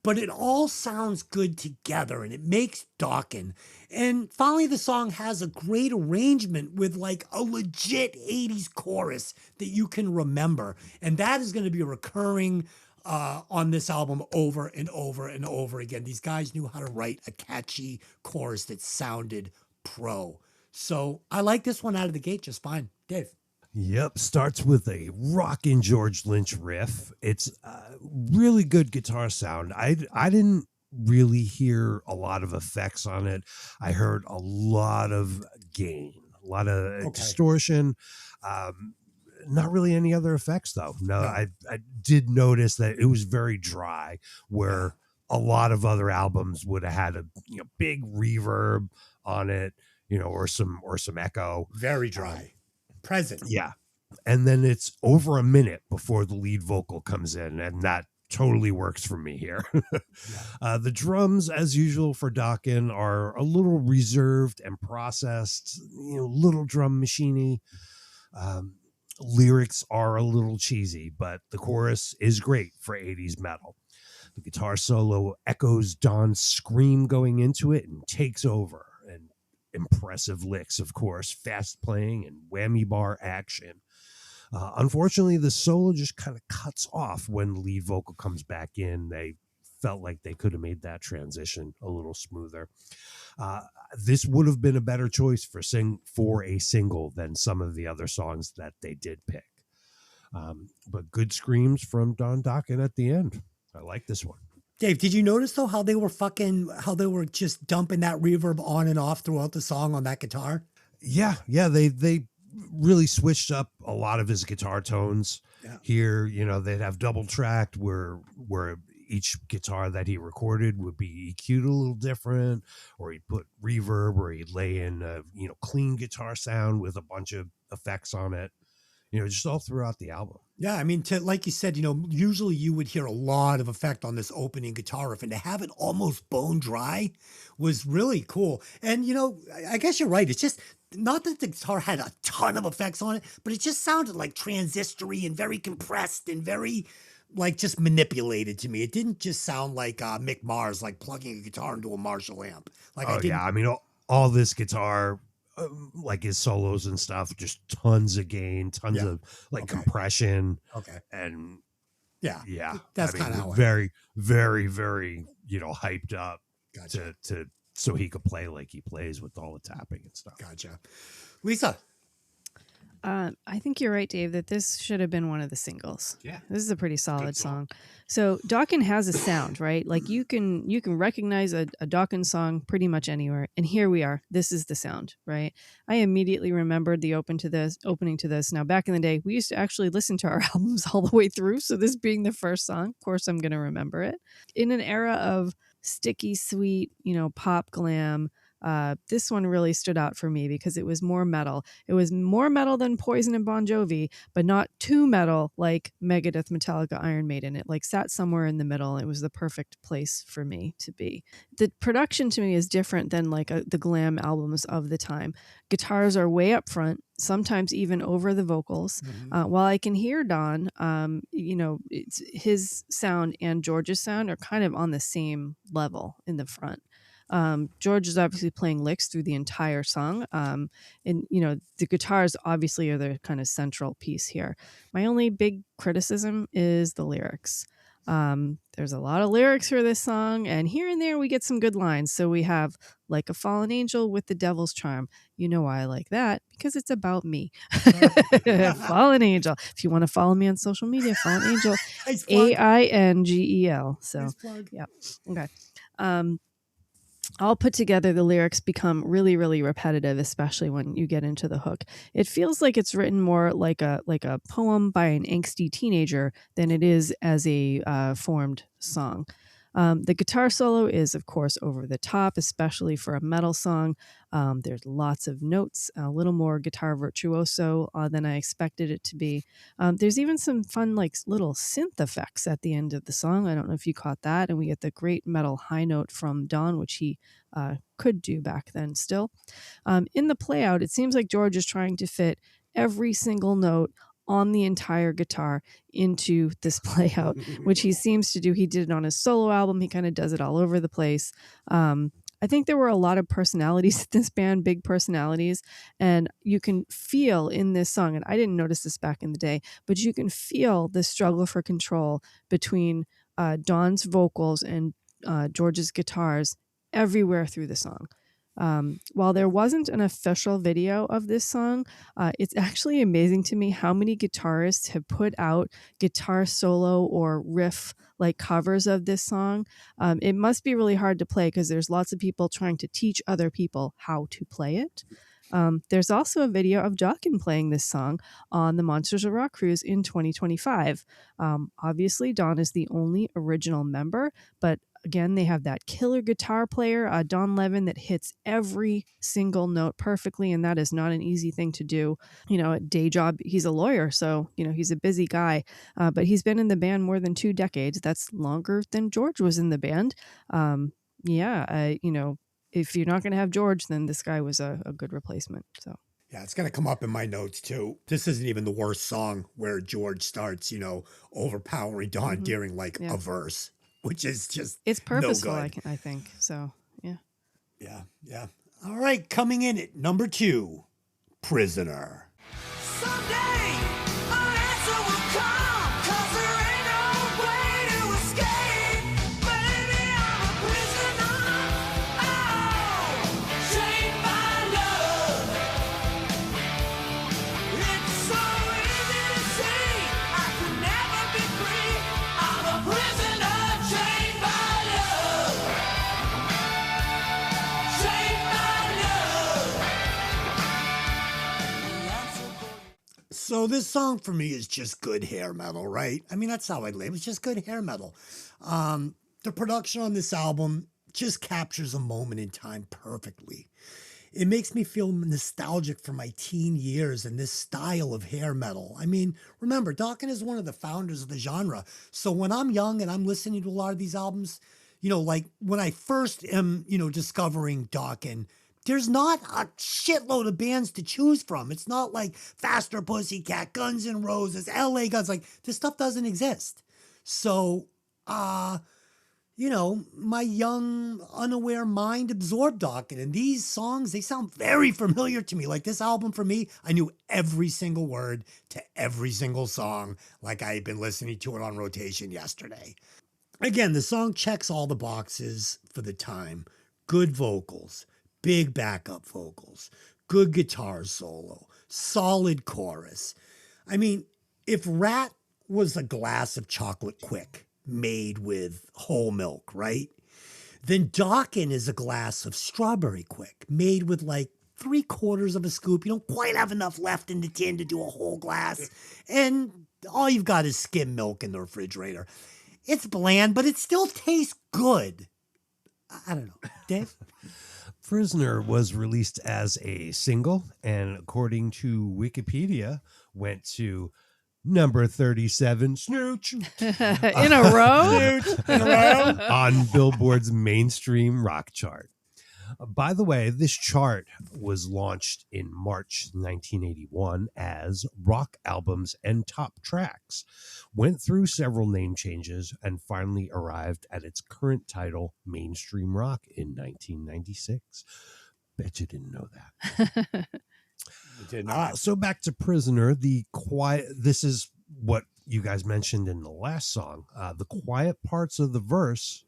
but it all sounds good together and it makes Dokken. And finally, the song has a great arrangement with like a legit 80s chorus that you can remember. And that is going to be recurring on this album over and over and over again. These guys knew how to write a catchy chorus that sounded pro. So I like this one out of the gate just fine. Dave. Yep, starts with a rockin' George Lynch riff. It's a really good guitar sound. I didn't really hear a lot of effects on it. I heard a lot of gain, a lot of distortion. Not really any other effects though. No, I did notice that it was very dry, where a lot of other albums would have had a big reverb on it, or some echo. Very dry. Present. Yeah. And then it's over a minute before the lead vocal comes in, and that totally works for me here. The drums, as usual for Dokken, are a little reserved and processed, little drum machiney. Lyrics are a little cheesy, but the chorus is great for 80s metal. The guitar solo echoes Don's scream going into it and takes over. And impressive licks, of course, fast playing and whammy bar action. Unfortunately, the solo just kind of cuts off when the lead vocal comes back in. They felt like they could have made that transition a little smoother. This would have been a better choice for a single than some of the other songs that they did pick. But good screams from Don Dokken at the end. I like this one. Dave, did you notice though how they were just dumping that reverb on and off throughout the song on that guitar? Yeah, they really switched up a lot of his guitar tones. Here. They'd have double tracked where each guitar that he recorded would be EQ'd a little different, or he'd put reverb, or he'd lay in a clean guitar sound with a bunch of effects on it. Just all throughout the album. Yeah, I mean, like you said, usually you would hear a lot of effect on this opening guitar riff, and to have it almost bone dry was really cool. And, I guess you're right. It's just not that the guitar had a ton of effects on it, but it just sounded like transistory and very compressed and very like just manipulated to me. It didn't just sound like Mick Mars, like plugging a guitar into a Marshall amp. Like, I mean, all this guitar, like his solos and stuff, just tons of gain, tons of compression. Okay. And yeah, that's kind of very, very, very, hyped up Gotcha. to so he could play like he plays with all the tapping and stuff. Gotcha. Lisa. I think you're right, Dave, that this should have been one of the singles. Yeah. This is a pretty solid song. So Dokken has a sound, right? Like you can recognize a Dokken song pretty much anywhere. And here we are. This is the sound, right? I immediately remembered the opening to this. Now, back in the day, we used to actually listen to our albums all the way through. So this being the first song, of course, I'm going to remember it. In an era of sticky, sweet, pop glam, this one really stood out for me because it was more metal. It was more metal than Poison and Bon Jovi, but not too metal like Megadeth, Metallica, Iron Maiden. It like sat somewhere in the middle. It was the perfect place for me to be. The production to me is different than like the glam albums of the time. Guitars are way up front, sometimes even over the vocals. While I can hear Don, it's his sound and George's sound are kind of on the same level in the front. George is obviously playing licks through the entire song. And, the guitars obviously are the kind of central piece here. My only big criticism is the lyrics. There's a lot of lyrics for this song, and here and there we get some good lines. So we have like a fallen angel with the devil's charm. You know why I like that? Because it's about me. Fallen angel. If you want to follow me on social media, Fallen Angel, AINGEL. So, yeah. Okay. All put together, the lyrics become really, really repetitive, especially when you get into the hook. It feels like it's written more like a poem by an angsty teenager than it is as a formed song. The guitar solo is, of course, over the top, especially for a metal song. There's lots of notes, a little more guitar virtuoso than I expected it to be. There's even some fun, like little synth effects at the end of the song. I don't know if you caught that. And we get the great metal high note from Don, which he could do back then still. In the playout, it seems like George is trying to fit every single note on the entire guitar into this play out, which he seems to do. He did it on his solo album. He kind of does it all over the place. I think there were a lot of personalities in this band, big personalities, and you can feel in this song, and I didn't notice this back in the day, but you can feel the struggle for control between Don's vocals and George's guitars everywhere through the song. While there wasn't an official video of this song, it's actually amazing to me how many guitarists have put out guitar solo or riff like covers of this song. It must be really hard to play because there's lots of people trying to teach other people how to play it. There's also a video of Dokken playing this song on the Monsters of Rock cruise in 2025. Obviously, Don is the only original member, but again, they have that killer guitar player, Don Levin, that hits every single note perfectly, and that is not an easy thing to do. You know, at day job, he's a lawyer, so, you know, he's a busy guy, but he's been in the band more than 2 decades. That's longer than George was in the band. You know, if you're not going to have George, then this guy was a good replacement, so. Yeah, it's going to come up in my notes too. This isn't even the worst song where George starts, you know, overpowering Don during like a verse, which is just it's purposeful, no good. I think. So, yeah. Yeah. All right, coming in at number 2, Prisoner. Someday, an answer will come, 'cause there ain't no way to escape. Baby, I'm a prisoner. Oh, chained by love. It's so easy to see, I could never be free. I'm a prisoner, chained by love. Chained by love. So this song for me is just good hair metal, right? I mean, that's how I live. It's just good hair metal. The production on this album just captures a moment in time perfectly. It makes me feel nostalgic for my teen years and this style of hair metal. I mean, remember, Dokken is one of the founders of the genre. So when I'm young and I'm listening to a lot of these albums, you know, like when I first am, you know, discovering Dokken, there's not a shitload of bands to choose from. It's not like Faster Pussycat, Guns N' Roses, LA Guns. Like, this stuff doesn't exist. So, you know, my young, unaware mind absorbed Dokken. And these songs, they sound very familiar to me. Like this album for me, I knew every single word to every single song, like I had been listening to it on rotation yesterday. Again, the song checks all the boxes for the time. Good vocals, big backup vocals, good guitar solo, solid chorus. I mean, if Rat was a glass of chocolate quick made with whole milk, right? Then Dokken is a glass of strawberry quick made with like 3/4 of a scoop. You don't quite have enough left in the tin to do a whole glass. And all you've got is skim milk in the refrigerator. It's bland, but it still tastes good. I don't know. Dave? Prisoner was released as a single, and according to Wikipedia, went to number 37, snooch, In a row? on Billboard's mainstream rock chart. By the way, this chart was launched in March 1981 as Rock Albums and Top Tracks, went through several name changes, and finally arrived at its current title, Mainstream Rock, in 1996. Bet you didn't know that. You did not. So back to Prisoner, this is what you guys mentioned in the last song. The quiet parts of the verse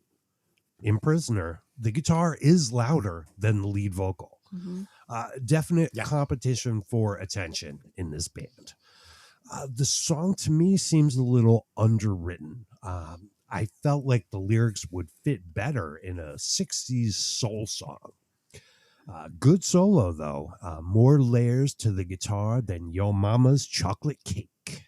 in Prisoner, the guitar is louder than the lead vocal. Definite competition for attention in this band. The song to me seems a little underwritten. I felt like the lyrics would fit better in a 60s soul song. Good solo, though. More layers to the guitar than Yo Mama's chocolate cake.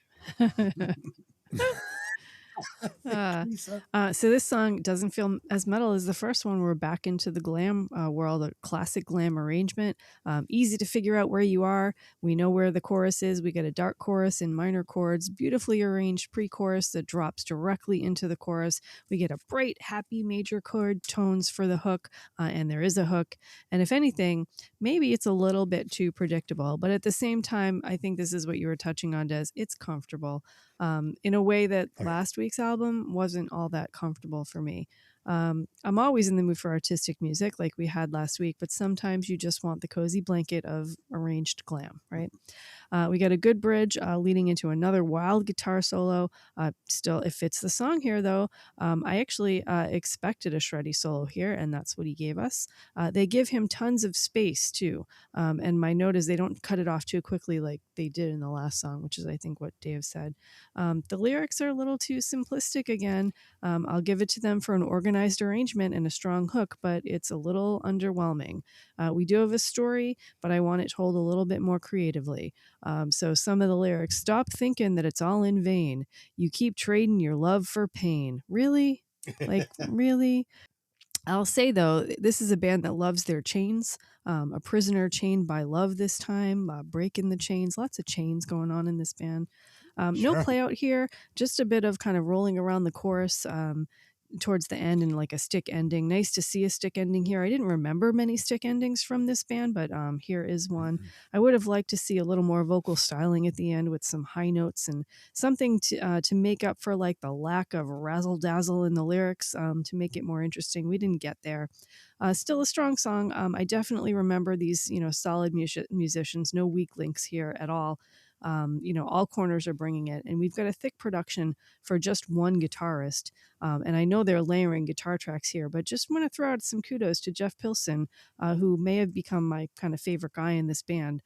Uh, Lisa. so this song doesn't feel as metal as the first one. We're back into the glam world, a classic glam arrangement. Easy to figure out where you are. We know where the chorus is. We get a dark chorus in minor chords, beautifully arranged pre-chorus that drops directly into the chorus. We get a bright, happy major chord tones for the hook, and there is a hook. And if anything, maybe it's a little bit too predictable, but at the same time, I think this is what you were touching on, Des. It's comfortable in a way that Okay. last week's album wasn't all that comfortable for me. I'm always in the mood for artistic music like we had last week, but sometimes you just want the cozy blanket of arranged glam, right? We got a good bridge leading into another wild guitar solo. Still, it fits the song here, though. I actually expected a shreddy solo here, and that's what he gave us. They give him tons of space, too. And my note is they don't cut it off too quickly like they did in the last song, which is, I think, what Dave said. The lyrics are a little too simplistic again. I'll give it to them for an organized arrangement and a strong hook, but it's a little underwhelming. We do have a story, but I want it told a little bit more creatively. So some of the lyrics, stop thinking that it's all in vain. You keep trading your love for pain. Really? Like, really? I'll say, though, this is a band that loves their chains. A prisoner chained by love this time, breaking the chains. Lots of chains going on in this band. No Sure. play out here, just a bit of kind of rolling around the chorus towards the end and like a stick ending. Nice to see a stick ending here. I didn't remember many stick endings from this band, but here is one. I would have liked to see a little more vocal styling at the end with some high notes and something to make up for like the lack of razzle dazzle in the lyrics to make it more interesting. We didn't get there. Still a strong song. I definitely remember these, solid musicians. No weak links here at all. All corners are bringing it, and we've got a thick production for just one guitarist. And I know they're layering guitar tracks here, but just want to throw out some kudos to Jeff Pilson, who may have become my kind of favorite guy in this band.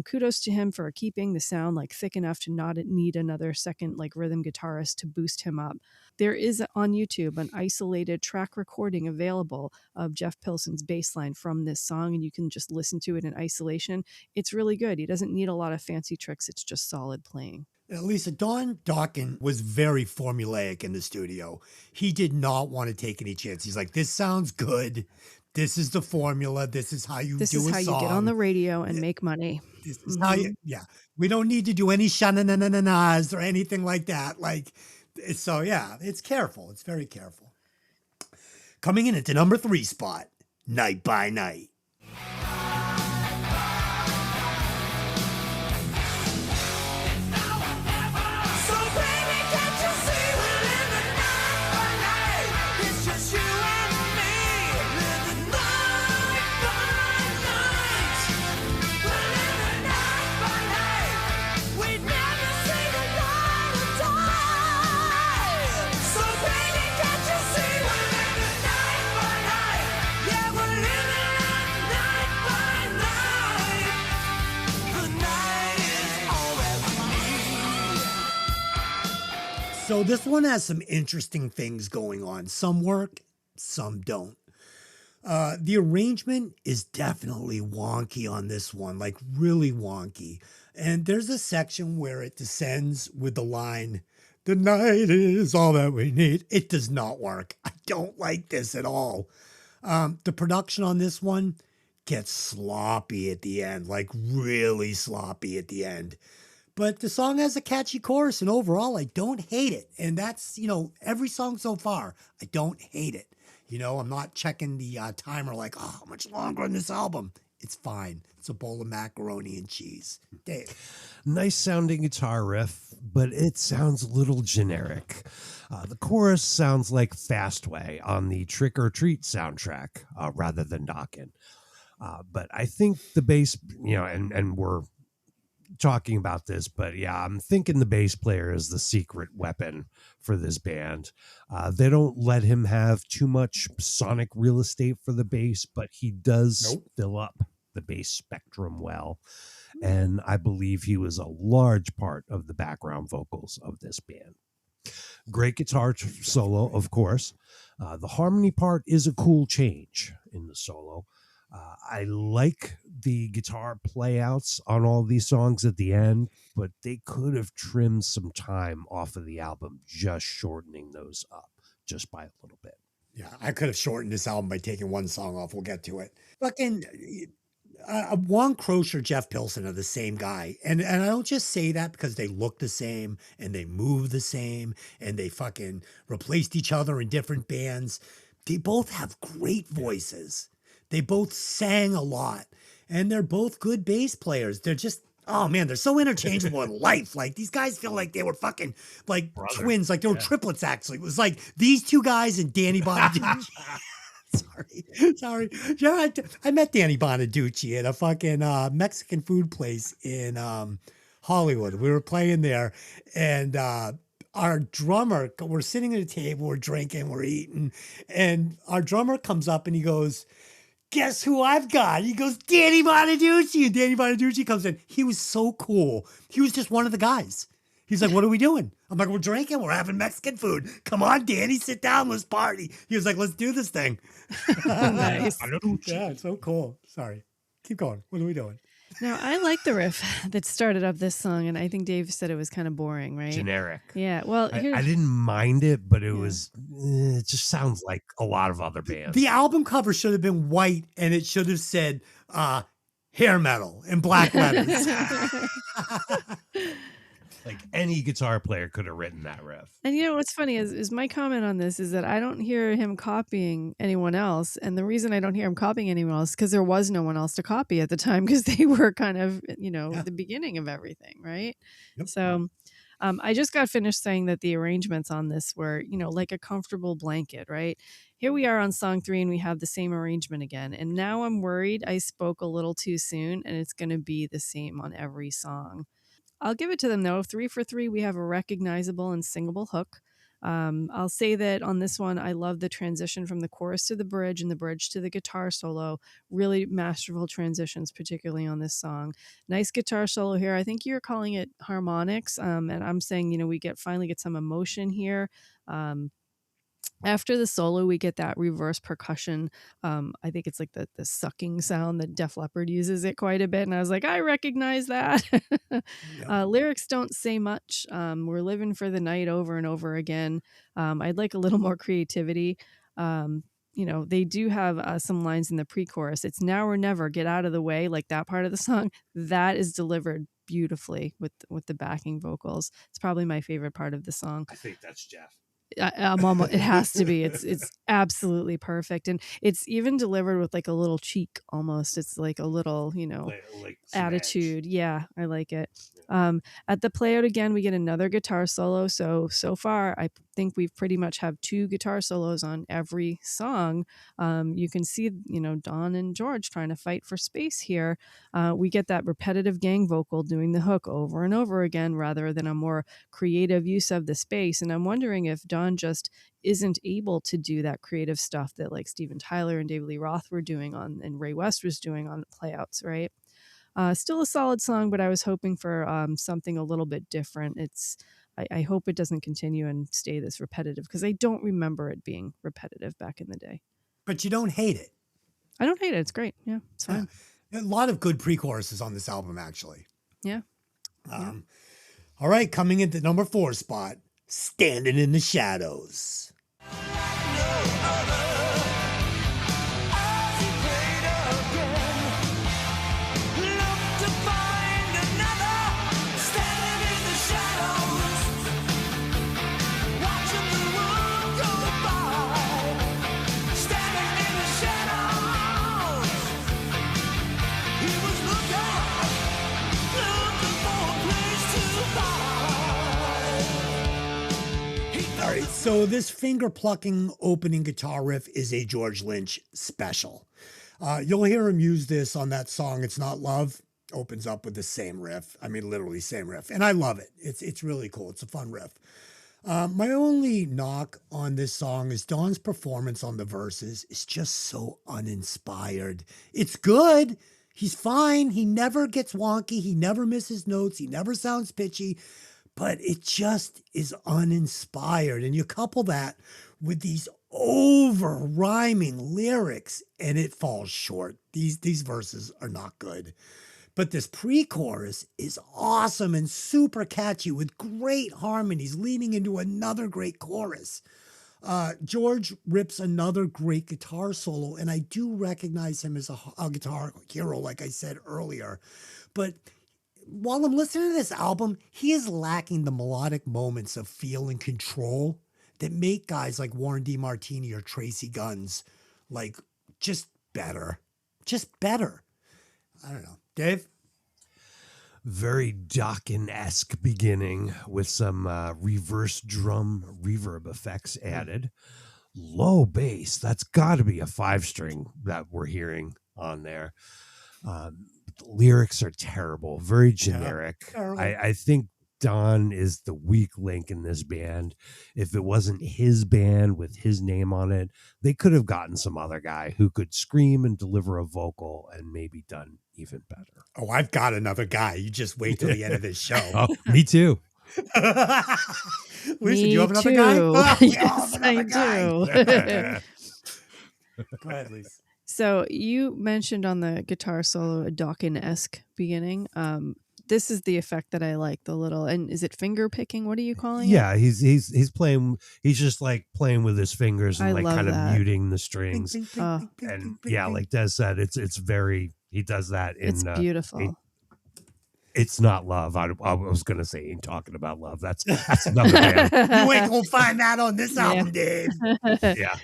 Kudos to him for keeping the sound like thick enough to not need another second like rhythm guitarist to boost him up. There is on YouTube an isolated track recording available of Jeff Pilson's bass line from this song, and you can just listen to it in isolation. It's really good. He doesn't need a lot of fancy tricks. It's just solid playing. Lisa, Don Dokken was very formulaic in the studio. He did not want to take any chance. He's like, this sounds good. This is the formula. This is how you This do is a how song. you get on the radio and make money. This is how you, yeah. We don't need to do any sha-na-na-na-na-nas or anything like that. Like, so yeah, it's careful. It's very careful. Coming in at the number 3 spot, Night by Night. So baby, can't you see we're living night by night? It's just you and me, living night by night. We're living night by night. We'd never say goodbye to die. So baby, can't you see we're living night by night? Yeah, we're living night by night. The night is all that we need. So this one has some interesting things going on. Some work, some don't. The arrangement is definitely wonky on this one, like really wonky. And there's a section where it descends with the line, the night is all that we need. It does not work. I don't like this at all. The production on this one gets sloppy at the end, like really sloppy at the end. But the song has a catchy chorus, and overall, I don't hate it. And that's, every song so far, I don't hate it. I'm not checking the timer like, oh, how much longer on this album? It's fine. It's a bowl of macaroni and cheese. Dave. Nice sounding guitar riff, but it sounds a little generic. The chorus sounds like Fastway on the Trick or Treat soundtrack rather than Dokken. But I think the bass, and we're talking about this, but yeah, I'm thinking the bass player is the secret weapon for this band. They don't let him have too much sonic real estate for the bass, but he does fill up the bass spectrum well. And I believe he was a large part of the background vocals of this band. Great guitar solo, of course. The harmony part is a cool change in the solo. I like the guitar playouts on all these songs at the end, but they could have trimmed some time off of the album, just shortening those up just by a little bit. Yeah, I could have shortened this album by taking one song off. We'll get to it. Fucking Juan Croce, Jeff Pilson are the same guy. And I don't just say that because they look the same and they move the same and they fucking replaced each other in different bands. They both have great voices. They both sang a lot and they're both good bass players. They're just, oh man, they're so interchangeable in life. Like these guys feel like they were fucking like twins, like they were triplets actually. It was like these two guys and Danny Bonaducci. Sorry. Yeah, I met Danny Bonaducci at a fucking Mexican food place in Hollywood. We were playing there, and our drummer, we're sitting at a table, we're drinking, we're eating, and our drummer comes up and he goes, "Guess who I've got?" He goes, "Danny Bonaducci." And Danny Bonaducci comes in. He was so cool. He was just one of the guys. He's like, "What are we doing?" I'm like, "We're drinking. We're having Mexican food. Come on, Danny, sit down. Let's party." He was like, "Let's do this thing." Nice. Yeah, it's so cool. Sorry. Keep going. What are we doing? Now, I like the riff that started up this song, and I think Dave said it was kind of boring, right? Generic. Yeah. Well, I here's didn't mind it, but it was, it just sounds like a lot of other bands. The album cover should have been white and it should have said hair metal in black letters. Like any guitar player could have written that riff. And you know what's funny is my comment on this is that I don't hear him copying anyone else, and the reason I don't hear him copying anyone else is because there was no one else to copy at the time because they were kind of the beginning of everything, right? Yep. So I just got finished saying that the arrangements on this were like a comfortable blanket, right? Here we are on song 3 and we have the same arrangement again, and now I'm worried I spoke a little too soon and it's going to be the same on every song. I'll give it to them though. 3 for 3, we have a recognizable and singable hook. I'll say that on this one, I love the transition from the chorus to the bridge and the bridge to the guitar solo. Really masterful transitions, particularly on this song. Nice guitar solo here. I think you're calling it harmonics, and I'm saying we finally get some emotion here. After the solo, we get that reverse percussion. I think it's like the sucking sound that Def Leppard uses it quite a bit. And I was like, I recognize that. Lyrics don't say much. We're living for the night over and over again. I'd like a little more creativity. They do have some lines in the pre-chorus. It's now or never, get out of the way. Like that part of the song, that is delivered beautifully with the backing vocals. It's probably my favorite part of the song. I think that's Jeff. I'm almost, it has to be. It's absolutely perfect, and it's even delivered with like a little cheek almost. It's like a little Like attitude. Yeah, I like it. At the playout again, we get another guitar solo. So far, I think we've pretty much have 2 guitar solos on every song. You can see Don and George trying to fight for space here. We get that repetitive gang vocal doing the hook over and over again rather than a more creative use of the space. And I'm wondering if Don just isn't able to do that creative stuff that like Steven Tyler and David Lee Roth were doing on and Ray West was doing on playouts, right? Still a solid song, but I was hoping for something a little bit different. I hope it doesn't continue and stay this repetitive because I don't remember it being repetitive back in the day. But you don't hate it. I don't hate it. It's great. Yeah, it's fine. A lot of good pre-choruses on this album, actually. Yeah. All right, coming into number 4 spot, Standing in the Shadows. All right, so this finger-plucking opening guitar riff is a George Lynch special. You'll hear him use this on that song, It's Not Love. Opens up with the same riff. I mean, literally same riff. And I love it. It's really cool. It's a fun riff. My only knock on this song is Don's performance on the verses is just so uninspired. It's good. He's fine. He never gets wonky. He never misses notes. He never sounds pitchy. But it just is uninspired. And you couple that with these over rhyming lyrics, and it falls short. These verses are not good. But this pre-chorus is awesome and super catchy with great harmonies leading into another great chorus. George rips another great guitar solo, and I do recognize him as a guitar hero, like I said earlier. But while I'm listening to this album, he is lacking the melodic moments of feel and control that make guys like Warren DeMartini or Tracy Guns like just better. Just better. I don't know. Dave? Very Dokken-esque beginning with some reverse drum reverb effects added. Low bass. That's got to be a 5-string that we're hearing on there. The lyrics are terrible, very generic. Terrible. I think Don is the weak link in this band. If it wasn't his band with his name on it, they could have gotten some other guy who could scream and deliver a vocal and maybe done even better. Oh, I've got another guy. You just wait till the end of this show. Oh, me too. Lisa, do you have another guy? too. Oh, we all Yes, have I another guy. do. Go ahead, Lisa. So you mentioned on the guitar solo a Dokken-esque beginning. This is the effect that I like. The little, and is it finger picking? What are you calling it? Yeah, he's playing. He's just like playing with his fingers and I like love kind of that. muting the strings. Oh. And yeah, like Des said, it's very. He does that in. It's beautiful. It's not love. I was gonna say ain't talking about love. That's another band. You ain't gonna find that on this album, Dave. Yeah.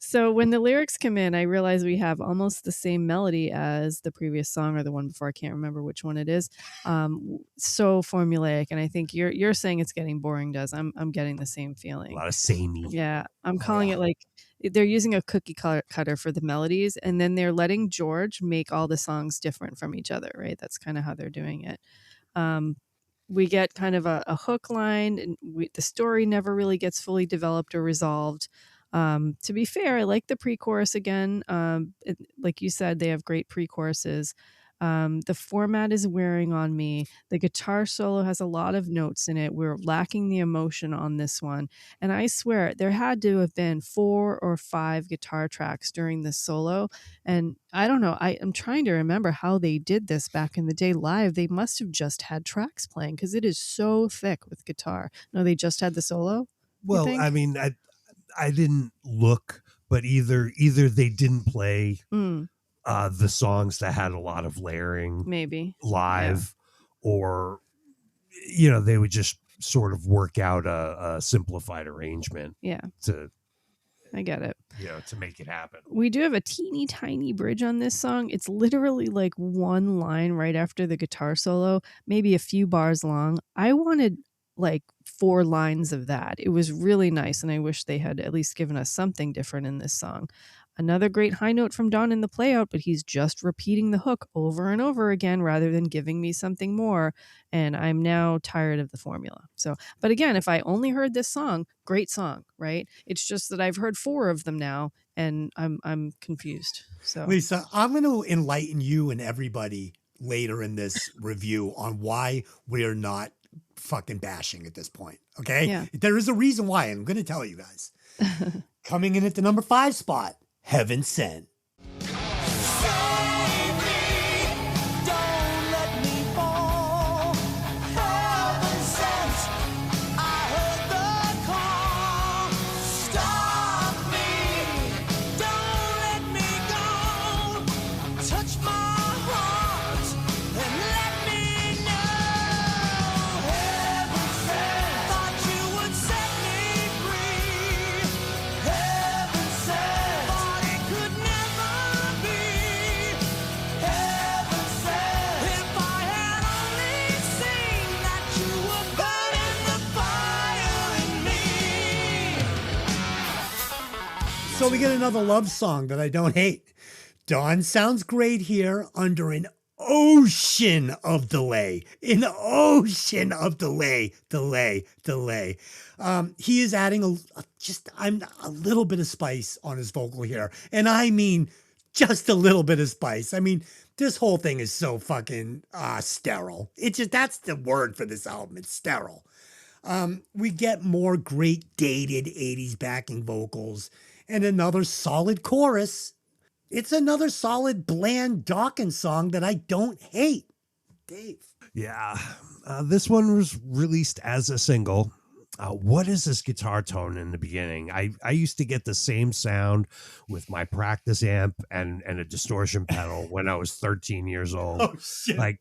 So when the lyrics come in, I realize we have almost the same melody as the previous song or the one before. I can't remember which one it is. So formulaic, and I think you're saying it's getting boring. Does I'm getting the same A feeling. lot of samey. Yeah, I'm calling it like they're using a cookie cutter for the melodies, and then they're letting George make all the songs different from each other. Right? That's kind of how they're doing it. We get kind of a hook line, and the story never really gets fully developed or resolved. To be fair, I like the pre-chorus again. Like you said, they have great pre-choruses. The format is wearing on me. The guitar solo has a lot of notes in it. We're lacking the emotion on this one. And I swear there had to have been 4 or 5 guitar tracks during this solo. And I don't know. I'm trying to remember how they did this back in the day live. They must have just had tracks playing because it is so thick with guitar. No, they just had the solo? Well, think? I mean, I didn't look, but either they didn't play the songs that had a lot of layering Maybe. live, or they would just sort of work out a simplified arrangement. Yeah. I get it. To make it happen. We do have a teeny tiny bridge on this song. It's literally like one line right after the guitar solo, maybe a few bars long. I wanted like 4 lines of that. It was really nice, and I wish they had at least given us something different in this song. Another great high note from Don in the playout, but he's just repeating the hook over and over again rather than giving me something more, and I'm now tired of the formula. So, but again, if I only heard this song, great song, right? It's just that I've heard 4 of them now, and I'm confused. So, Lisa, I'm going to enlighten you and everybody later in this review on why we're not fucking bashing at this point. Okay. Yeah. There is a reason why. And I'm going to tell you guys. Coming in at the number 5 spot, Heaven Sent. So we get another love song that I don't hate. Dawn sounds great here under an ocean of delay. An ocean of delay. He is adding a little bit of spice on his vocal here. And I mean just a little bit of spice. I mean, this whole thing is so fucking sterile. That's the word for this album. It's sterile. We get more great dated 80s backing vocals. and another solid chorus. It's another solid, bland Dokken song that I don't hate. Dave. Yeah, this one was released as a single. What is this guitar tone in the beginning? I used to get the same sound with my practice amp and a distortion pedal when I was 13 years old. Oh, shit. Like,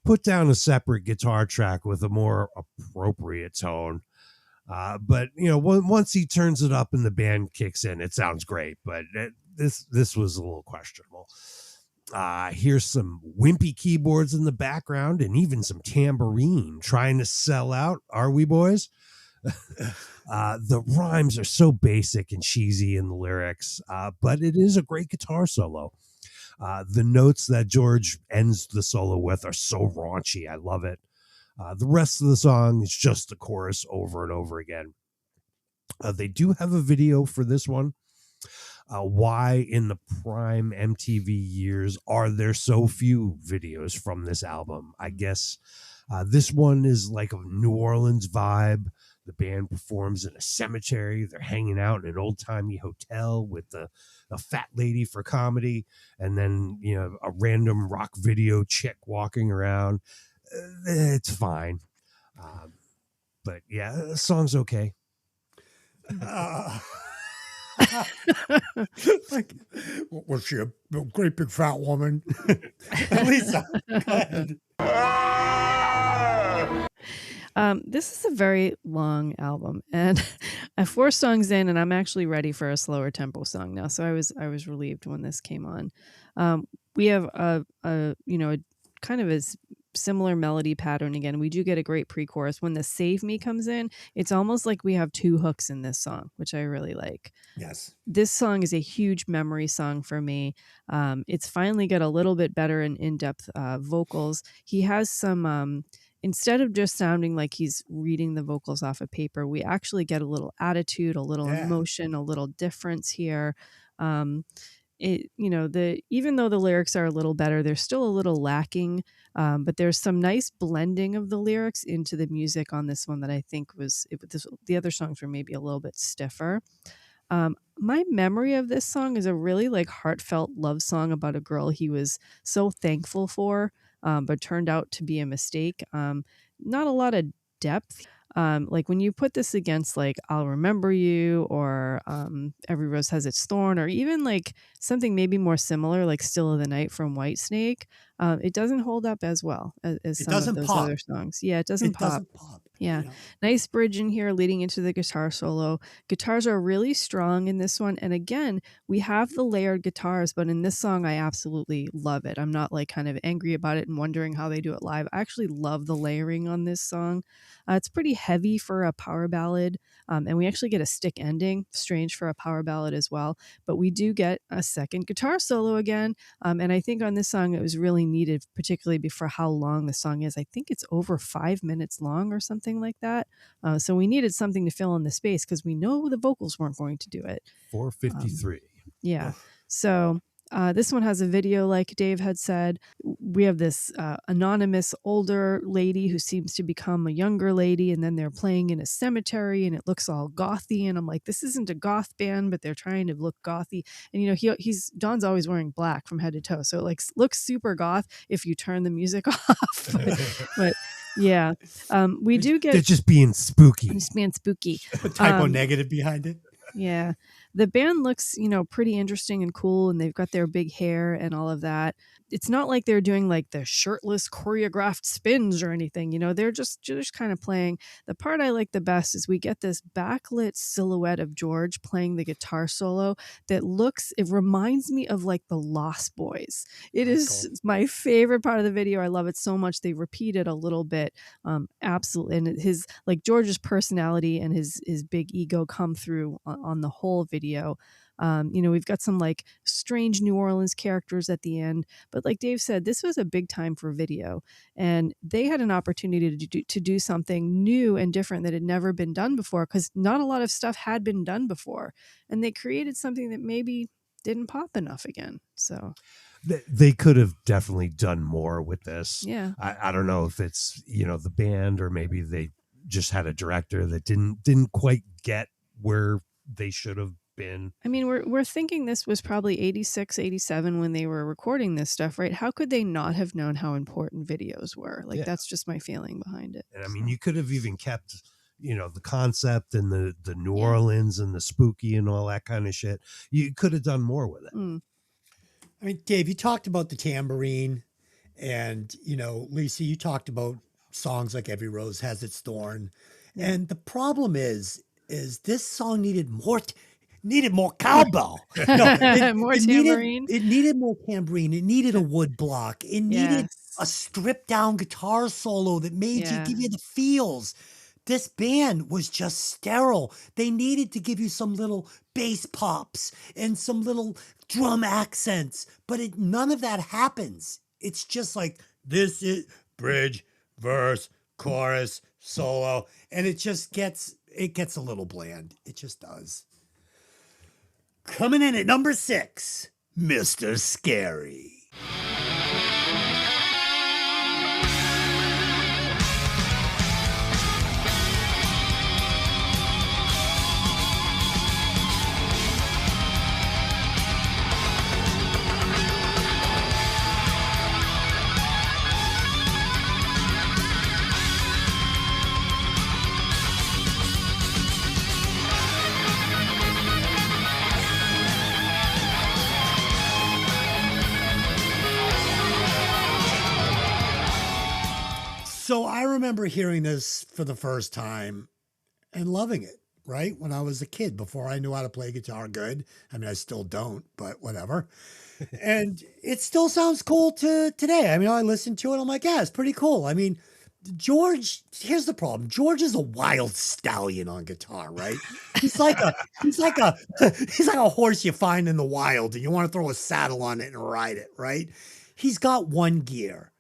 put down a separate guitar track with a more appropriate tone. But once he turns it up and the band kicks in, it sounds great. But this was a little questionable. Here's some wimpy keyboards in the background and even some tambourine trying to sell out. Are we, boys? The rhymes are so basic and cheesy in the lyrics, but it is a great guitar solo. The notes that George ends the solo with are so raunchy. I love it. The rest of the song is just the chorus over and over again. They do have a video for this one. Why in the prime MTV years are there so few videos from this album? I guess this one is like a New Orleans vibe. The band performs in a cemetery. They're hanging out in an old-timey hotel with a fat lady for comedy, and then a random rock video chick walking around. It's fine. But yeah, the song's okay. Like, was she a great big fat woman? Lisa, go ahead. This is a very long album, and 4 songs in, and I'm actually ready for a slower tempo song now. So I was relieved when this came on. We have a kind of a similar melody pattern again. We do get a great pre-chorus. When the "Save Me" comes in, it's almost like we have 2 hooks in this song, which I really like. Yes. This song is a huge memory song for me. It's finally got a little bit better and in-depth vocals. He has some instead of just sounding like he's reading the vocals off of paper, we actually get a little attitude, a little emotion, a little difference here. Even though the lyrics are a little better, they're still a little lacking. But there's some nice blending of the lyrics into the music on this one that I think the other songs were maybe a little bit stiffer. My memory of this song is a really heartfelt love song about a girl he was so thankful for, but turned out to be a mistake. Not a lot of depth. When you put this against "I'll Remember You" or "Every Rose Has Its Thorn," or even something maybe more similar like "Still of the Night" from Whitesnake, it doesn't hold up as well as some of those other songs. Yeah, it doesn't pop. Yeah. Nice bridge in here leading into the guitar solo. Guitars are really strong in this one. And again, we have the layered guitars, but in this song, I absolutely love it. I'm not kind of angry about it and wondering how they do it live. I actually love the layering on this song. It's pretty heavy for a power ballad. And we actually get a stick ending, strange for a power ballad as well. But we do get a second guitar solo again. And I think on this song, it was really needed, particularly for how long the song is. I think it's over 5 minutes long or something like that. So we needed something to fill in the space because we know the vocals weren't going to do it. 4:53. Yeah. So this one has a video, like Dave had said. We have this anonymous older lady who seems to become a younger lady, and then they're playing in a cemetery and it looks all gothy. And I'm like, this isn't a goth band, but they're trying to look gothy. And Don's always wearing black from head to toe, so it looks super goth if you turn the music off. but yeah, we do get. They're just being spooky. Just being spooky. Put typo negative behind it. Yeah. The band looks, pretty interesting and cool, and they've got their big hair and all of that. It's not like they're doing the shirtless choreographed spins or anything, they're just kind of playing. The part I like the best is we get this backlit silhouette of George playing the guitar solo that it reminds me of the Lost Boys. It is my favorite part of the video. I love it so much. They repeat it a little bit. Absolutely. And his George's personality and his big ego come through on the whole video. We've got some strange New Orleans characters at the end, but like Dave said, this was a big time for video, and they had an opportunity to do something new and different that had never been done before, because not a lot of stuff had been done before, and they created something that maybe didn't pop enough again. So they could have definitely done more with this. Yeah. I don't know if it's the band, or maybe they just had a director that didn't quite get where they should have been. I mean, we're thinking this was probably 86, 87 when they were recording this stuff, right? How could they not have known how important videos were? Like, Yeah. that's just my feeling behind it. And I mean, you could have even kept, the concept and the New Yeah. Orleans and the spooky and all that kind of shit. You could have done more with it. Mm. I mean, Dave, you talked about the tambourine, and Lisa, you talked about songs like "Every Rose Has Its Thorn," Yeah. and the problem is this song needed more cowbell. No, More needed tambourine. it needed more tambourine. It needed a wood block. It needed Yes. a stripped down guitar solo that made Yeah. give you the feels. This band was just sterile. They needed to give you some little bass pops and some little drum accents, but none of that happens. It's just like this is bridge, verse, chorus, solo, and it gets a little bland. It just does. Coming in at number 6, Mr. Scary. So I remember hearing this for the first time and loving it, right? When I was a kid, before I knew how to play guitar good. I mean, I still don't, but whatever. And it still sounds cool to today. I mean, I listen to it, I'm like, yeah, it's pretty cool. I mean, George, here's the problem. George is a wild stallion on guitar, right? He's like a horse you find in the wild and you want to throw a saddle on it and ride it, right? He's got one gear.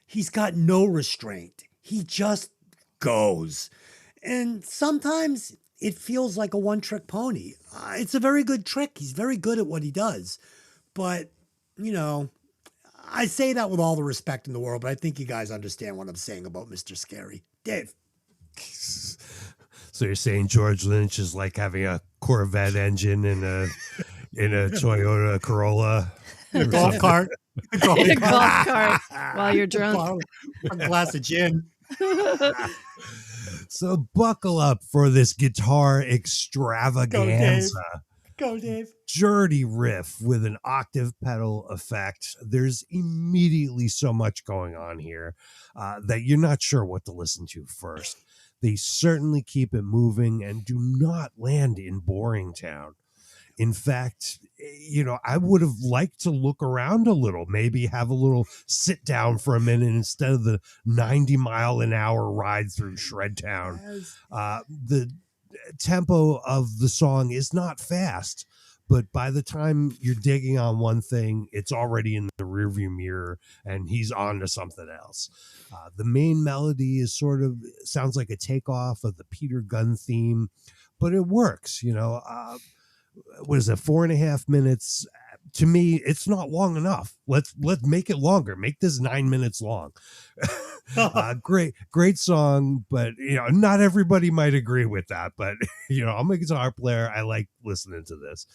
He's got no restraint. He just goes. And sometimes it feels like a one-trick pony. It's a very good trick. He's very good at what he does. But, I say that with all the respect in the world, but I think you guys understand what I'm saying about Mr. Scary. Dave. So you're saying George Lynch is like having a Corvette engine in a Toyota Corolla? A golf cart. A golf cart while you're drunk. A glass of gin. So buckle up for this guitar extravaganza. Go, Dave. Dirty riff with an octave pedal effect. There's immediately so much going on here that you're not sure what to listen to first. They certainly keep it moving and do not land in boring town. In fact, I would have liked to look around a little, maybe have a little sit down for a minute instead of the 90-mile-an-hour ride through Shred Town. Yes. The tempo of the song is not fast, but by the time you're digging on one thing, it's already in the rearview mirror and he's on to something else. The main melody is sounds like a takeoff of the Peter Gunn theme, but it works, what is it, 4.5 minutes? To me, it's not long enough. Let's make it longer. Make this 9 minutes long. Great song, but not everybody might agree with that. But I'm a guitar player. I like listening to this.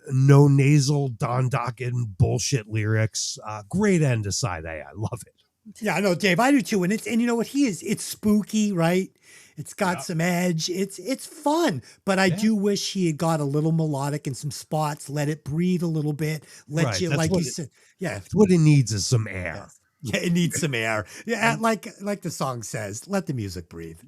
No nasal Don Dokken bullshit lyrics. Great end to side A. I love it. Yeah, I know, Dave. I do too. And you know what he is? It's spooky, right? It's got some edge. It's fun. But I do wish he had got a little melodic in some spots. Let it breathe a little bit. Let you, like you said, yeah. What it needs is some air. Yeah, it needs some air. Yeah, like the song says, let the music breathe.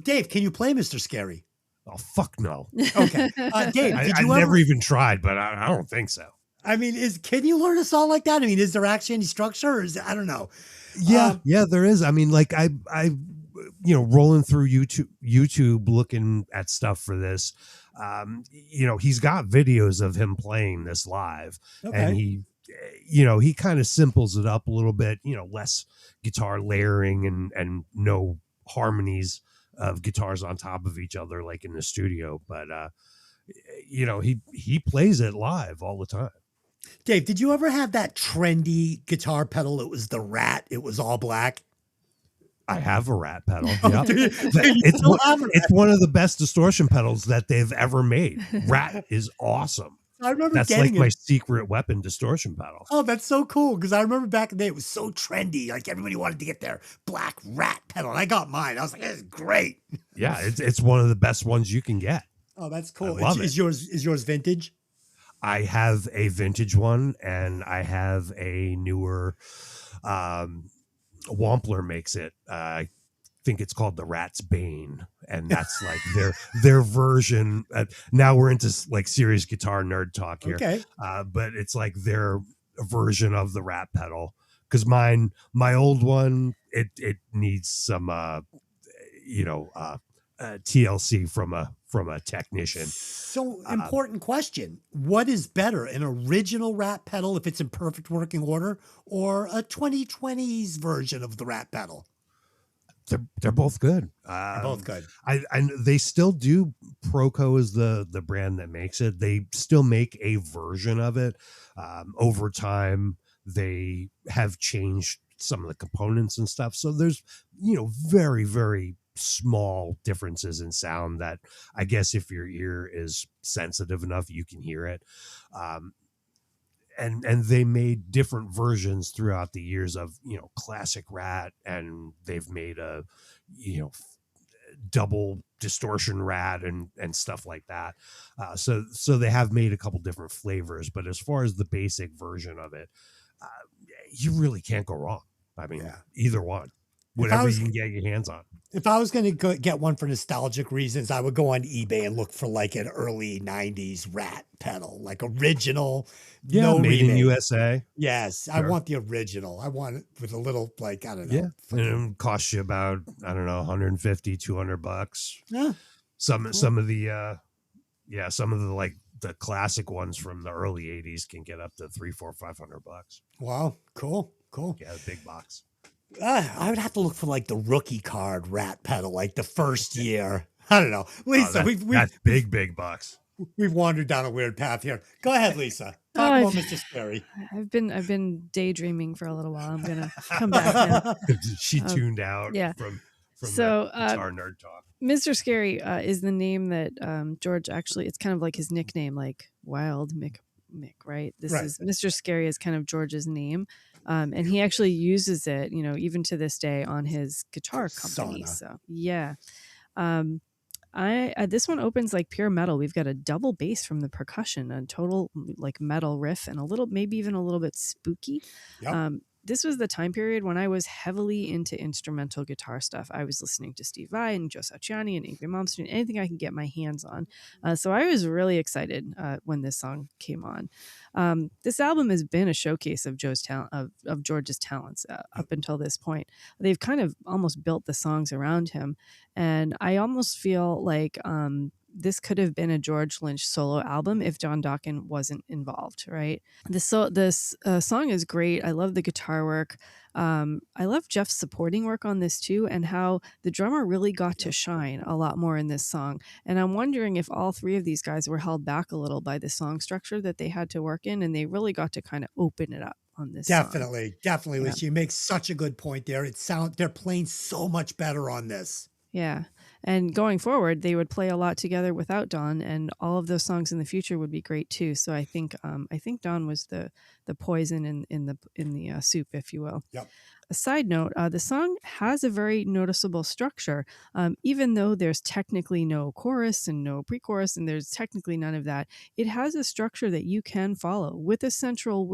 Dave, can you play Mr. Scary? Oh, fuck no. Okay. Dave, did you I ever? never even tried, but I don't think so. I mean, can you learn a song like that? I mean, is there actually any structure or I don't know. Yeah, there is. I mean, like I rolling through YouTube looking at stuff for this. He's got videos of him playing this live, and he kind of simples it up a little bit, less guitar layering and no harmonies of guitars on top of each other like in the studio. But he plays it live all the time. Dave, did you ever have that trendy guitar pedal? It was the Rat. It was all black. I have a Rat pedal. Oh, Yeah. do you It's still one, have a Rat? it's one of the best distortion pedals that they've ever made. Rat is awesome. I remember That's getting like my it. secret weapon distortion pedal. Oh, that's so cool because I remember back in the day it was so trendy. Like everybody wanted to get their black Rat pedal. And I got mine. I was like, "This is great." Yeah, it's one of the best ones you can get. Oh, that's cool. I love is yours vintage? I have a vintage one, and I have a newer. Wampler makes it. I think it's called the Rat's Bane, and that's like their version. Now we're into like serious guitar nerd talk here, Okay. but it's like their version of the Rat pedal. Because my old one, it needs some TLC from a technician. So important question. What is better, an original Rat pedal if it's in perfect working order or a 2020s version of the Rat pedal? They're both good. They're both good. I they still do. Proco is the brand that makes it. They still make a version of it. Over time, they have changed some of the components and stuff. So there's very, very small differences in sound that I guess if your ear is sensitive enough, you can hear it. And they made different versions throughout the years of classic Rat, and they've made a double distortion Rat and stuff like that. So they have made a couple different flavors, but as far as the basic version of it, you really can't go wrong. I mean, either one, whatever you can get your hands on. If I was going to get one for nostalgic reasons, I would go on eBay and look for like an early 90s Rat pedal, like original. Yeah, no made in remake. USA. Yes, I Sure. want the original. I want it with a little, like, I don't know. Yeah, and it costs you about, I don't know, 150, $200. Yeah. Some of the some of the like the classic ones from the early 80s can get up to $300, $400, $500. Wow. Cool. Yeah, the big box. I would have to look for like the rookie card Rat pedal, like the first year. I don't know. Lisa, That's big bucks. we've wandered down a weird path here. Go ahead, Lisa. Talk about Mr. Scary. I've been daydreaming for a little while. I'm gonna come back now. She tuned out yeah. from So, the guitar nerd talk. Mr. Scary is the name that George actually, it's kind of like his nickname, like Wild Mick, right? This Right. is Mr. Scary is kind of George's name. And he actually uses it, even to this day on his guitar company. Persona. So yeah. This one opens like pure metal. We've got a double bass from the percussion, a total like metal riff, and maybe even a little bit spooky. Yep. This was the time period when I was heavily into instrumental guitar stuff. I was listening to Steve Vai and Joe Satriani and Ingrid Malmsteen, anything I can get my hands on. So I was really excited when this song came on. This album has been a showcase of Joe's talent, of George's talents up until this point. They've kind of almost built the songs around him, and I almost feel like this could have been a George Lynch solo album if John Dokken wasn't involved, right? This song is great. I love the guitar work. I love Jeff's supporting work on this too, and how the drummer really got to shine a lot more in this song. And I'm wondering if all three of these guys were held back a little by the song structure that they had to work in, and they really got to kind of open it up on this song. Definitely, Yeah. Lisa. You make such a good point there. They're playing so much better on this. Yeah. And going forward, they would play a lot together without Don, and all of those songs in the future would be great too. So I think Don was the poison in the soup, if you will. Yep. A side note, the song has a very noticeable structure, even though there's technically no chorus and no pre-chorus, and there's technically none of that. It has a structure that you can follow with a central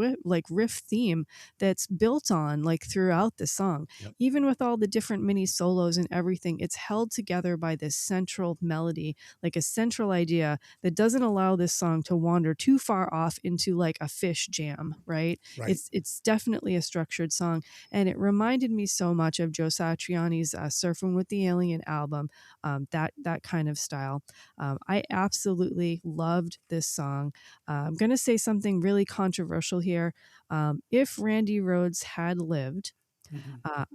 riff theme that's built on like throughout the song. Yep. Even with all the different mini solos and everything, it's held together by this central melody, like a central idea that doesn't allow this song to wander too far off into like a Fish jam, right? Right. It's definitely a structured song, and it reminded me so much of Joe Satriani's Surfing with the Alien album, that kind of style. I absolutely loved this song. I'm going to say something really controversial here. If Randy Rhoads had lived,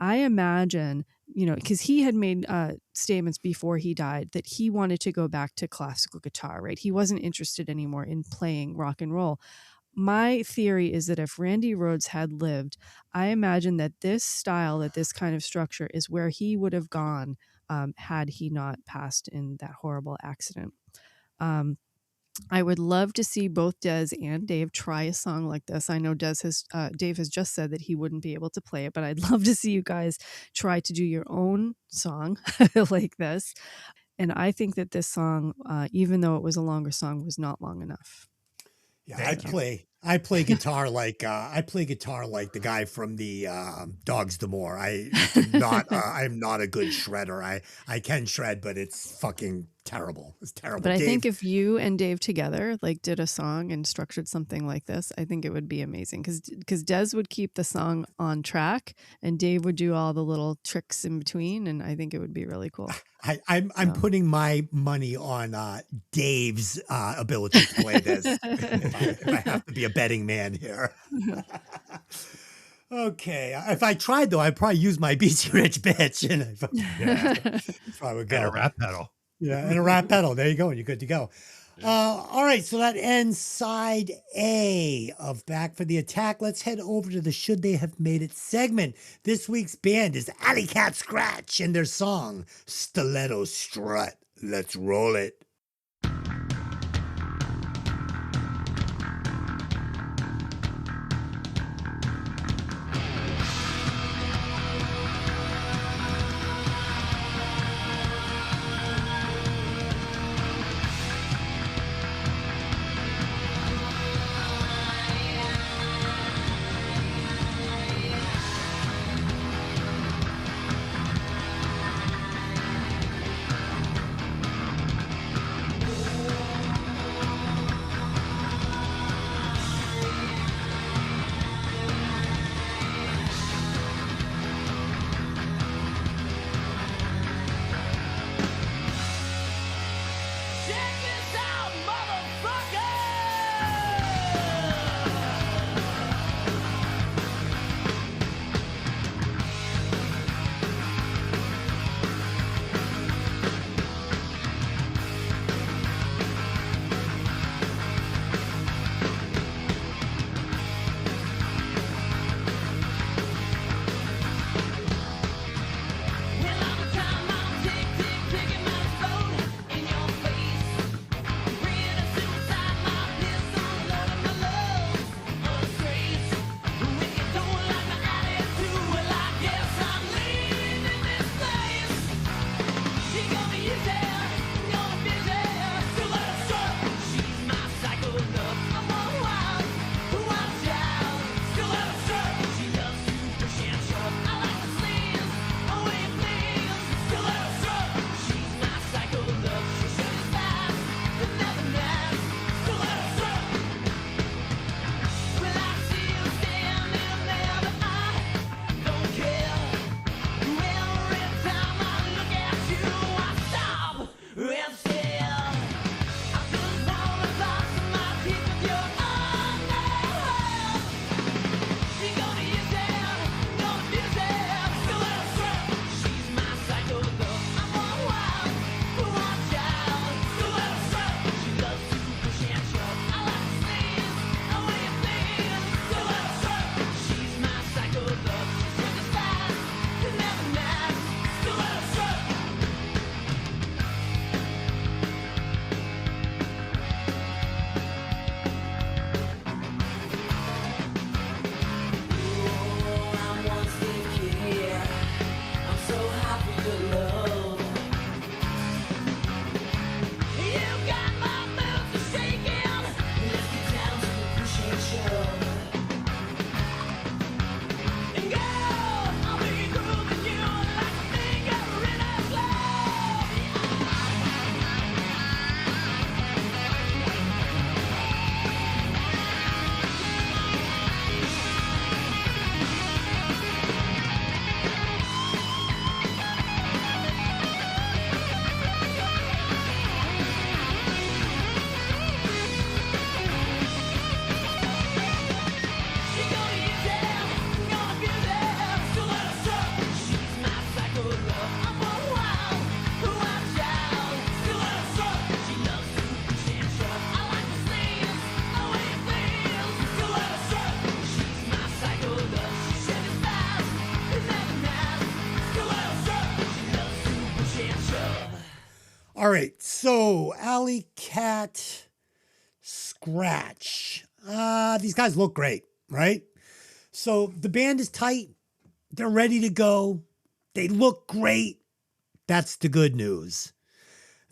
I imagine, because he had made statements before he died that he wanted to go back to classical guitar, right? He wasn't interested anymore in playing rock and roll. my theory is that if Randy Rhoads had lived, I imagine that this style, that this kind of structure is where he would have gone had he not passed in that horrible accident. I would love to see both Des and Dave try a song like this. I know Dave has just said that he wouldn't be able to play it, but I'd love to see you guys try to do your own song like this. And I think that this song, even though it was a longer song, was not long enough. Yeah, I play guitar like the guy from the Dogs D'Amour. I'm not a good shredder. I can shred, but it's fucking terrible. It's terrible. But I think if you and Dave together like did a song and structured something like this, I think it would be amazing because Des would keep the song on track and Dave would do all the little tricks in between, and I think it would be really cool. I'm putting my money on Dave's ability to play this. if I have to be a betting man here. Okay, if I tried though, I'd probably use my BC Rich bitch, and if I would go And a rap pedal. Yeah, and a rap pedal. There you go, and you're good to go. All right, so that ends side A of Back for the Attack. Let's head over to the Should They Have Made It segment. This week's band is Alley Cat Scratch and their song, Stiletto Strut. Let's roll it. All right, so Alley Cat Scratch. These guys look great, right? So the band is tight. They're ready to go. They look great. That's the good news.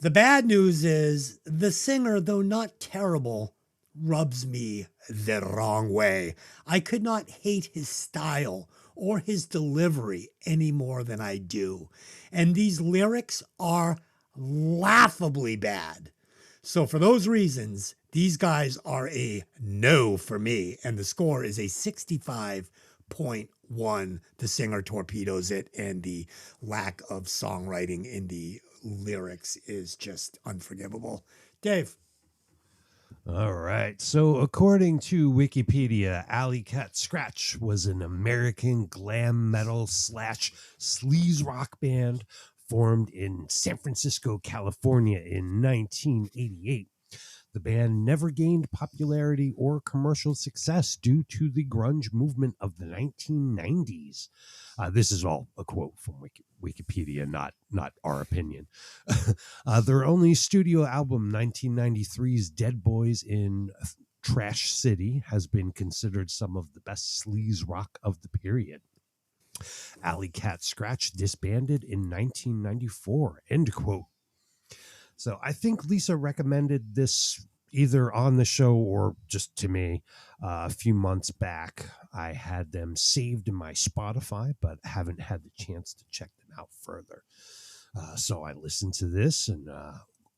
The bad news is the singer, though not terrible, rubs me the wrong way. I could not hate his style or his delivery any more than I do. And these lyrics are laughably bad. So for those reasons, these guys are a no for me. And the score is a 65.1. The singer torpedoes it, and the lack of songwriting in the lyrics is just unforgivable. Dave. All right. So, according to Wikipedia, Alley Cat Scratch was an American glam metal / sleaze rock band formed in San Francisco, California in 1988. The band never gained popularity or commercial success due to the grunge movement of the 1990s. This is all a quote from Wikipedia, not our opinion. Their only studio album, 1993's Dead Boys in Trash City, has been considered some of the best sleaze rock of the period. Alley Cat Scratch disbanded in 1994, end quote. So I think Lisa recommended this either on the show or just to me a few months back. I had them saved in my Spotify, but haven't had the chance to check them out further. So I listened to this, and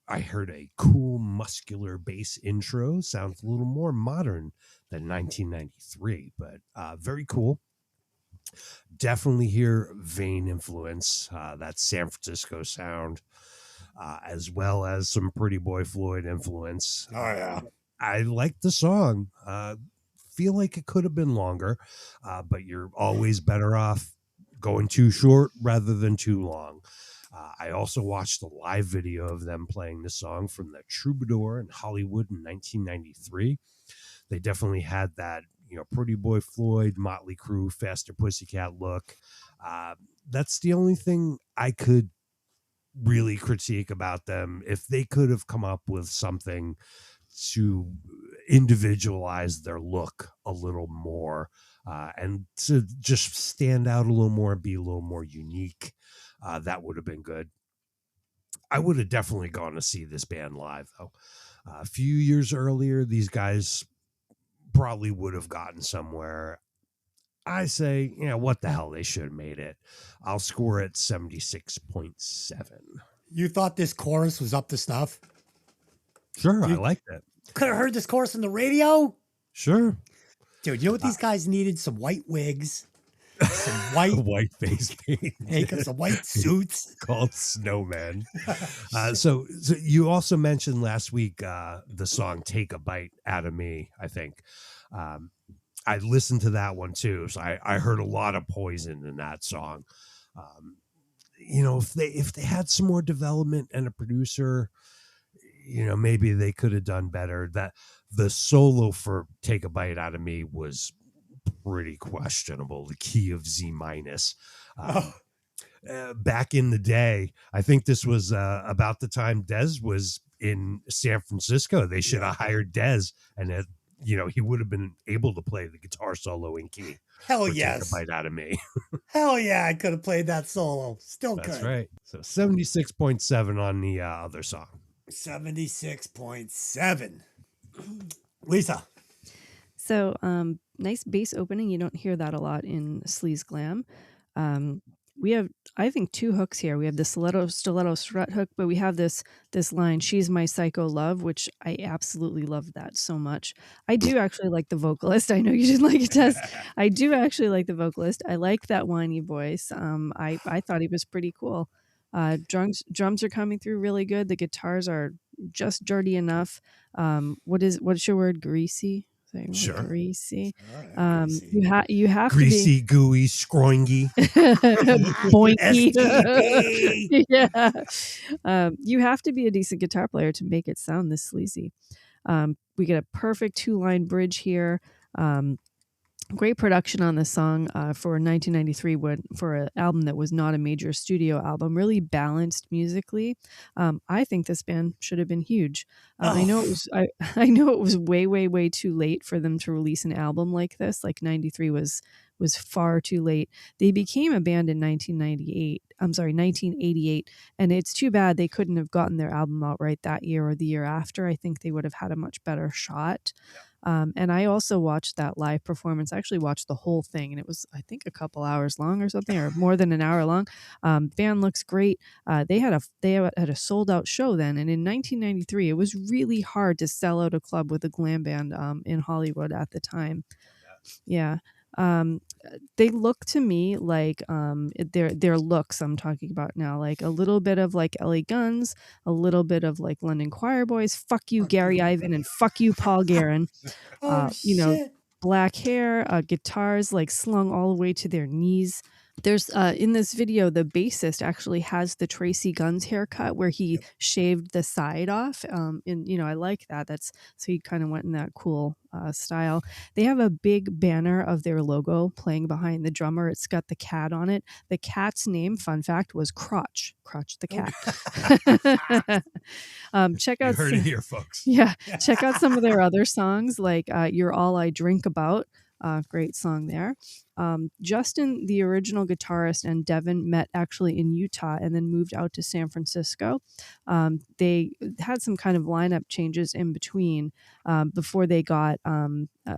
I heard a cool, muscular bass intro. Sounds a little more modern than 1993, but very cool. Definitely hear Vane influence, that San Francisco sound. As well as some Pretty Boy Floyd influence. Oh, yeah. I like the song. Feel like it could have been longer, but you're always better off going too short rather than too long. I also watched a live video of them playing the song from the Troubadour in Hollywood in 1993. They definitely had that, Pretty Boy Floyd, Motley Crue, Faster Pussycat look. That's the only thing I could really critique about them. If they could have come up with something to individualize their look a little more, and to just stand out a little more, be a little more unique, that would have been good. I would have definitely gone to see this band live, though. A few years earlier, these guys probably would have gotten somewhere. I say, what the hell? They should have made it. I'll score it 76.7. You thought this chorus was up to snuff? Sure, I like that. Could have heard this chorus on the radio? Sure. Dude, you know what these guys needed? Some white wigs, some white face paint, makeup, some white suits. called Snowmen. So you also mentioned last week the song "Take a Bite Out of Me." I think I listened to that one too, so I heard a lot of Poison in that song. If they had some more development and a producer, maybe they could have done better. That the solo for "Take a Bite Out of Me" was pretty questionable. The key of Z minus. Back in the day, I think this was about the time Dez was in San Francisco. They should have hired Dez, and he would have been able to play the guitar solo in key. Hell Take yes. a Bite Out of Me. Hell yeah, I could have played that solo. Still That's could. right. So 76.7 on the other song. 76.7. Lisa. So, nice bass opening. You don't hear that a lot in sleaze glam. We have, I think, two hooks here. We have the stiletto strut hook, but we have this line, "She's my psycho love," which I absolutely love that so much. I do actually like the vocalist. I know you didn't like it, Tess. I do actually like the vocalist. I like that whiny voice. I thought he was pretty cool. Drums are coming through really good. The guitars are just dirty enough. What's your word? Greasy. Sure. Greasy. All right, greasy. You have Greasy, gooey, scroingy. Boinky. STP. Yeah. You have to be a decent guitar player to make it sound this sleazy. We get a perfect 2-line bridge here. Great production on this song for 1993, for an album that was not a major studio album, really balanced musically. I think this band should have been huge. I know it was I know it was way too late for them to release an album like this. Like 93 was far too late. They became a band in 1988, and it's too bad they couldn't have gotten their album out right that year or the year after. I think they would have had a much better shot. And I also watched that live performance. I actually watched the whole thing, and it was, I think, a couple hours long or something, or more than an hour long. Band looks great. They had a sold out show then, and in 1993, it was really hard to sell out a club with a glam band in Hollywood at the time. Yeah. They look to me like their looks I'm talking about now, like a little bit of like LA Guns, a little bit of like London Choir Boys, fuck you Gary Ivan, and fuck you Paul Guerin. You know, shit. black hair, guitars like slung all the way to their knees. There's in this video, the bassist actually has the Tracy Guns haircut where he shaved the side off. And I like that. That's so he kind of went in that cool style. They have a big banner of their logo playing behind the drummer. It's got the cat on it. The cat's name, fun fact, was Crotch the cat. Check You out heard it here, folks. yeah, check out some of their other songs like You're All I Drink About. Great song there. Justin, the original guitarist, and Devin met actually in Utah and then moved out to San Francisco. They had some kind of lineup changes in between before they got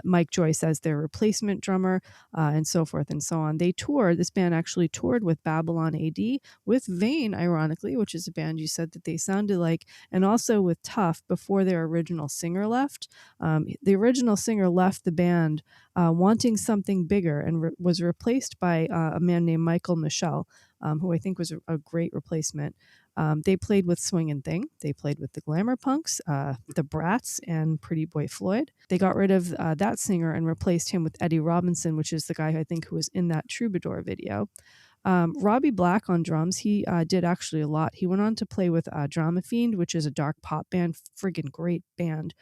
Mike Joyce as their replacement drummer and so forth and so on. This band actually toured with Babylon AD, with Vane, ironically, which is a band you said that they sounded like, and also with Tough before their original singer left. The original singer left the band wanting something bigger and was replaced by a man named Michael Michelle, who I think was a great replacement. They played with Swingin' Thing. They played with the Glamour Punks, the Brats, and Pretty Boy Floyd. They got rid of that singer and replaced him with Eddie Robinson, which is the guy I think who was in that Troubadour video. Robbie Black on drums, he did actually a lot. He went on to play with Drama Fiend, which is a dark pop band, friggin' great band,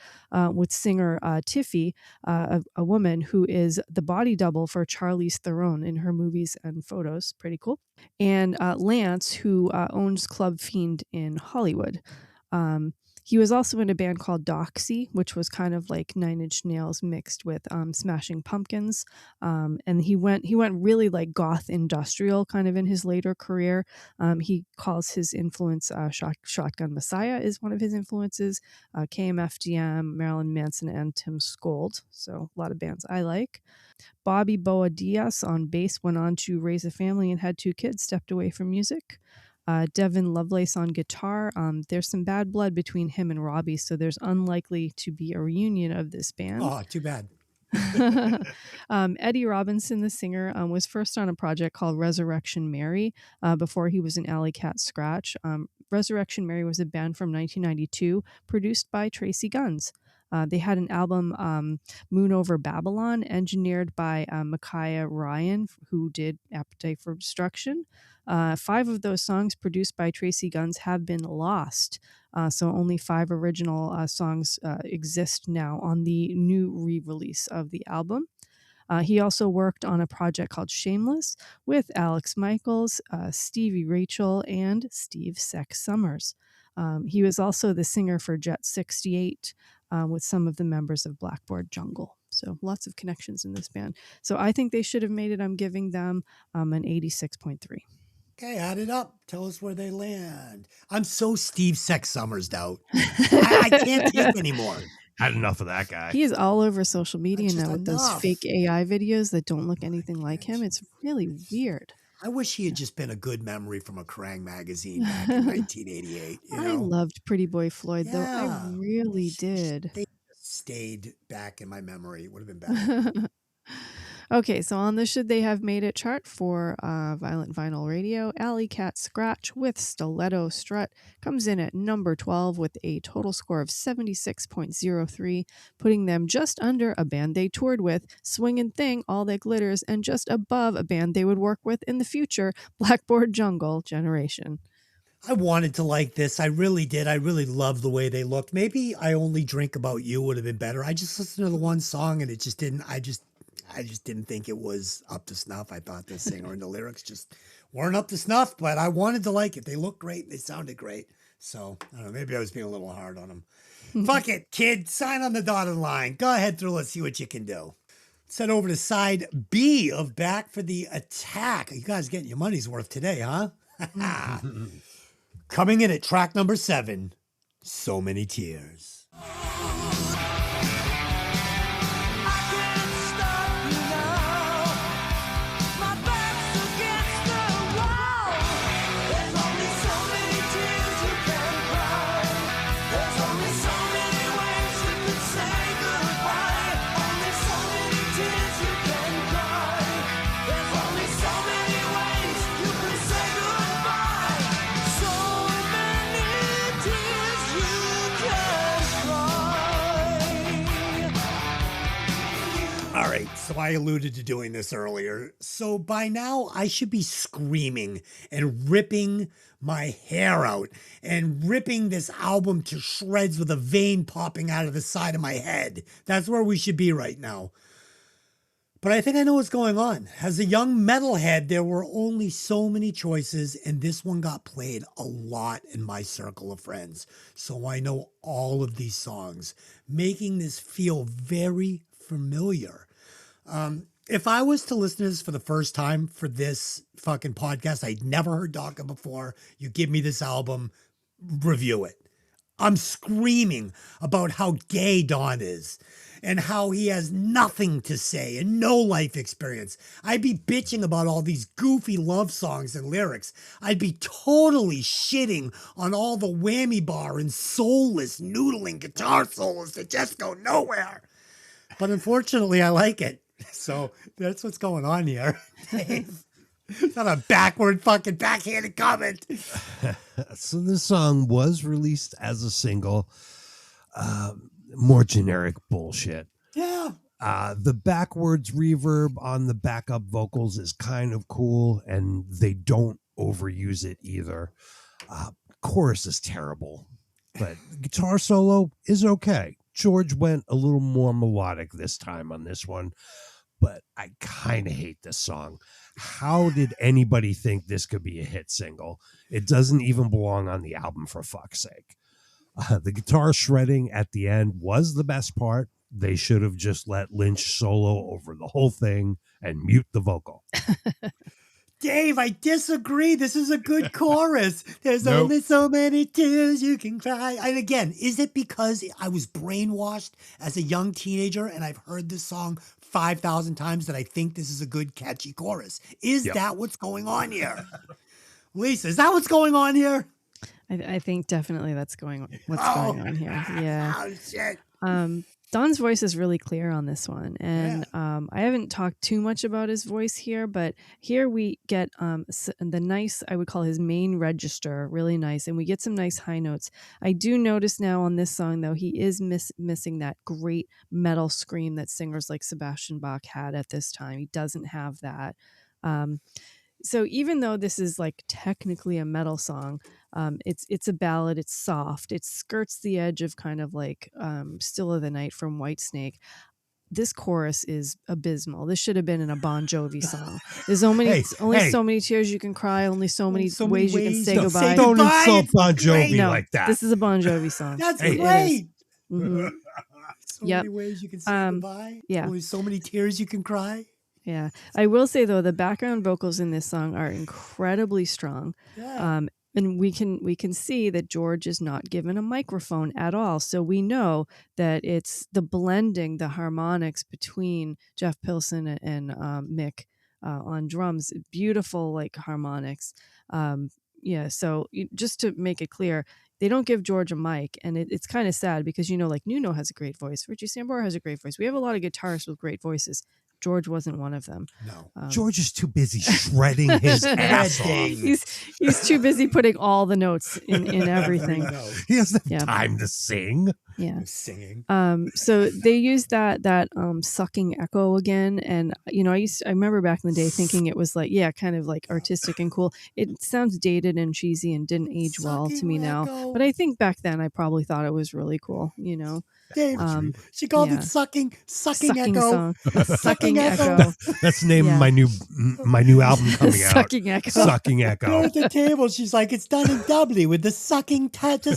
with singer Tiffy, a woman who is the body double for Charlize Theron in her movies and photos. Pretty cool. And Lance, who owns Club Fiend in Hollywood. He was also in a band called Doxy, which was kind of like Nine Inch Nails mixed with Smashing Pumpkins. And he went really like goth industrial kind of in his later career. He calls his influence Shotgun Messiah is one of his influences. KMFDM, Marilyn Manson, and Tim Skold. So a lot of bands I like. Bobby Boa Diaz on bass went on to raise a family and had 2 kids, stepped away from music. Devin Lovelace on guitar. There's some bad blood between him and Robbie, so there's unlikely to be a reunion of this band. Oh, too bad. Eddie Robinson, the singer, was first on a project called Resurrection Mary before he was in Alley Cat Scratch. Resurrection Mary was a band from 1992 produced by Tracy Guns. They had an album, Moon Over Babylon, engineered by Micaiah Ryan, who did Appetite for Destruction. 5 of those songs produced by Tracy Guns have been lost. So only 5 original songs exist now on the new re-release of the album. He also worked on a project called Shameless with Alex Michaels, Stevie Rachel, and Steve Sex Summers. He was also the singer for Jet 68 with some of the members of Blackboard Jungle. So lots of connections in this band. So I think they should have made it. I'm giving them an 86.3. Okay, add it up. Tell us where they land. I'm so Steve Sex Summers out. I can't take anymore. Had enough of that guy. He is all over social media That's just now with those enough. fake AI videos that don't look anything like him. It's really weird. I wish he had just been a good memory from a Krang magazine back in 1988. I loved Pretty Boy Floyd, though. I Yeah. really did. They stayed back in my memory. It would have been better. Okay, so on the Should They Have Made It chart for Violent Vinyl Radio, Alley Cat Scratch with Stiletto Strut comes in at number 12 with a total score of 76.03, putting them just under a band they toured with, Swingin' Thing, All That Glitters, and just above a band they would work with in the future, Blackboard Jungle Generation. I wanted to like this. I really did. I really loved the way they looked. Maybe I Only Drink About You would have been better. I just listened to the one song and it just didn't. I just didn't think it was up to snuff. I thought the singer and the lyrics just weren't up to snuff, but I wanted to like it. They looked great. They sounded great. So I don't know. Maybe I was being a little hard on them. Fuck it, kid. Sign on the dotted line. Go ahead through. Let's see what you can do. Let's head over to side B of Back for the Attack. You guys getting your money's worth today, huh? Coming in at track number 7, So Many Tears. I can't stop you now. My back's against the wall. There's only so many tears you can cry. There's only so many ways you can say goodbye. Only so many tears you can cry. There's only so many ways you can say goodbye. So many tears you can cry. All right, so I alluded to doing this earlier. So by now, I should be screaming and ripping my hair out and ripping this album to shreds with a vein popping out of the side of my head. That's where we should be right now. But I think I know what's going on. As a young metalhead, there were only so many choices, and this one got played a lot in my circle of friends. So I know all of these songs, making this feel very familiar. If I was to listen to this for the first time for this fucking podcast, I'd never heard Dokken before. You give me this album, review it. I'm screaming about how gay Don is and how he has nothing to say and no life experience. I'd be bitching about all these goofy love songs and lyrics. I'd be totally shitting on all the whammy bar and soulless, noodling guitar solos that just go nowhere. But unfortunately, I like it. So that's what's going on here. Dave. It's not a backward fucking backhanded comment. So this song was released as a single. More generic bullshit. Yeah. The backwards reverb on the backup vocals is kind of cool, and they don't overuse it either. Chorus is terrible, but guitar solo is okay. George went a little more melodic this time on this one, but I kind of hate this song. How did anybody think this could be a hit single? It doesn't even belong on the album, for fuck's sake. The guitar shredding at the end was the best part. They should have just let Lynch solo over the whole thing and mute the vocal. Dave, I disagree. This is a good chorus. There's Nope. only so many tears you can cry. And again, is it because I was brainwashed as a young teenager and I've heard this song 5,000 times that I think this is a good, catchy chorus? Is Yep. that what's going on here? Lisa, is that what's going on here? I think definitely that's going what's Oh. going on here. Yeah. Oh, shit. Don's voice is really clear on this one, and I haven't talked too much about his voice here, but here we get the nice, I would call his main register, really nice, and we get some nice high notes. I do notice now on this song, though, he is missing that great metal scream that singers like Sebastian Bach had at this time. He doesn't have that. So even though this is like technically a metal song, it's a ballad. It's soft. It skirts the edge of kind of like Still of the Night from Whitesnake. This chorus is abysmal. This should have been in a Bon Jovi song. There's only so many tears you can cry. Only so many ways you can say goodbye. Don't Goodbye, insult it's Bon Jovi great. No, like that. this is a Bon Jovi song. That's Hey, great. Mhm. So Yep. many ways you can say goodbye. yeah. Only so many tears you can cry. Yeah, I will say though the background vocals in this song are incredibly strong. Yeah. And we can see that George is not given a microphone at all. So we know that it's the blending, the harmonics between Jeff Pilson and Mick on drums. Beautiful like harmonics. So just to make it clear, they don't give George a mic, and it's kind of sad because like Nuno has a great voice, Richie Sambora has a great voice. We have a lot of guitarists with great voices. George wasn't one of them. No. George is too busy shredding his ass off. He's too busy putting all the notes in everything. No. He doesn't have Yeah. time to sing. Yeah. Singing. So they used that sucking echo again, and I remember back in the day thinking it was like, yeah, kind of like artistic and cool. It sounds dated and cheesy and didn't age well to Sucking me now, echo. but I think back then I probably thought it was really cool. Dave, Um, she called yeah. it sucking Sucking echo. song, Sucking echo. echo. That's the name Yeah. of my new album coming out. Sucking echo. Sucking Go echo. at the table. She's like, it's done in doubly with the sucking echo.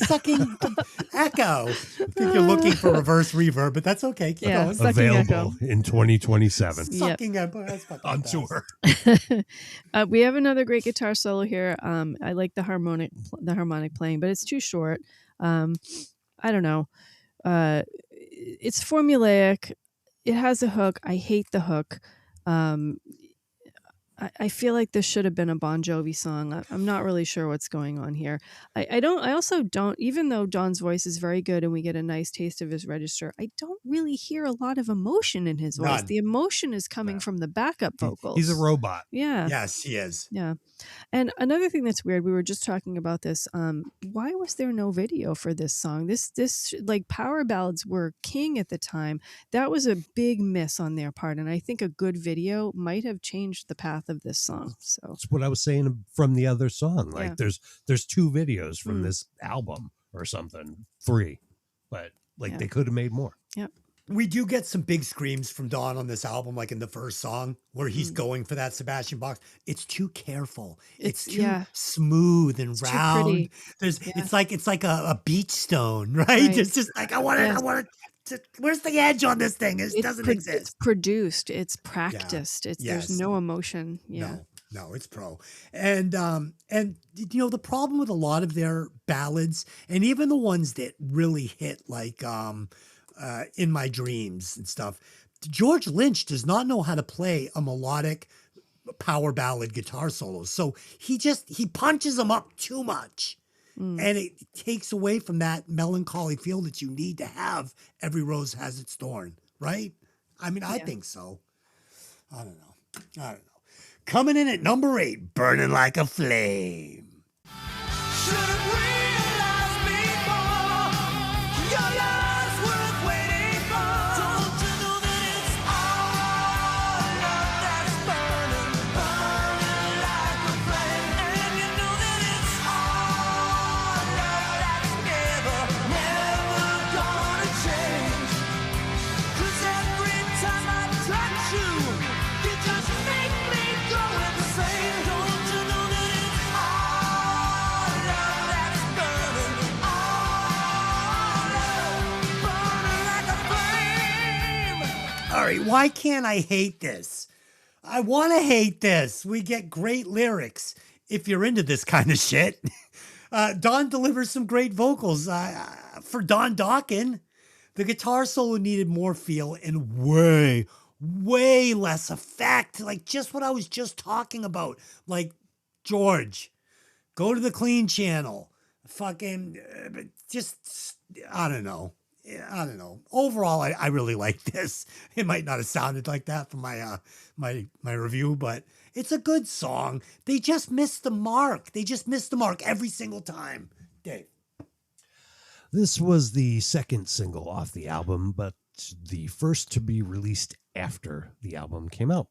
I think you're looking for reverse reverb, but that's okay. Keep Yeah. going. Sucking Available in 2027 Yep. Sucking echo. That's fucking on badass. tour. We have another great guitar solo here. I like the harmonic playing, but it's too short. I don't know. It's formulaic. It has a hook. I hate the hook. I feel like this should have been a Bon Jovi song. I'm not really sure what's going on here. I also don't, even though Don's voice is very good and we get a nice taste of his register, I don't really hear a lot of emotion in his voice. None. The emotion is coming from the backup vocals. He's a robot. Yeah. Yes, he is. Yeah. And another thing that's weird, we were just talking about this. Why was there no video for this song? This like power ballads were king at the time. That was a big miss on their part, and I think a good video might have changed the path of this song. So That's what I was saying from the other song. Like Yeah. there's 2 videos from this album or something, 3, but Yeah. they could have made more. We do get some big screams from Don on this album, like in the first song where he's going for that Sebastian Bach. It's too careful. It's too yeah. smooth and It's too round. pretty. There's Yeah. it's like a beach stone, right? Right. It's just like I want to. Where's the edge on this thing? It doesn't It's exist. produced. It's practiced. It's Yes. There's no emotion. Yeah. No, it's pro. And the problem with a lot of their ballads, and even the ones that really hit, like In My Dreams and stuff, George Lynch does not know how to play a melodic power ballad guitar solo. So he punches them up too much. And it takes away from that melancholy feel that you need to have. Every rose has its thorn, right? I mean, I think so. I don't know. Coming in at number 8, Burning Like a Flame. Should've realized before your love's worth waiting for. Don't you know that it's all love that's burning, burning like a flame? And you know that it's all love that's never, never gonna change. 'Cause every time I touch you, you just make me go insane. Don't you know that it's all love that's burning, all love burning like a flame. All right, why can't I hate this? I want to hate this. We get great lyrics if you're into this kind of shit. Don delivers some great vocals. For Don Dokken, the guitar solo needed more feel and way, way less effect. Like just what I was just talking about. Like, George, go to the clean channel. Fucking, I don't know. I don't know. Overall, I really like this. It might not have sounded like that from my my review, but it's a good song. They just missed the mark. They just missed the mark every single time. Dave. This was the second single off the album, but the first to be released after the album came out.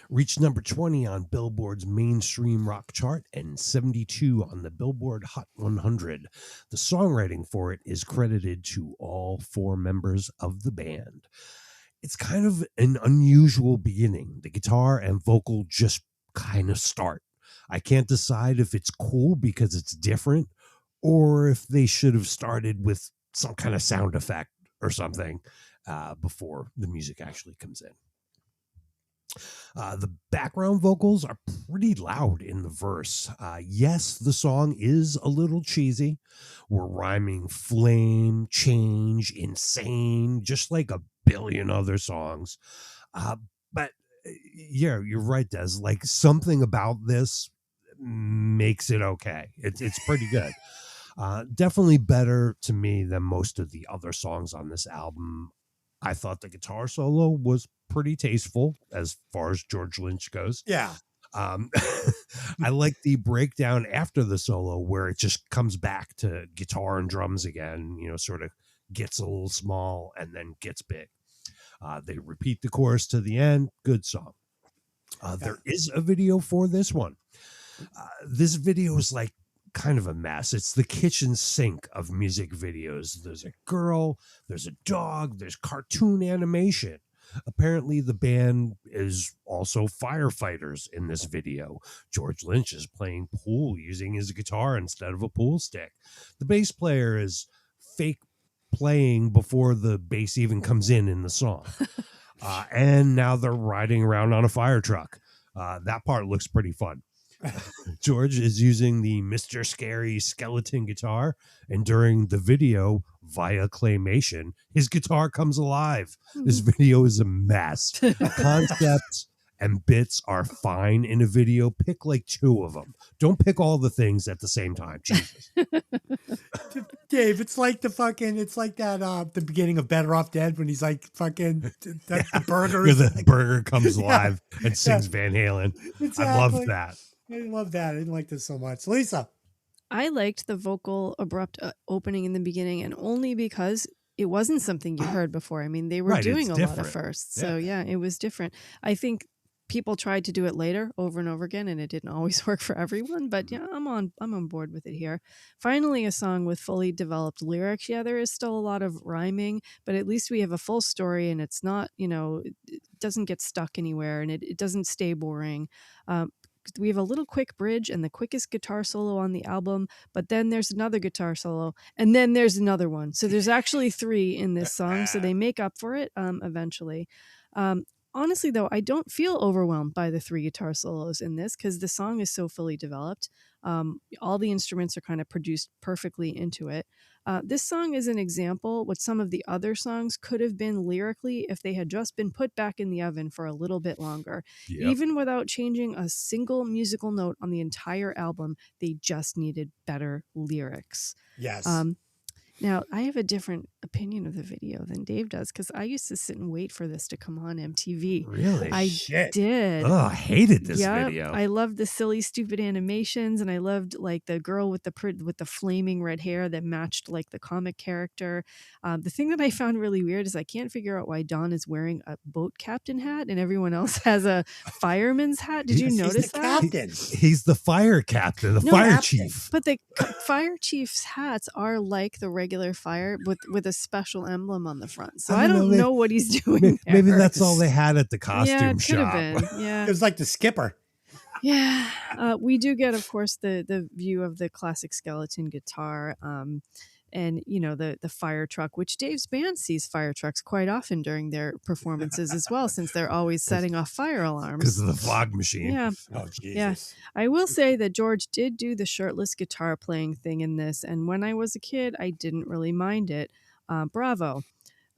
Reached number 20 on Billboard's mainstream rock chart and 72 on the Billboard Hot 100. The songwriting for it is credited to all 4 members of the band. It's kind of an unusual beginning. The guitar and vocal just kind of start. I can't decide if it's cool because it's different or if they should have started with some kind of sound effect or something before the music actually comes in. The background vocals are pretty loud in the verse. Yes, the song is a little cheesy. We're rhyming flame, change, insane, just like a billion other songs. But yeah, you're right, Des. Like something about this makes it okay. It's pretty good. Definitely better to me than most of the other songs on this album. I thought the guitar solo was pretty tasteful as far as George Lynch goes. Yeah. I like the breakdown after the solo where it just comes back to guitar and drums again, sort of gets a little small, and then gets big. They repeat the chorus to the end. Good song. There is a video for this one. This video is like kind of a mess. It's the kitchen sink of music videos. There's a girl, there's a dog, there's cartoon animation. Apparently, the band is also firefighters in this video. George Lynch is playing pool using his guitar instead of a pool stick. The bass player is fake playing before the bass even comes in the song. And now they're riding around on a fire truck. That part looks pretty fun. George is using the Mr. Scary skeleton guitar, and during the video, via claymation, his guitar comes alive. This video is a mess. Concepts and bits are fine in a video. Pick like 2 of them. Don't pick all the things at the same time. Jesus. Dave, it's like that the beginning of Better Off Dead when he's like fucking the burger. Where the burger comes alive and sings Van Halen. Exactly. I love that. I love that. I didn't like this so much. Lisa. I liked the vocal abrupt opening in the beginning, and only because it wasn't something you heard before. I mean, they were Right, doing it's a lot of different. firsts. So yeah, it was different. I think people tried to do it later over and over again, and it didn't always work for everyone, but yeah, I'm on board with it here. Finally, a song with fully developed lyrics. Yeah, there is still a lot of rhyming, but at least we have a full story, and it's not, it doesn't get stuck anywhere, and it doesn't stay boring. We have a little quick bridge and the quickest guitar solo on the album, but then there's another guitar solo, and then there's another one. So there's actually 3 in this song, so they make up for it eventually. Honestly, though, I don't feel overwhelmed by the 3 guitar solos in this because the song is so fully developed. All the instruments are kind of produced perfectly into it. This song is an example what some of the other songs could have been lyrically if they had just been put back in the oven for a little bit longer. Yep. Even without changing a single musical note on the entire album, they just needed better lyrics. Yes. Now, I have a different opinion of the video than Dave does because I used to sit and wait for this to come on MTV. Really? I Shit. did. Oh, I hated this Yep, video. I loved the silly, stupid animations, and I loved like the girl with the flaming red hair that matched like the comic character. The thing that I found really weird is I can't figure out why Don is wearing a boat captain hat and everyone else has a fireman's hat. Did you He's notice the that? captain. He's the fire captain, the No, fire captain. chief. But the fire chief's hats are like the regular fire with a special emblem on the front. So I don't know what he's doing. Maybe there. that's all they had at the costume Yeah, it could shop. have been. Yeah. It was like the skipper. Yeah, we do get, of course, the view of the classic skeleton guitar, and the fire truck, which Dave's band sees fire trucks quite often during their performances as well, since they're always setting off fire alarms. Because of the fog machine. Yeah, Oh, Jesus. Yeah. I will say that George did do the shirtless guitar playing thing in this, and when I was a kid, I didn't really mind it. Bravo.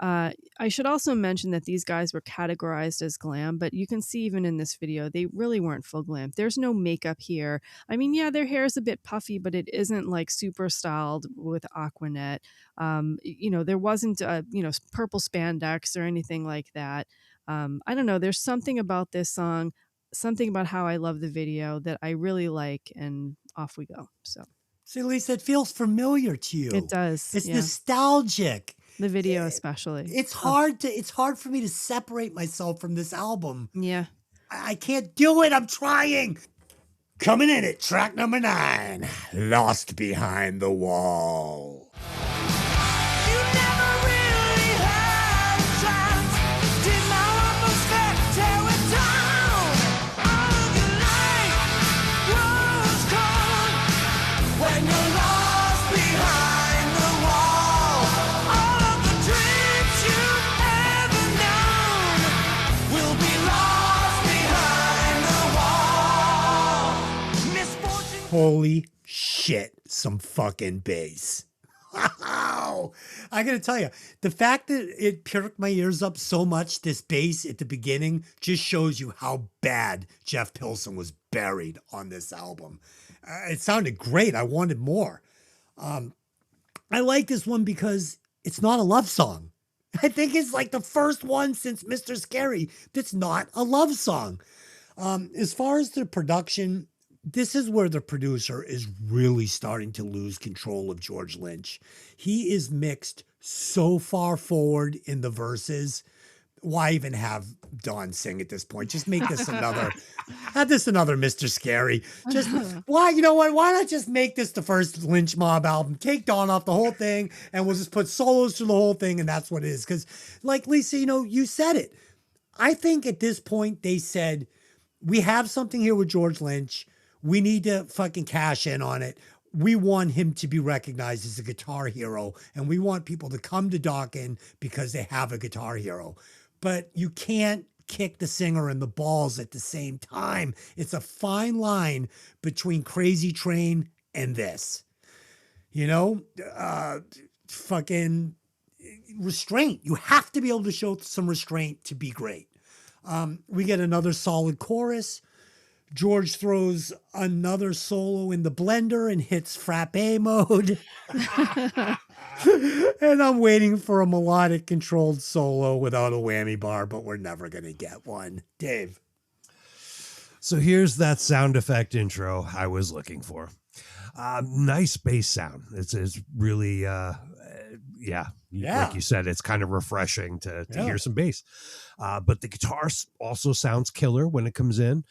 I should also mention that these guys were categorized as glam, but you can see even in this video, they really weren't full glam. There's no makeup here. I mean, yeah, their hair is a bit puffy, but it isn't like super styled with Aquanet. There wasn't, purple spandex or anything like that. I don't know. There's something about this song, something about how I love the video that I really like, and off we go. So See, Lisa, it feels familiar to you. it does. It's yeah. nostalgic. The video especially. It's hard for me to separate myself from this album. Yeah. I can't do it. I'm trying. Coming in at track number 9, Lost Behind the Wall. You never really had a chance. Did my almost tear it down. All of your life was gone when you're lost behind the wall. All of the dreams you've ever known will be lost behind the wall. Misfortune. Holy shit, some fucking bass. Wow. I gotta tell you, the fact that it perked my ears up so much, this bass at the beginning, just shows you how bad Jeff Pilson was buried on this album. It sounded great. I wanted more. I like this one because it's not a love song. I think it's like the first one since Mr. Scary that's not a love song. As far as the production, this is where the producer is really starting to lose control of George Lynch. He is mixed so far forward in the verses. Why even have Dawn sing at this point? Just make this another, have this another Mr. Scary. Just why, you know what? Why not just make this the first Lynch Mob album? Take Dawn off the whole thing, and we'll just put solos through the whole thing, and that's what it is. Because, like Lisa, you know, you said it. I think at this point they said, we have something here with George Lynch. We need to fucking cash in on it. We want him to be recognized as a guitar hero, and we want people to come to Dokken because they have a guitar hero. But you can't kick the singer in the balls at the same time. It's a fine line between Crazy Train and this. You know, fucking restraint. You have to be able to show some restraint to be great. We get another solid chorus. George throws another solo in the blender and hits frappe mode. And I'm waiting for a melodic controlled solo without a whammy bar, but we're never going to get one. Dave. So here's that sound effect intro I was looking for. Nice bass sound. It's really, like you said, it's kind of refreshing to hear some bass. But the guitar also sounds killer when it comes in.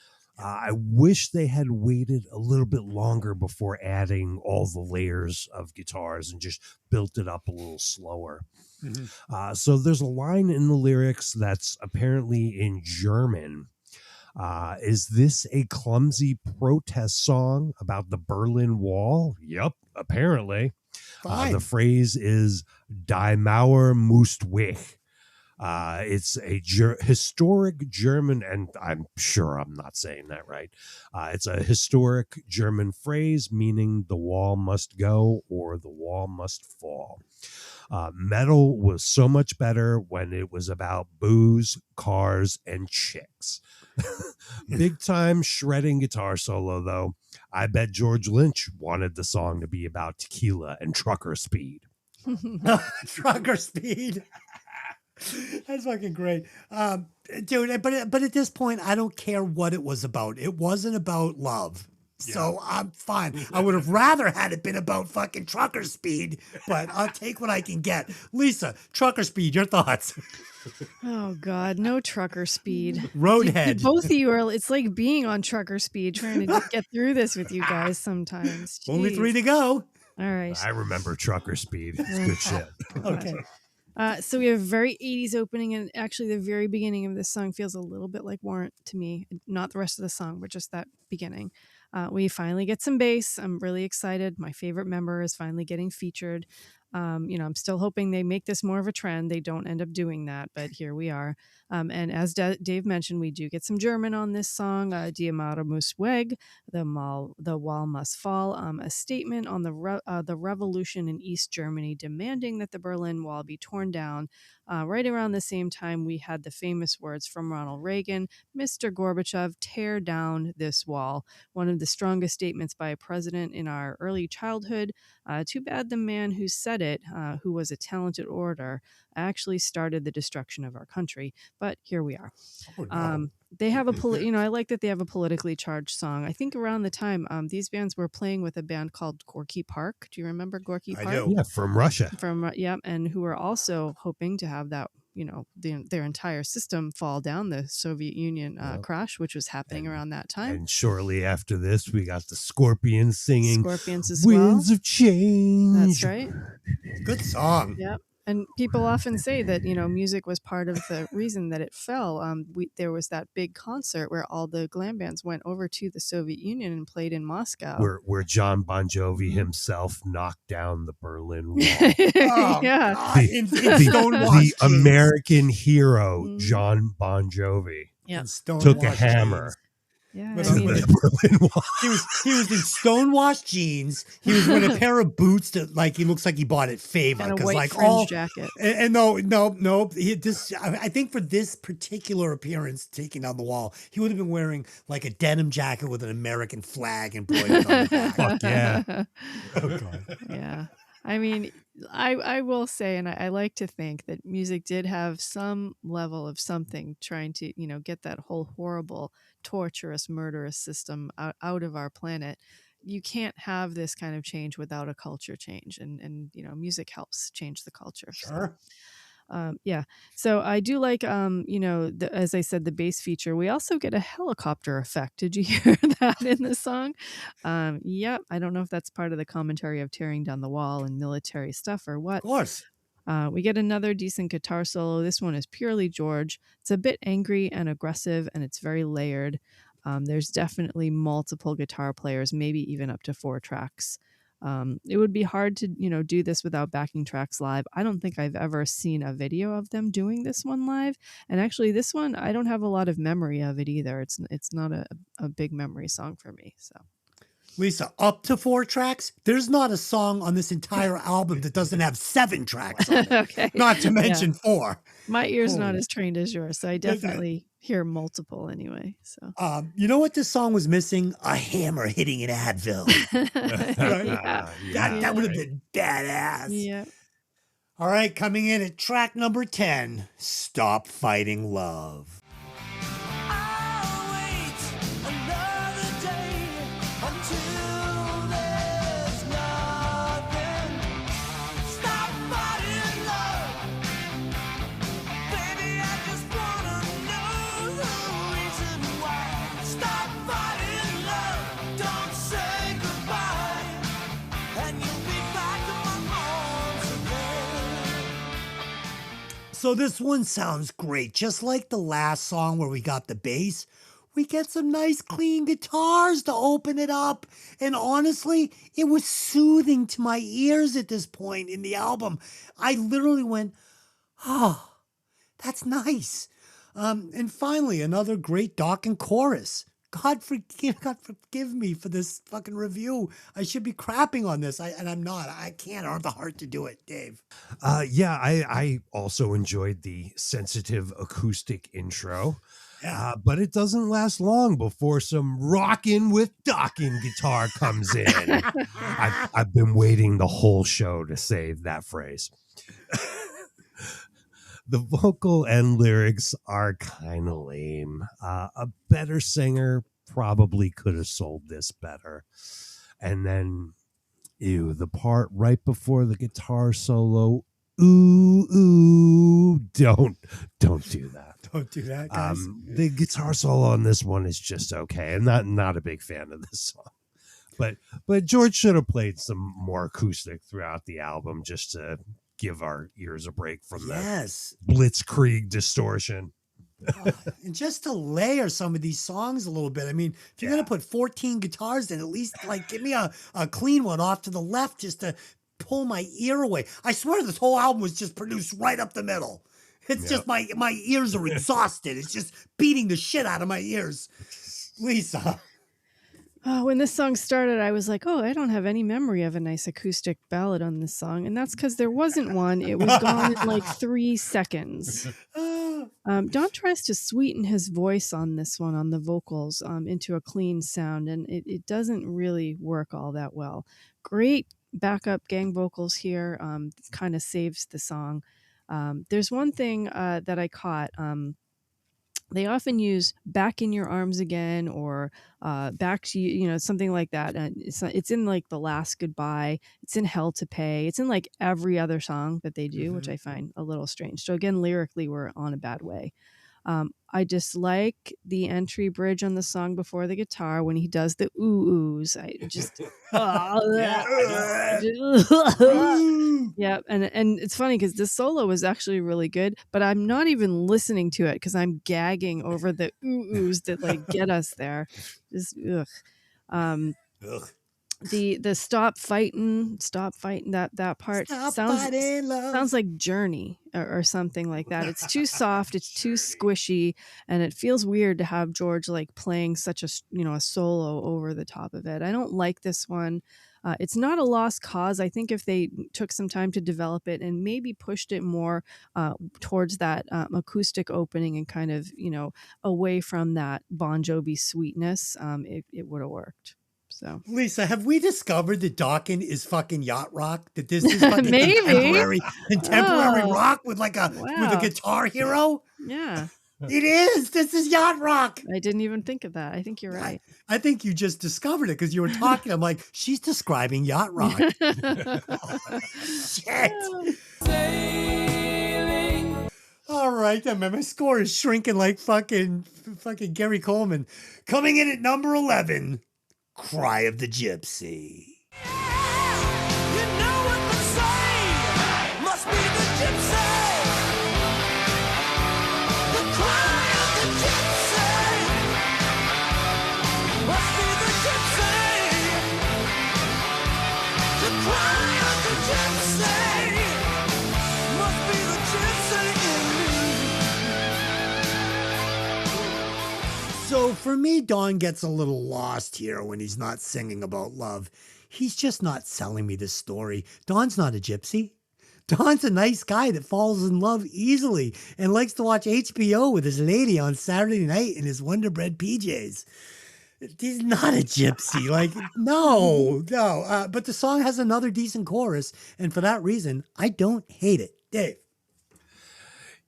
I wish they had waited a little bit longer before adding all the layers of guitars and just built it up a little slower. Mm-hmm. So there's a line in the lyrics that's apparently in German. Is this a clumsy protest song about the Berlin Wall? Yep, apparently. The phrase is Die Mauer muss weg. It's a historic German, and I'm sure I'm not saying that right. It's a historic German phrase meaning the wall must go or the wall must fall. Metal was so much better when it was about booze, cars, and chicks. Big time shredding guitar solo, though. I bet George Lynch wanted the song to be about tequila and trucker speed. Trucker speed. That's fucking great. Dude, but at this point, I don't care what it was about. It wasn't about love. Yeah. So I'm fine. I would have rather had it been about fucking trucker speed, but I'll take what I can get. Lisa, trucker speed, your thoughts? Oh God, no trucker speed. Roadhead. Both of you are, it's like being on trucker speed, trying to get through this with you guys sometimes. Jeez. Only 3 to go. All right. I remember trucker speed. It's good shit. Okay. So we have a very 80s opening, and actually the very beginning of this song feels a little bit like Warrant to me. Not the rest of the song, but just that beginning. We finally get some bass. I'm really excited. My favorite member is finally getting featured. I'm still hoping they make this more of a trend. They don't end up doing that, but here we are. And as Dave mentioned, we do get some German on this song. Die Mauer muss weg, the wall must fall. A statement on the revolution in East Germany demanding that the Berlin Wall be torn down. Right around the same time, we had the famous words from Ronald Reagan, "Mr. Gorbachev, tear down this wall." One of the strongest statements by a president in our early childhood. Too bad the man who said it, who was a talented orator, actually started the destruction of our country. But here we are. Oh, no. They have I like that they have a politically charged song. I think around the time these bands were playing with a band called Gorky Park. Do you remember Gorky Park? I do. Yeah, from Russia. And who were also hoping to have that, their entire system fall down the Soviet Union crash, which was happening around that time. And shortly after this, we got the Scorpions singing Scorpions as Winds well. of Change. That's right. Good song. Yep. And people often say that, music was part of the reason that it fell. There was that big concert where all the glam bands went over to the Soviet Union and played in Moscow. Where John Bon Jovi himself knocked down the Berlin Wall. Yeah. God. The American hero, John Bon Jovi, took a hammer. Yeah, With I mean, the Berlin Wall. He was in stonewashed jeans. He was wearing a pair of boots that he looks like he bought at Favor, and a because white fringe jacket. And no. I think for this particular appearance, taking down the wall, he would have been wearing like a denim jacket with an American flag embroidered on the back. Fuck yeah. Oh God. Yeah. I mean, I will say, and I like to think that music did have some level of something trying to, get that whole horrible, torturous, murderous system out of our planet. You can't have this kind of change without a culture change, and music helps change the culture. So. Sure. Yeah. So I do like, as I said, the bass feature. We also get a helicopter effect. Did you hear that in the song? Yep. I don't know if that's part of the commentary of tearing down the wall and military stuff or Of what. course. We get another decent guitar solo. This one is purely George. It's a bit angry and aggressive, and it's very layered. There's definitely multiple guitar players, maybe even up to 4 tracks. It would be hard to, do this without backing tracks live. I don't think I've ever seen a video of them doing this one live. And actually, this one I don't have a lot of memory of it either. It's not a big memory song for me. So. Lisa, up to 4 tracks? There's not a song on this entire album that doesn't have 7 tracks on it. Okay. Not to Yeah. mention 4. My ear's not Holy- as trained as yours, so I definitely hear multiple anyway. So. You know what this song was missing? A hammer hitting an Advil. Yeah. That would have been badass. Yeah. All right, coming in at track number 10, Stop Fighting Love. I'll wait another day until there's nothing. Stop fighting love, baby. I just wanna know the reason why. Stop fighting love, don't say goodbye, and you'll be back in my arms again. So this one sounds great. Just like the last song where we got the bass, we get some nice clean guitars to open it up. And honestly, it was soothing to my ears at this point in the album. I literally went, oh, that's nice. And finally, another great Dokken chorus. God forgive me for this fucking review. I should be crapping on this, and I'm not. I can't. I don't have the heart to do it, Dave. Yeah, I also enjoyed the sensitive acoustic intro. Yeah. But it doesn't last long before some rockin' with Dokken guitar comes in. I've been waiting the whole show to say that phrase. The vocal and lyrics are kind of lame. A better singer probably could have sold this better. And then, the part right before the guitar solo. Ooh, don't do that. Don't do that, guys. The guitar solo on this one is just okay. I'm not a big fan of this song, but George should have played some more acoustic throughout the album just to give our ears a break from Yes. the blitzkrieg distortion. And just to layer some of these songs a little bit. I mean, if you're going to put 14 guitars in, at least like give me a clean one off to the left just to pull my ear away. I swear this whole album was just produced right up the middle. It's just my ears are exhausted. It's just beating the shit out of my ears. Lisa. When this song started, I was like, oh, I don't have any memory of a nice acoustic ballad on this song. And that's because there wasn't one. It was gone in like 3 seconds. Don tries to sweeten his voice on this one, on the vocals, into a clean sound. And it doesn't really work all that well. Great backup gang vocals here. Kind of saves the song. There's one thing that I caught. They often use "Back in Your Arms Again" or "Back to You," something like that. And it's in like "The Last Goodbye." It's in "Hell to Pay." It's in like every other song that they do, which I find a little strange. So again, lyrically, we're on a bad way. I dislike the entry bridge on the song before the guitar when he does the ooh-oohs. I just, yeah. And it's funny because this solo was actually really good, but I'm not even listening to it because I'm gagging over the ooh-oohs that like get us there. Just ugh. Ugh. The stop fighting that part Stop sounds fighting love. sounds like Journey or something like that. It's too soft, it's too squishy, and it feels weird to have George like playing such a solo over the top of it. I don't like this one. It's not a lost cause. I think if they took some time to develop it and maybe pushed it more towards that acoustic opening and kind of away from that Bon Jovi sweetness, it would have worked. So Lisa, have we discovered that Dokken is fucking yacht rock? That this is fucking maybe. contemporary Oh, rock with like a wow. guitar hero? Yeah, It is. This is yacht rock. I didn't even think of that. I think you're I, right. I think you just discovered it because you were talking. I'm like, she's describing yacht rock. Shit. All right, then my score is shrinking like fucking Gary Coleman. Coming in at number 11, Cry of the Gypsy. You know what they say, must be the gypsy. The cry of the gypsy. Must be the gypsy. The cry of the gypsy. Must be the gypsy in me. So for me, Don gets a little lost here when he's not singing about love. He's just not selling me this story. Don's not a gypsy. Don's a nice guy that falls in love easily and likes to watch HBO with his lady on Saturday night in his Wonder Bread PJs. He's not a gypsy. Like, no. But the song has another decent chorus, and for that reason, I don't hate it. Dave.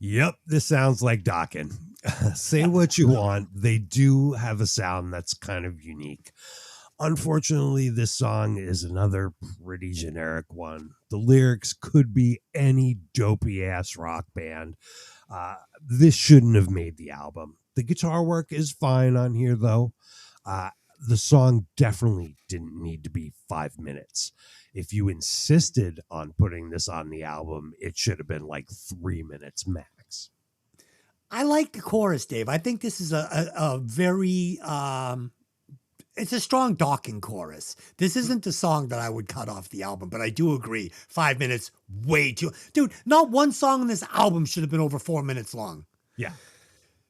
Yep, this sounds like Dokken. Say what you want. They do have a sound that's kind of unique. Unfortunately, this song is another pretty generic one. The lyrics could be any dopey ass rock band. This shouldn't have made the album. The guitar work is fine on here, though. The song definitely didn't need to be 5 minutes. If you insisted on putting this on the album, it should have been like 3 minutes max. I like the chorus, Dave. I think this is a very it's a strong Dokken chorus. This isn't the song that I would cut off the album, but I do agree. 5 minutes, way too. Dude, not one song on this album should have been over 4 minutes long. Yeah.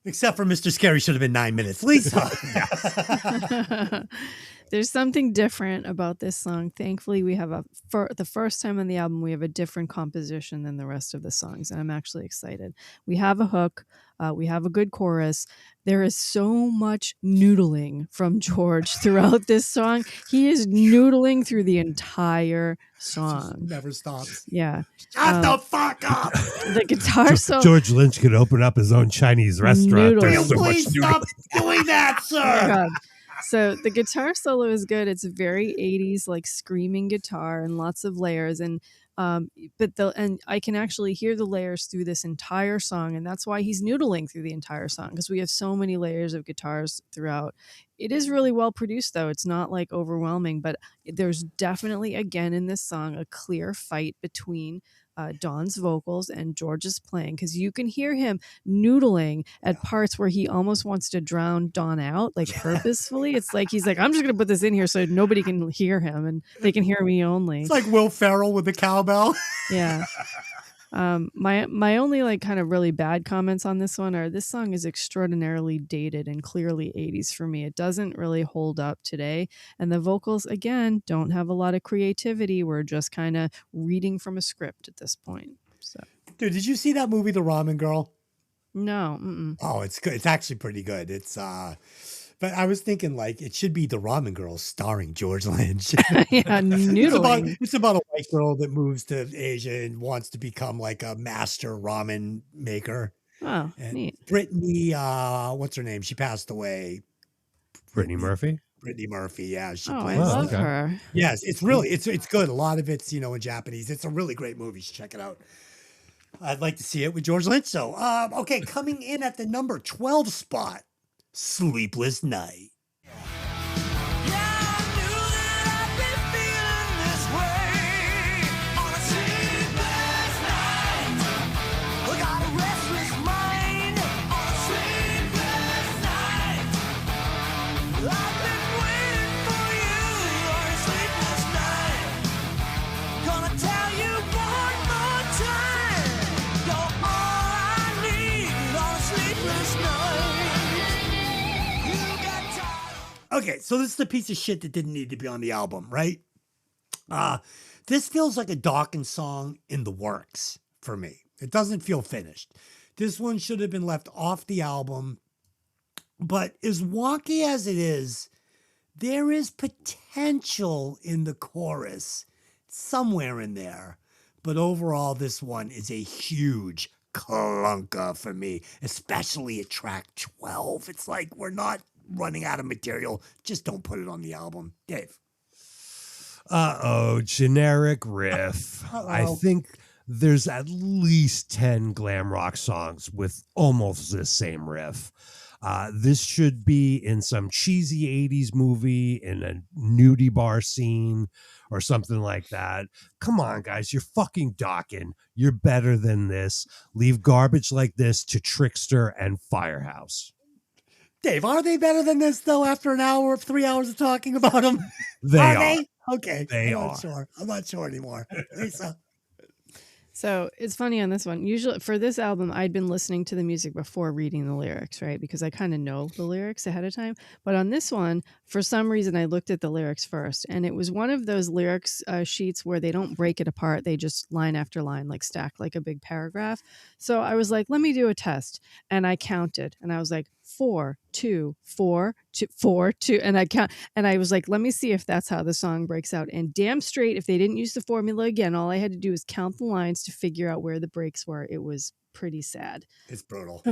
Except for Mr. Scary should have been 9 minutes. Lisa. There's something different about this song. Thankfully, we have for the first time on the album, we have a different composition than the rest of the songs, and I'm actually excited. We have a hook. We have a good chorus. There is so much noodling from George throughout this song. He is noodling through the entire song. Never stops. Yeah. Shut the fuck up. The guitar solo. George Lynch could open up his own Chinese restaurant. Noodles. There's so much Please stop doing that, Oh, sir. God. So the guitar solo is good. It's very 80s, like screaming guitar and lots of layers. And I can actually hear the layers through this entire song, and that's why he's noodling through the entire song, because we have so many layers of guitars throughout. It is really well produced, though. It's not like overwhelming, but there's definitely, again, in this song, a clear fight between Don's vocals and George's playing, because you can hear him noodling at parts where he almost wants to drown Don out, like purposefully. It's like he's like, I'm just gonna put this in here so nobody can hear him and they can hear me only. It's like Will Ferrell with the cowbell. Yeah. My only like kind of really bad comments on this one are this song is extraordinarily dated and clearly 80s for me. It doesn't really hold up today, and the vocals again don't have a lot of creativity. We're just kind of reading from a script at this point. So Dude, did you see that movie, The Ramen Girl? no. Mm-mm. Oh, it's good. It's actually pretty good. It's but I was thinking like it should be The Ramen Girl starring George Lynch. Yeah, noodling. It's about a white girl that moves to Asia and wants to become like a master ramen maker. Oh, And neat. Brittany, what's her name? She passed away. Brittany Murphy? Brittany Murphy. Yeah, she Oh, I plays. love okay. her. Yes, it's really it's good. A lot of it's in Japanese. It's a really great movie. You should check it out. I'd like to see it with George Lynch. So, okay, coming in at the number 12 spot, Sleepless Night. Yeah, I knew that I'd be feeling this way on a sleepless night. I got a restless mind on a sleepless night. I've been waiting for you on a sleepless night. Gonna tell you one more time, you're all I need on a sleepless night. You got tired. Okay, so this is the piece of shit that didn't need to be on the album, right? This feels like a Dokken song in the works for me. It doesn't feel finished. This one should have been left off the album. But as wonky as it is, There is potential in the chorus somewhere in there, but overall, this one is a huge clunker for me, especially at track 12. It's like we're not running out of material. Just don't put it on the album. Dave. Generic riff. I think there's at least 10 glam rock songs with almost the same riff. This should be in some cheesy 80s movie, in a nudie bar scene or something like that. Come on, guys. You're fucking Dokken. You're better than this. Leave garbage like this to Trickster and Firehouse. Dave, are they better than this, though, after 3 hours of talking about them? They are. Okay. They I'm are. not sure. I'm not sure anymore. Lisa. So it's funny on this one. Usually for this album, I'd been listening to the music before reading the lyrics, right? Because I kind of know the lyrics ahead of time. But on this one, for some reason, I looked at the lyrics first. And it was one of those lyrics sheets where they don't break it apart. They just line after line, like stacked like a big paragraph. So I was like, let me do a test. And I counted. And I was like, 4, 2, 4, 2, 4, 2. And I count. And I was like, let me see if that's how the song breaks out. And damn straight, if they didn't use the formula again, all I had to do was count the lines to figure out where the breaks were. It was pretty sad. It's brutal.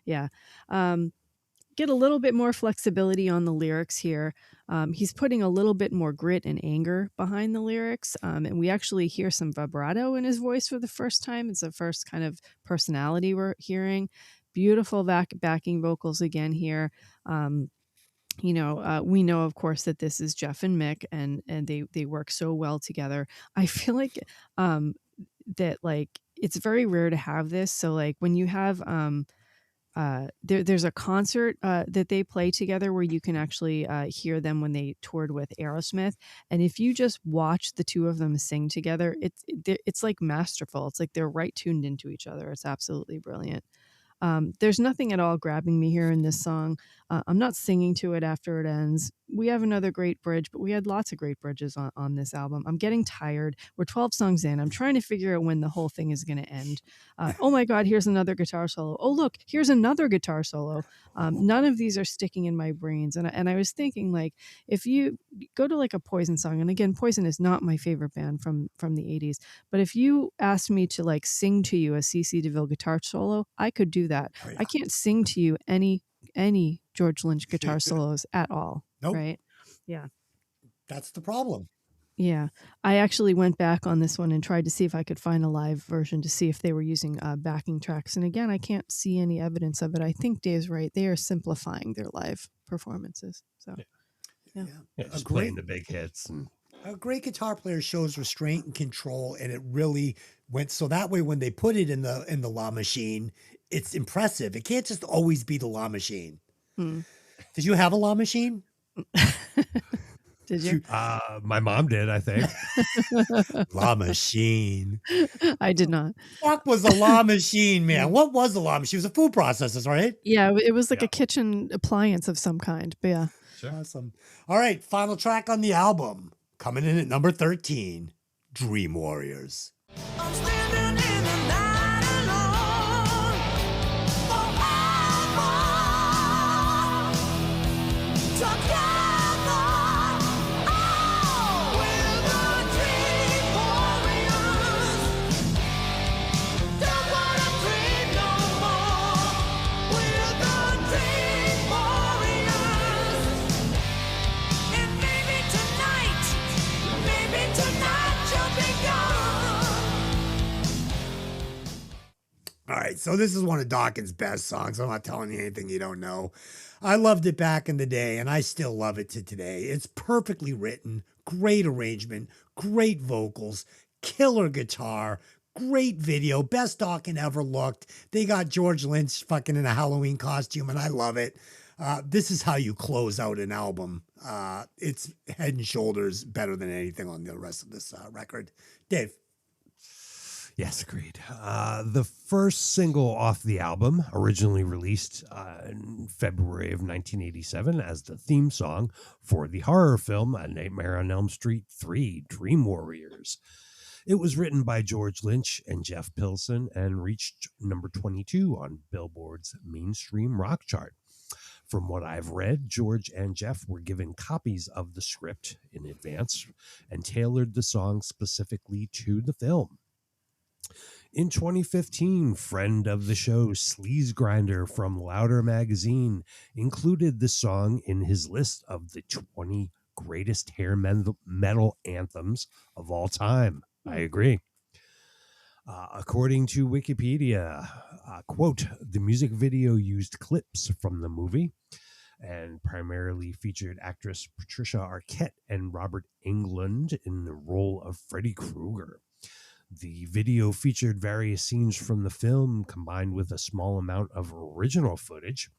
Yeah. Get a little bit more flexibility on the lyrics here. He's putting a little bit more grit and anger behind the lyrics. And we actually hear some vibrato in his voice for the first time. It's the first kind of personality we're hearing. Beautiful backing vocals again here. We know, of course, that this is Jeff and Mick, and they work so well together. I feel like that like it's very rare to have this. So like when you have there's a concert that they play together where you can actually hear them when they toured with Aerosmith, and if you just watch the two of them sing together, it's like masterful. It's like they're right tuned into each other. It's absolutely brilliant. There's nothing at all grabbing me here in this song. I'm not singing to it after it ends. We have another great bridge, but we had lots of great bridges on this album. I'm getting tired. We're 12 songs in. I'm trying to figure out when the whole thing is going to end. Oh my God, here's another guitar solo. Oh, look, here's another guitar solo. None of these are sticking in my brains. And I was thinking, like, if you go to like a Poison song, and again, Poison is not my favorite band from the 80s, but if you asked me to like sing to you a CC DeVille guitar solo, I could do that. Oh, yeah. I can't sing to you any George Lynch guitar solos at all. Nope. Right? Yeah. That's the problem. Yeah. I actually went back on this one and tried to see if I could find a live version to see if they were using backing tracks. And again, I can't see any evidence of it. I think Dave's right. They are simplifying their live performances. So, yeah. Yeah, just great- playing the big hits. And A great guitar player shows restraint and control, and it really went so that way when they put it in the La Machine, it's impressive. It can't just always be the La Machine. Did you have a La Machine? Did you? my mom did, I think. La Machine. I did not. What was the La Machine, man? What was the La Machine? It was a food processor, right? Yeah, it was like Yeah. a kitchen appliance of some kind. But yeah. Awesome. All right, final track on the album. Coming in at number 13, Dream Warriors. I'm standing in the night alone, forever together. Oh, we're the Dream Warriors. Don't wanna dream no more. We're the Dream Warriors. And maybe tonight you'll be gone. All right, so this is one of Dokken's best songs. I'm not telling you anything you don't know. I loved it back in the day, and I still love it to today. It's perfectly written, great arrangement, great vocals, killer guitar, great video, best Dokken ever looked. They got George Lynch fucking in a Halloween costume, and I love it. This is how you close out an album. It's head and shoulders better than anything on the rest of this record. Dave. Yes, agreed. The first single off the album, originally released in February of 1987 as the theme song for the horror film A Nightmare on Elm Street 3, Dream Warriors. It was written by George Lynch and Jeff Pilson and reached number 22 on Billboard's mainstream rock chart. From what I've read, George and Jeff were given copies of the script in advance and tailored the song specifically to the film. In 2015, friend of the show, Sleaze Grinder from Louder Magazine, included the song in his list of the 20 greatest hair metal anthems of all time. I agree. According to Wikipedia, quote, the music video used clips from the movie and primarily featured actress Patricia Arquette and Robert Englund in the role of Freddy Krueger. The video featured various scenes from the film combined with a small amount of original footage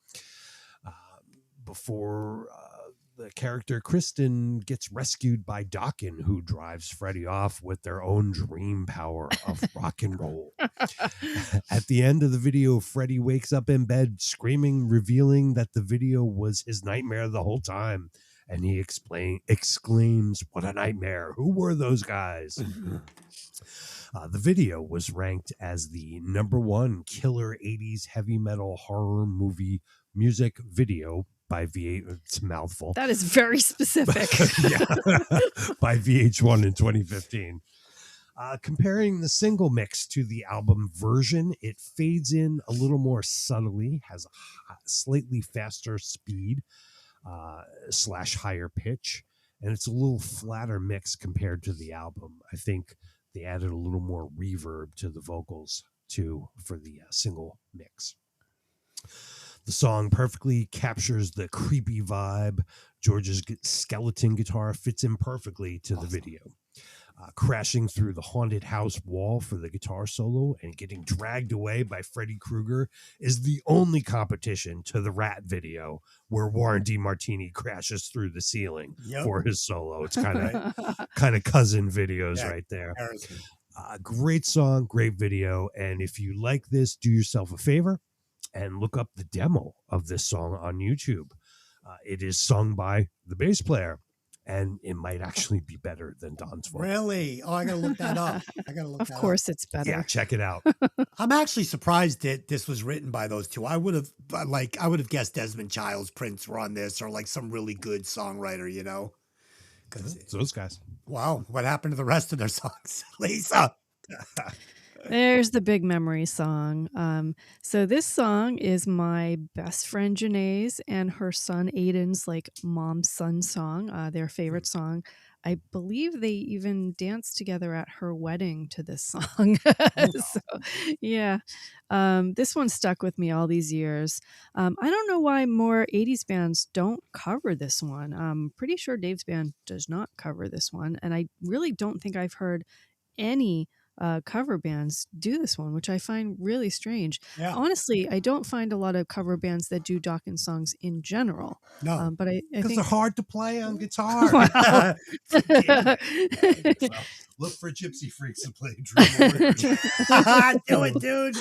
before the character Kristen gets rescued by Dokken, who drives Freddy off with their own dream power of rock and roll. At the end of the video, Freddy wakes up in bed screaming, revealing that the video was his nightmare the whole time. And he exclaims, "What a nightmare. Who were those guys?" The video was ranked as the #1 killer 80s heavy metal horror movie music video by VH. It's a mouthful. That is very specific. By VH1 in 2015. Comparing the single mix to the album version, it fades in a little more subtly, has a slightly faster speed / higher pitch, and it's a little flatter mix compared to the album. I think they added a little more reverb to the vocals too for the single mix. The song perfectly captures the creepy vibe. George's skeleton guitar fits in perfectly to the video. Crashing through the haunted house wall for the guitar solo and getting dragged away by Freddy Krueger is the only competition to the Rat video, where Warren DeMartini crashes through the ceiling for his solo. It's kind of cousin videos right there. Great song, great video. And if you like this, do yourself a favor and look up the demo of this song on YouTube. It is sung by the bass player, and it might actually be better than Don's voice. Really? Oh, I gotta look that up. Of course, it's better. Yeah, check it out. I'm actually surprised that this was written by those two. I would have guessed Desmond Childs, Prince were on this, or like some really good songwriter, you know? It's those guys. Wow, what happened to the rest of their songs, Lisa? There's the big memory song. So this song is my best friend Janae's and her son Aiden's like mom-son song, their favorite song. I believe they even danced together at her wedding to this song. So, yeah. This one stuck with me all these years. I don't know why more 80s bands don't cover this one. I'm pretty sure Dave's band does not cover this one. And I really don't think I've heard any cover bands do this one, which I find really strange. Yeah. Honestly, I don't find a lot of cover bands that do Dokken songs in general. No, but I Because think they're hard to play on guitar. Wow. Well, look for Gypsy Freaks to play Dream Warriors. do it, dude.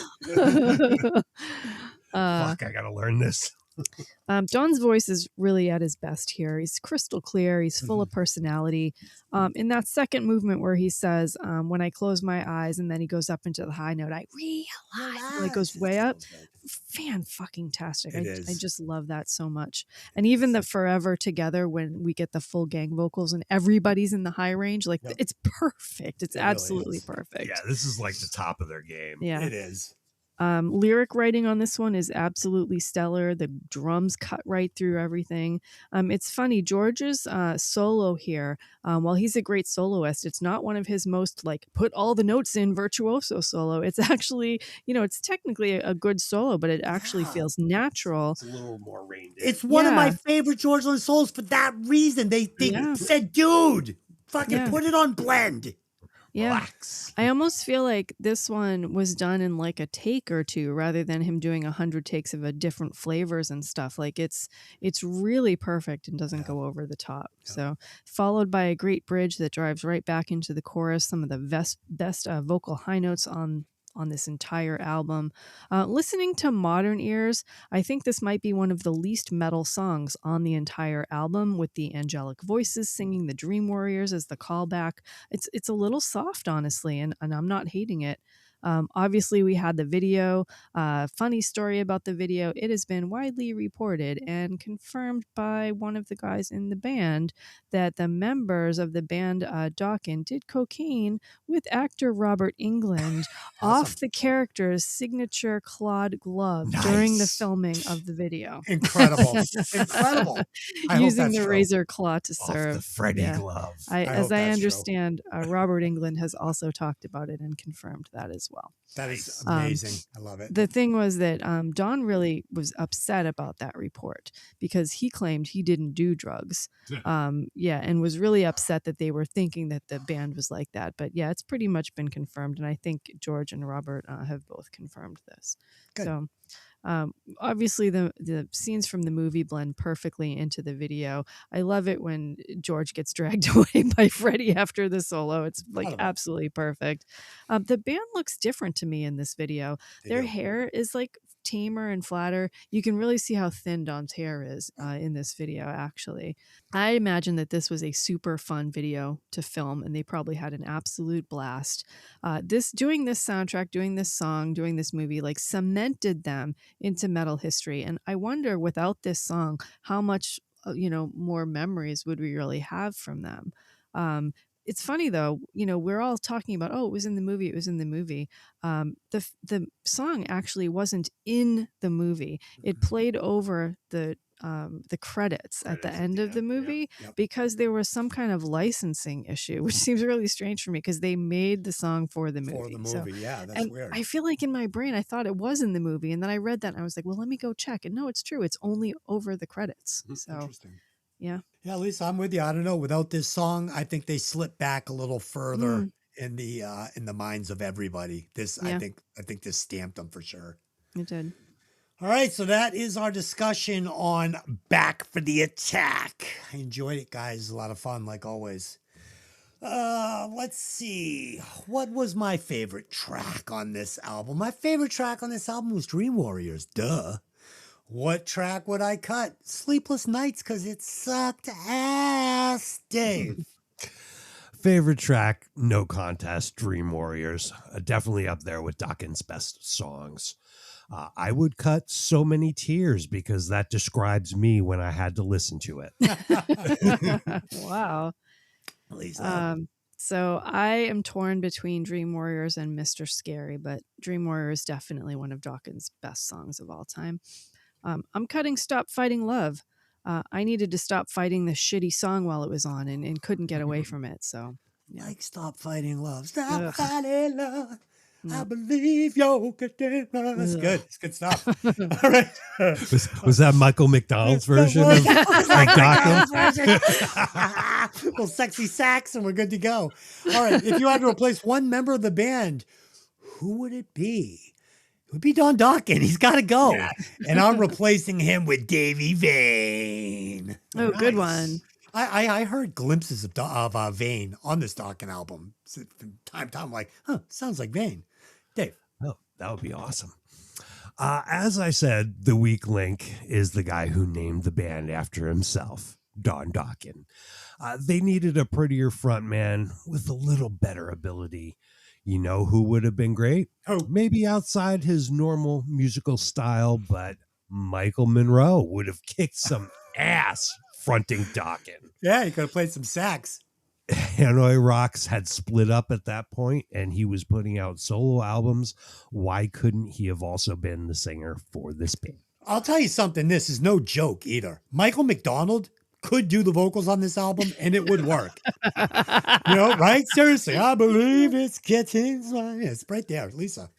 Fuck, I gotta learn this. Don's voice is really at his best here. He's crystal clear. He's full of personality. In that second movement where he says, when I close my eyes, and then he goes up into the high note, I realize, like goes way up. Fan-fucking-tastic. I just love that so much. And even the Forever Together, when we get the full gang vocals and everybody's in the high range, like it's perfect. It's absolutely perfect. Yeah, this is like the top of their game. Yeah. It is. Lyric writing on this one is absolutely stellar. The drums cut right through everything. It's funny, George's solo here, while he's a great soloist, it's not one of his most like put all the notes in virtuoso solo. It's actually, it's technically a good solo, but it actually feels natural. It's a little more reined in. It's one of my favorite George Lynn solos for that reason. They said, dude, fucking put it on blend. Yeah. Relax. I almost feel like this one was done in like a take or two rather than him doing 100 takes of a different flavors and stuff. Like it's really perfect and doesn't go over the top. So followed by a great bridge that drives right back into the chorus. Some of the best vocal high notes on this entire album. Listening to modern ears, I think this might be one of the least metal songs on the entire album, with the angelic voices singing the Dream Warriors as the callback. It's a little soft, honestly, and I'm not hating it. Obviously, we had the video. Funny story about the video. It has been widely reported and confirmed by one of the guys in the band that the members of the band Dokken did cocaine with actor Robert Englund off the character's signature clawed glove during the Nice. filming of the video. Incredible. Incredible. I hope Using that's the true. razor claw to Off serve. the Freddy Yeah. glove. hope As I that's true. understand, Robert Englund has also talked about it and confirmed that as well. That is amazing. I love it. The thing was that Don really was upset about that report because he claimed he didn't do drugs. And was really upset that they were thinking that the band was like that. But yeah, it's pretty much been confirmed. And I think George and Robert have both confirmed this. Good. So obviously the scenes from the movie blend perfectly into the video. I love it when George gets dragged away by Freddie after the solo. It's like Love it. absolutely perfect. The band looks different to me in this video. They Their do. hair is like tamer and flatter. You can really see how thin Don's hair is in this video, actually. I imagine that this was a super fun video to film, and they probably had an absolute blast. Doing this soundtrack, doing this song, doing this movie, like cemented them into metal history. And I wonder, without this song, how much more memories would we really have from them. It's funny though, we're all talking about, oh, it was in the movie. It was in the movie. The song actually wasn't in the movie. It played over the credits at the end of the movie because there was some kind of licensing issue, which seems really strange for me because they made the song for the movie. For the movie, So, yeah, that's and weird. I feel like in my brain, I thought it was in the movie. And then I read that and I was like, well, let me go check. And no, it's true. It's only over the credits. So, Interesting. yeah. Yeah, Lisa, I'm with you. I don't know. Without this song, I think they slip back a little further in the minds of everybody. This, Yeah. I think this stamped them for sure. It did. All right, so that is our discussion on Back for the Attack. I enjoyed it, guys. A lot of fun, like always. Let's see. What was my favorite track on this album? My favorite track on this album was Dream Warriors. Duh. What track would I cut? Sleepless Nights, because it sucked ass, Dave. Favorite track, no contest, Dream Warriors. Definitely up there with Dokken's best songs. I would cut So Many Tears because that describes me when I had to listen to it. Wow. Lisa. So I am torn between Dream Warriors and Mr. Scary, but Dream Warriors is definitely one of Dokken's best songs of all time. I'm cutting Stop Fighting Love. I needed to stop fighting this shitty song while it was on and couldn't get away from it. So, yeah. Like Stop Fighting Love. Stop Ugh. Fighting Love. I No. believe you're good. That's Ugh. good. It's good stuff. All right. Was that Michael McDonald's version of Dokken? Little sexy sax, and we're good to go. All right. If you had to replace one member of the band, who would it be? It would be Don Dokken. He's got to go. And I'm replacing him with Davey Vane. Oh, good Nice. one. I heard glimpses of Vane on this Dokken album. So from time to time, I'm like, huh, sounds like Vane. Dave. Oh, that would be awesome. As I said, the weak link is the guy who named the band after himself, Don Dokken. They needed a prettier frontman with a little better ability. You know who would have been great? Who? Maybe outside his normal musical style, but Michael Monroe would have kicked some ass fronting Dokken. Yeah, he could have played some sax. Hanoi Rocks had split up at that point and he was putting out solo albums. Why couldn't he have also been the singer for this band? I'll tell you something. This is no joke either. Michael McDonald could do the vocals on this album and it would work. You know, right? Seriously, I believe it's getting fine. It's right there, Lisa.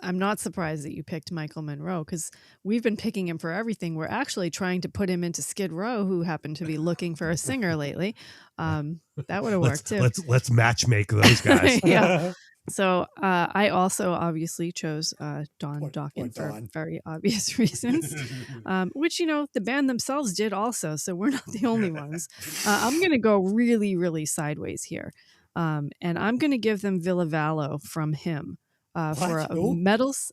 I'm not surprised that you picked Michael Monroe because we've been picking him for everything. We're actually trying to put him into Skid Row, who happened to be looking for a singer lately. That would have worked too. Let's matchmake those guys. Yeah. So I also obviously chose Don Poor Dokken for Don. very obvious reasons, which, the band themselves did also. So we're not the only ones. I'm going to go really, really sideways here. And I'm going to give them Villa Vallo from Him for a Who? metals.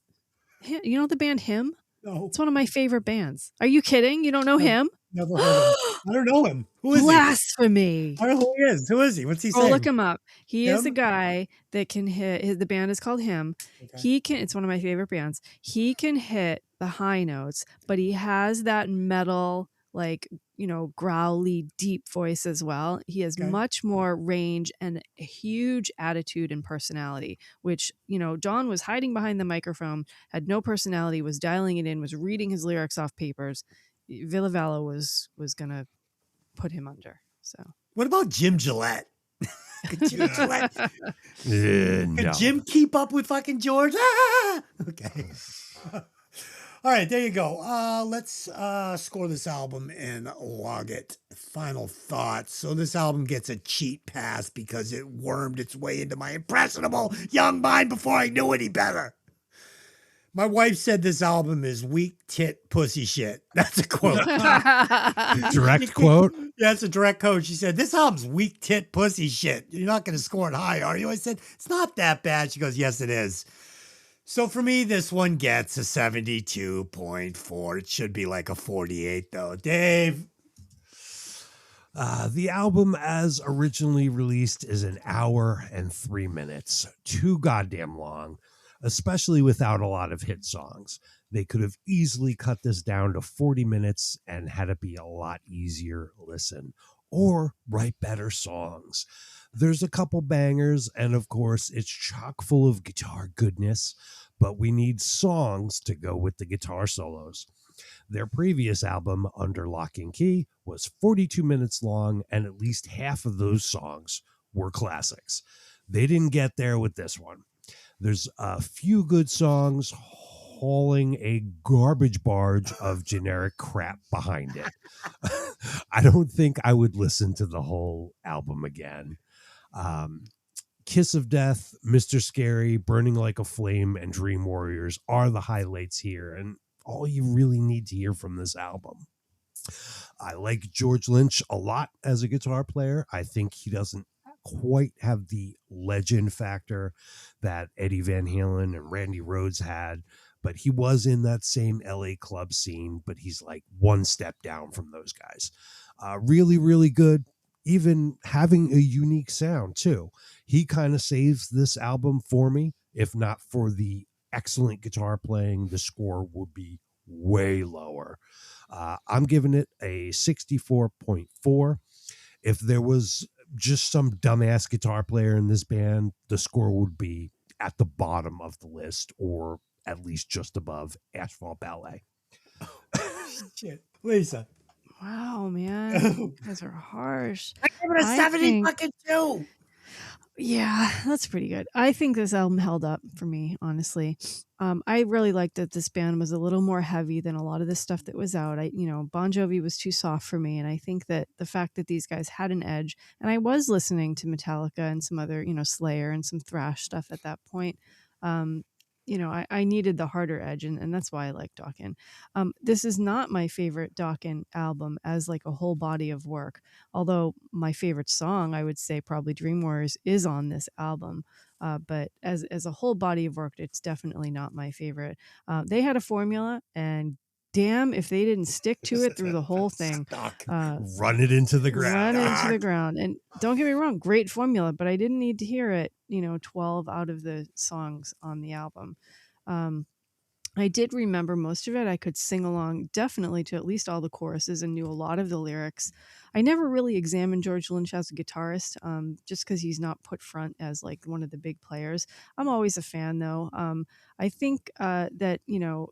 You know the band Him? No, It's one of my favorite bands. Are you kidding? You don't know Him? never heard of him. I don't know him. Who is he? Blasphemy. I don't know who he is. Who is he? What's he Go saying? look him up. He is a Him? guy that can hit. The band is called Him. Okay. He can. It's one of my favorite bands. He can hit the high notes, but he has that metal, like, growly, deep voice as well. He has Okay. much more range and a huge attitude and personality, which, John was hiding behind the microphone, had no personality, was dialing it in, was reading his lyrics off papers. Villavala was gonna put him under. So What about Jim Gillette? Could Jim Gillette? Could No. Jim keep up with fucking George? Ah! Okay. All right, there you go. Let's score this album and log it. Final thoughts. So this album gets a cheat pass because it wormed its way into my impressionable young mind before I knew any better. My wife said this album is weak tit pussy shit. That's a quote. Direct quote. Yeah, it's a direct quote. She said, this album's weak tit pussy shit. You're not going to score it high, are you? I said, it's not that bad. She goes, yes, it is. So for me, this one gets a 72.4. It should be like a 48, though. Dave. The album, as originally released, is an hour and 3 minutes. Too goddamn long, especially without a lot of hit songs. They could have easily cut this down to 40 minutes and had it be a lot easier listen, or write better songs. There's a couple bangers, and of course, it's chock full of guitar goodness, but we need songs to go with the guitar solos. Their previous album, Under Lock and Key, was 42 minutes long, and at least half of those songs were classics. They didn't get there with this one. There's a few good songs hauling a garbage barge of generic crap behind it. I don't think I would listen to the whole album again. Kiss of Death, Mr. Scary, Burning Like a Flame, and Dream Warriors are the highlights here, and all you really need to hear from this album. I like George Lynch a lot as a guitar player. I think he doesn't quite have the legend factor that Eddie Van Halen and Randy Rhoads had, but he was in that same LA club scene, but he's like one step down from those guys. Really, really good. Even having a unique sound too. He kind of saves this album for me. If not for the excellent guitar playing, the score would be way lower. I'm giving it a 64.4. If there was just some dumbass guitar player in this band, the score would be at the bottom of the list, or at least just above Asphalt Ballet. Shit. Lisa. Wow, man. You guys are harsh. I give it a I 70 think- fucking 2. Yeah, that's pretty good. I think this album held up for me, honestly. I really liked that this band was a little more heavy than a lot of the stuff that was out. Bon Jovi was too soft for me, and I think that the fact that these guys had an edge, and I was listening to Metallica and some other, Slayer and some thrash stuff at that point. I needed the harder edge, and that's why I like Dokken. This is not my favorite Dokken album as like a whole body of work, although my favorite song, I would say probably Dream Warriors, is on this album. But as a whole body of work, it's definitely not my favorite. They had a formula, and damn if they didn't stick to it through the whole thing. Stuck. Run it into the ground. Run into the ground. And don't get me wrong, great formula, but I didn't need to hear it, 12 out of the songs on the album. I did remember most of it. I could sing along definitely to at least all the choruses and knew a lot of the lyrics. I never really examined George Lynch as a guitarist, just because he's not put front as like one of the big players. I'm always a fan though. I think that,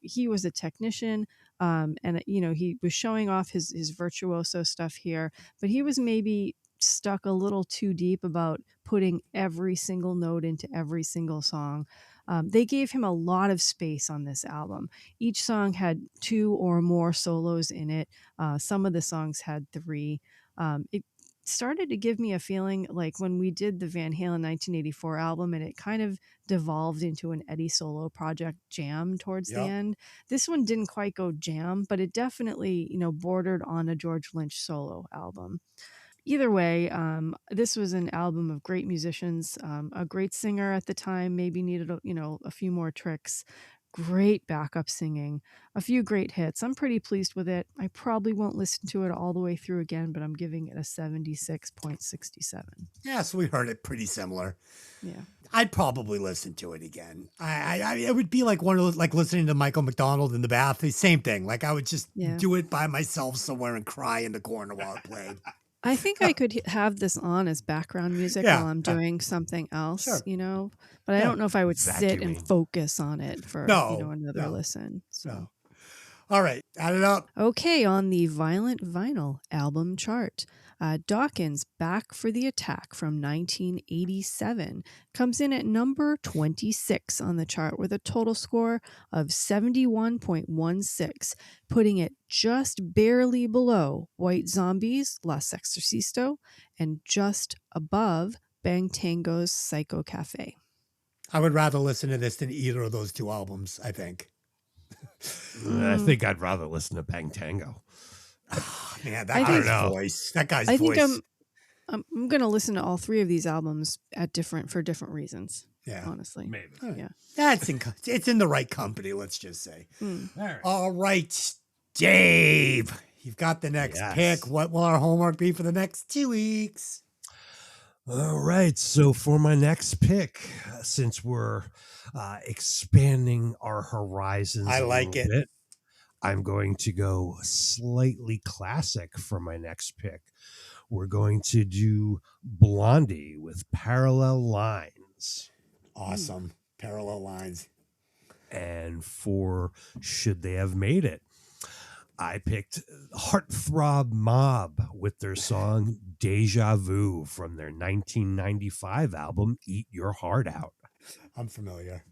he was a technician, and, he was showing off his virtuoso stuff here, but he was maybe stuck a little too deep about putting every single note into every single song. They gave him a lot of space on this album. Each song had 2 or more solos in it. Some of the songs had 3. It started to give me a feeling like when we did the Van Halen 1984 album, and it kind of devolved into an Eddie solo project jam towards the Yep. end. This one didn't quite go jam, but it definitely, bordered on a George Lynch solo album. Either way, this was an album of great musicians, a great singer at the time, maybe needed a few more tricks. great backup singing, a few great hits. I'm pretty pleased with it. I probably won't listen to it all the way through again, but I'm giving it a 76.67. Yeah, so we heard it pretty similar. Yeah. I'd probably listen to it again. It would be like one of those, like listening to Michael McDonald in the bath. The same thing. Like I would just Yeah. do it by myself somewhere and cry in the corner while it played. I think I could have this on as background music Yeah, while I'm doing something else, Sure. but I Yeah. don't know if I would sit and Vacuuming. focus on it for, No, another no, listen. So. No. All right, add it up. Okay, on the Violent Vinyl album chart, Dokken's Back for the Attack from 1987 comes in at number 26 on the chart with a total score of 71.16, putting it just barely below White Zombie's La Sexorcisto and just above Bang Tango's Psycho Cafe. I would rather listen to this than either of those two albums, I think. I think I'd rather listen to Bang Tango. Man, I that think- guy's voice. That guy's I voice. think I'm going to listen to all three of these albums for different reasons. Yeah. Honestly. Maybe. Yeah. It's in the right company, let's just say. Mm. All right. All right, Dave, you've got the next Yes. pick. What will our homework be for the next 2 weeks? All right. So for my next pick, since we're expanding our horizons, I a like little it. bit, I'm going to go slightly classic for my next pick. We're going to do Blondie with Parallel Lines. Awesome. Parallel lines. And for Should They Have Made It, I picked Heartthrob Mob with their song Deja Vu from their 1995 album Eat Your Heart Out. I'm familiar.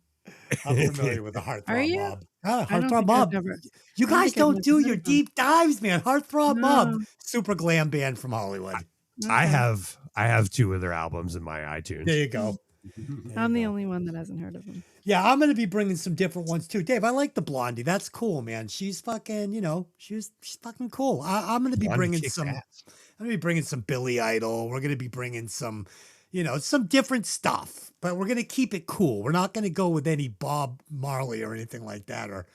I'm familiar with the Are Heartthrob you? Mob. I don't Heartthrob think I've Mob. never- You I don't guys think I've don't never do heard your of them. deep dives, man. Heartthrob Mob. No. Super glam band from Hollywood. I Okay. have two of their albums in my iTunes. There you go. I'm the only one that hasn't heard of them. Yeah, I'm gonna be bringing some different ones too. Dave, I like the Blondie. That's cool, man. She's fucking, she's fucking cool. I'm gonna be Blondie bringing kicks some. ass. I'm gonna be bringing some Billy Idol. We're gonna be bringing some, some different stuff. But we're gonna keep it cool. We're not gonna go with any Bob Marley or anything like that. Or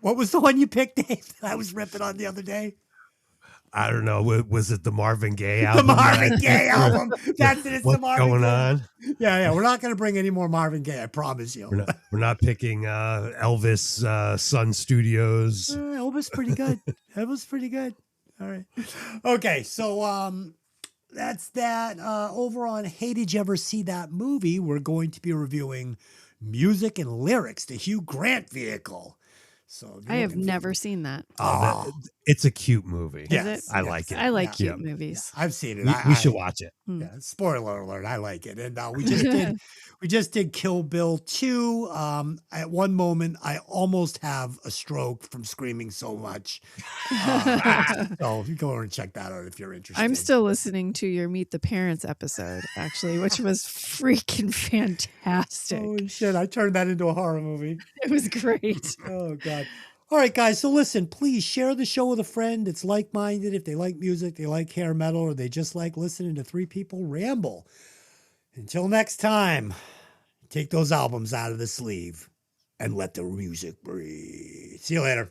what was the one you picked, Dave? That I was ripping on the other day. I don't know. Was it the Marvin Gaye The album? Marvin Gaye album. That's it. It's the What's Marvin going Gaye. on? Yeah. We're not gonna bring any more Marvin Gaye. I promise you. We're not picking Elvis Sun Studios. Elvis pretty good. Elvis pretty good. All right. Okay, so that's that. Over on Hey Did You Ever See That Movie? We're going to be reviewing music and lyrics, the Hugh Grant vehicle. So if you're I have looking for- never seen that. Oh, It's a cute movie. Yes, Is it? I like it. I like Yeah. cute movies. I've seen it. We should watch it. Yeah, spoiler alert, I like it. And we just did Kill Bill 2. At one moment I almost have a stroke from screaming so much. So you go over and check that out if you're interested. I'm still listening to your Meet the Parents episode, actually, which was freaking fantastic. Holy shit, I turned that into a horror movie. It was great. Oh, God. All right, guys. So listen, please share the show with a friend that's like-minded. If they like music, they like hair metal, or they just like listening to three people ramble. Until next time, take those albums out of the sleeve and let the music breathe. See you later.